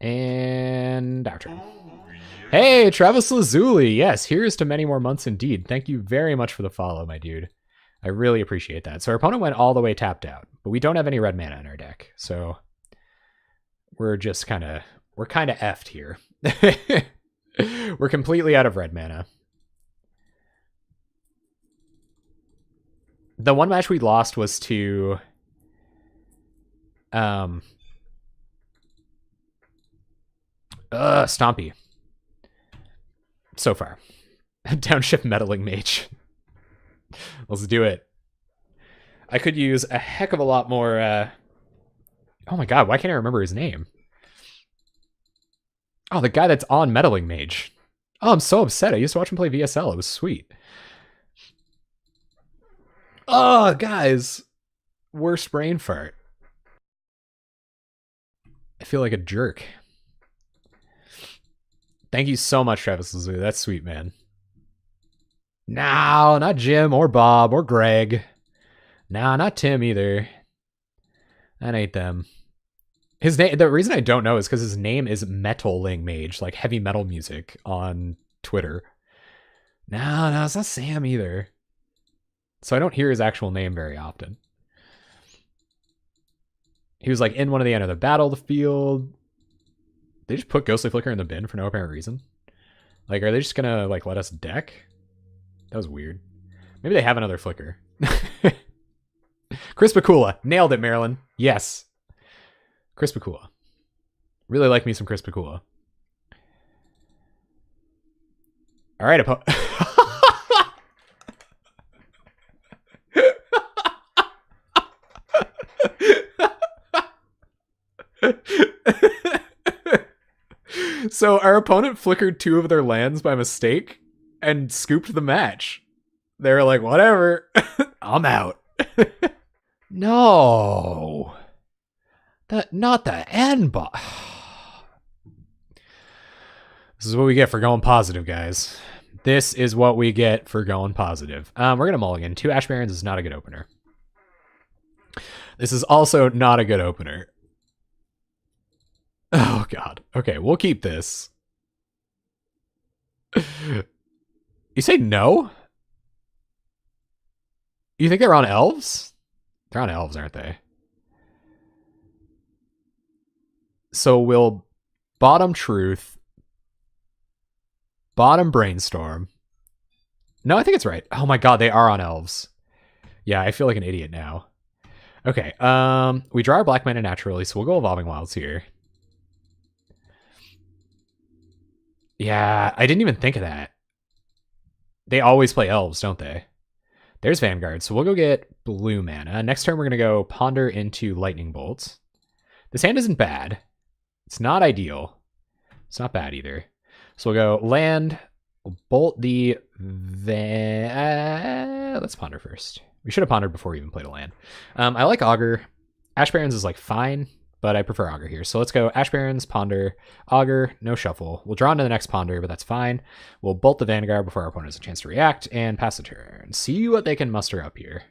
And our turn. Hey, Travis Lazuli. Yes, here's to many more months indeed. Thank you very much for the follow, my dude. I really appreciate that. So our opponent went all the way tapped out, but we don't have any red mana in our deck. So we're just we're kind of effed here. We're completely out of red mana. The one match we lost was to Stompy. So far. Downshift Meddling Mage. Let's do it. I could use a heck of a lot more oh my god, why can't I remember his name? Oh, the guy that's on Meddling Mage. Oh, I'm so upset. I used to watch him play VSL. It was sweet. Oh, guys. Worst brain fart. I feel like a jerk. Thank you so much, Travis Lazoo. That's sweet, man. No, not Jim or Bob or Greg. Nah, not Tim either. That ain't them. His name. The reason I don't know is because his name is Metaling Mage, like heavy metal music on Twitter. No, it's not Sam either. So I don't hear his actual name very often. He was like in one of the end of the battlefield. They just put Ghostly Flicker in the bin for no apparent reason. Like, are they just gonna like let us deck? That was weird. Maybe they have another Flicker. Chris Bakula. Nailed it, Marilyn. Yes. Chris Bakula. Really like me some Chris Bakula. All right, So our opponent flickered 2 of their lands by mistake and scooped the match. They were like, whatever, I'm out. No. Not the end, but this is what we get for going positive, guys. This is what we get for going positive. We're going to mulligan. 2 Ash Barons is not a good opener. This is also not a good opener. Oh, God. Okay, we'll keep this. You say no? You think they're on elves? They're on elves, aren't they? So we'll bottom Truth, bottom Brainstorm. No, I think it's right. Oh my god, they are on elves. Yeah, I feel like an idiot now. Okay, we draw our black mana naturally, so we'll go Evolving Wilds here. Yeah, I didn't even think of that. They always play elves, don't they? There's Vanguard, so we'll go get blue mana. Next turn, we're going to go Ponder into Lightning Bolt. This hand isn't bad. It's not ideal. It's not bad either. So we'll go land, we'll bolt the... let's Ponder first. We should have pondered before we even played a land. I like Augur. Ash Barrens is like fine, but I prefer Augur here. So let's go Ash Barrens, Ponder, Augur, no shuffle. We'll draw into the next Ponder, but that's fine. We'll bolt the Vanguard before our opponent has a chance to react and pass the turn. See what they can muster up here.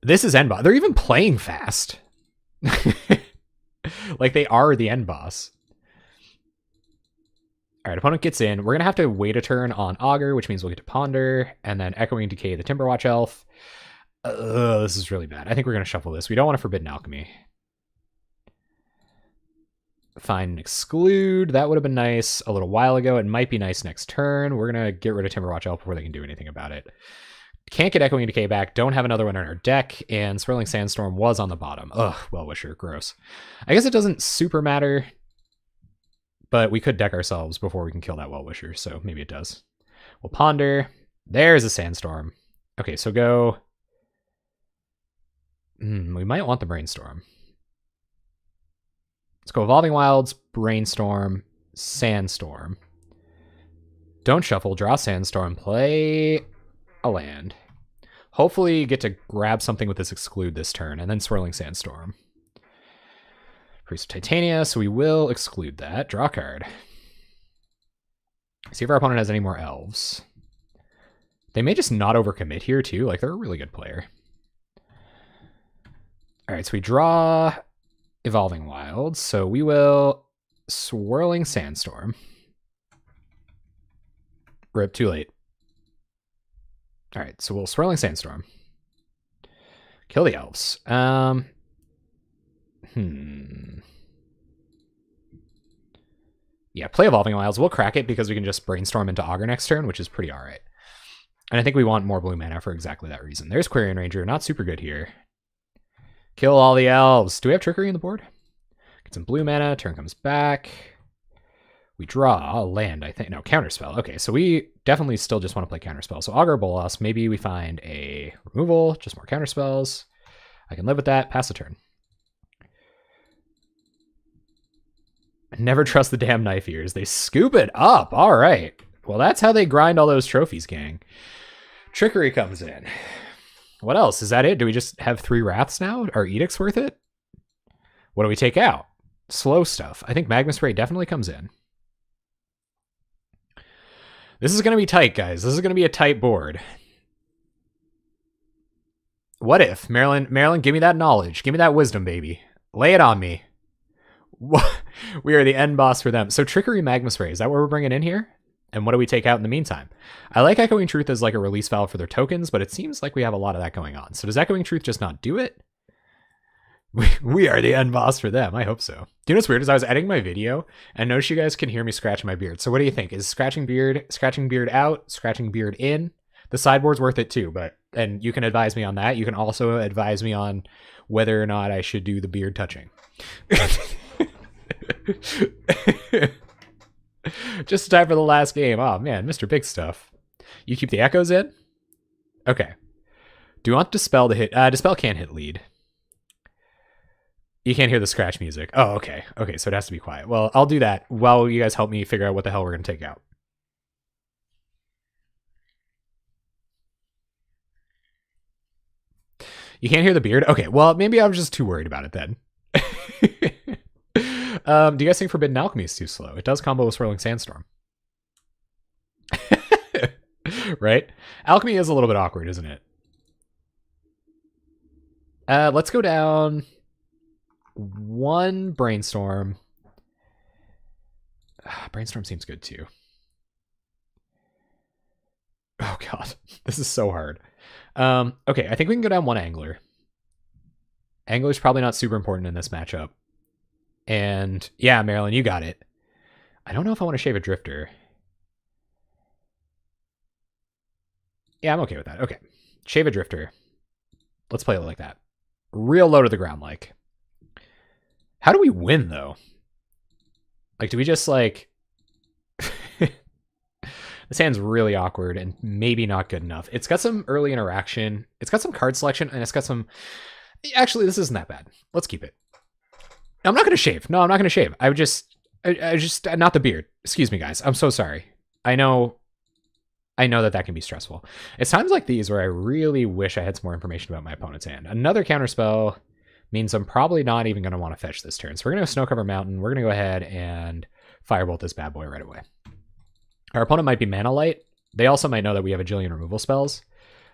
This is end boss. They're even playing fast. Like they are the end boss. All right, opponent gets in. We're going to have to wait a turn on Augur, which means we'll get to Ponder, and then Echoing Decay the Timberwatch Elf. This is really bad. I think we're going to shuffle this. We don't want to Forbidden Alchemy. Find and exclude. That would have been nice a little while ago. It might be nice next turn. We're going to get rid of Timberwatch Elf before they can do anything about it. Can't get Echoing Decay back. Don't have another one in our deck. And Swirling Sandstorm was on the bottom. Ugh, Well-Wisher. Gross. I guess it doesn't super matter. But we could deck ourselves before we can kill that Well-Wisher. So maybe it does. We'll Ponder. There's a Sandstorm. Okay, so go... we might want the Brainstorm. Let's go Evolving Wilds, Brainstorm, Sandstorm. Don't shuffle, draw Sandstorm, play a land. Hopefully get to grab something with this Exclude this turn, and then Swirling Sandstorm. Priest of Titania, so we will exclude that. Draw a card. See if our opponent has any more elves. They may just not overcommit here, too. Like, they're a really good player. All right, so we draw Evolving Wilds. So we will Swirling Sandstorm. Rip, too late. All right, so we'll Swirling Sandstorm. Kill the elves. Yeah, play Evolving Wilds. We'll crack it because we can just Brainstorm into Augur next turn, which is pretty all right. And I think we want more blue mana for exactly that reason. There's Quarian Ranger, not super good here. Kill all the elves. Do we have Trickery on the board? Get some blue mana. Turn comes back. We draw a land, I think. No, Counterspell. Okay, so we definitely still just want to play Counterspell. So Augur Bolas. Maybe we find a removal. Just more Counterspells. I can live with that. Pass the turn. Never trust the damn knife ears. They scoop it up. All right. Well, that's how they grind all those trophies, gang. Trickery comes in. What else? Is that it? Do we just have 3 Wraths now? Are Edicts worth it? What do we take out? Slow stuff. I think Magma Spray definitely comes in. This is going to be tight, guys. This is going to be a tight board. What if? Marilyn, give me that knowledge. Give me that wisdom, baby. Lay it on me. We are the end boss for them. So Trickery, Magma Spray. Is that what we're bringing in here? And what do we take out in the meantime? I like Echoing Truth as like a release valve for their tokens, but it seems like we have a lot of that going on. So does Echoing Truth just not do it? We are the end boss for them. I hope so. Do you know what's weird is I was editing my video and notice you guys can hear me scratching my beard. So what do you think? Is scratching beard out, scratching beard in? The sideboard's worth it too, and you can advise me on that. You can also advise me on whether or not I should do the beard touching. Just in time for the last game. Oh man, Mr. Big Stuff. You keep the echoes in? Okay. Do you want Dispel to hit? Dispel can't hit lead. You can't hear the scratch music. Oh, okay. Okay, so it has to be quiet. Well, I'll do that while you guys help me figure out what the hell we're going to take out. You can't hear the beard? Okay, well, maybe I was just too worried about it then. Do you guys think Forbidden Alchemy is too slow? It does combo with Swirling Sandstorm. Right? Alchemy is a little bit awkward, isn't it? Let's go down 1 Brainstorm. Brainstorm seems good too. Oh god, this is so hard. Okay, I think we can go down 1 Angler. Angler's probably not super important in this matchup. And yeah, Marilyn, you got it. I don't know if I want to shave a Drifter. Yeah, I'm okay with that. Okay. Shave a Drifter. Let's play it like that. Real low to the ground, like. How do we win, though? Like, do we just, like... This hand's really awkward and maybe not good enough. It's got some early interaction. It's got some card selection, and it's got some... Actually, this isn't that bad. Let's keep it. I'm not going to shave. No, I'm not going to shave. I just... not the beard. Excuse me, guys. I'm so sorry. I know I know that can be stressful. It's times like these where I really wish I had some more information about my opponent's hand. Another counterspell means I'm probably not even going to want to fetch this turn. So we're going to Snow Cover Mountain. We're going to go ahead and Firebolt this bad boy right away. Our opponent might be Mana Light. They also might know that we have a jillion removal spells.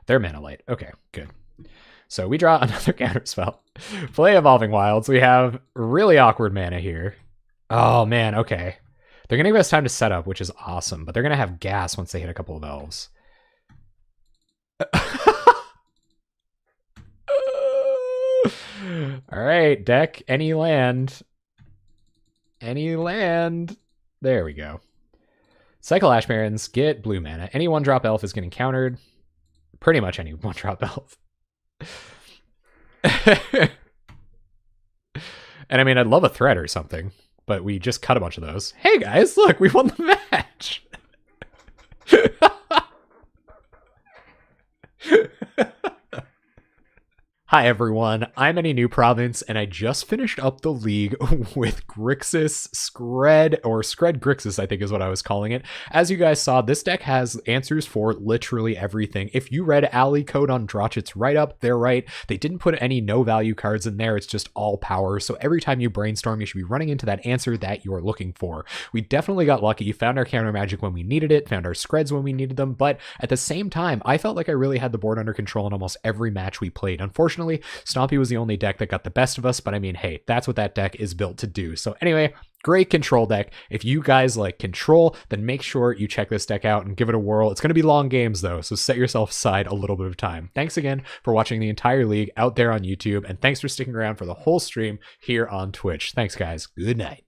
They're Mana Light. Okay, good. So we draw another counterspell. Play Evolving Wilds. We have really awkward mana here. Oh, man, okay. They're going to give us time to set up, which is awesome, but they're going to have gas once they hit a couple of elves. All right, deck, any land. Any land. There we go. Cycle Ash Barrens, get blue mana. Any one-drop elf is getting countered. Pretty much any one-drop elf. And I mean, I'd love a threat or something, but we just cut a bunch of those. Hey guys, look, we won the match. Hi everyone, I'm Any New Province, and I just finished up the league with Grixis, Skred, or Skred Grixis I think is what I was calling it. As you guys saw, this deck has answers for literally everything. If you read Ali Code on Drotchit's write-up, they're right. They didn't put any no-value cards in there, it's just all power, so every time you brainstorm, you should be running into that answer that you're looking for. We definitely got lucky, found our counter magic when we needed it, found our Skreds when we needed them, but at the same time, I felt like I really had the board under control in almost every match we played. Unfortunately, Stompy was the only deck that got the best of us, but I mean, hey, that's what that deck is built to do. So anyway, great control deck. If you guys like control, then make sure you check this deck out and give it a whirl. It's going to be long games though, so set yourself aside a little bit of time. Thanks again for watching the entire league out there on YouTube, and thanks for sticking around for the whole stream here on Twitch. Thanks guys. Good night.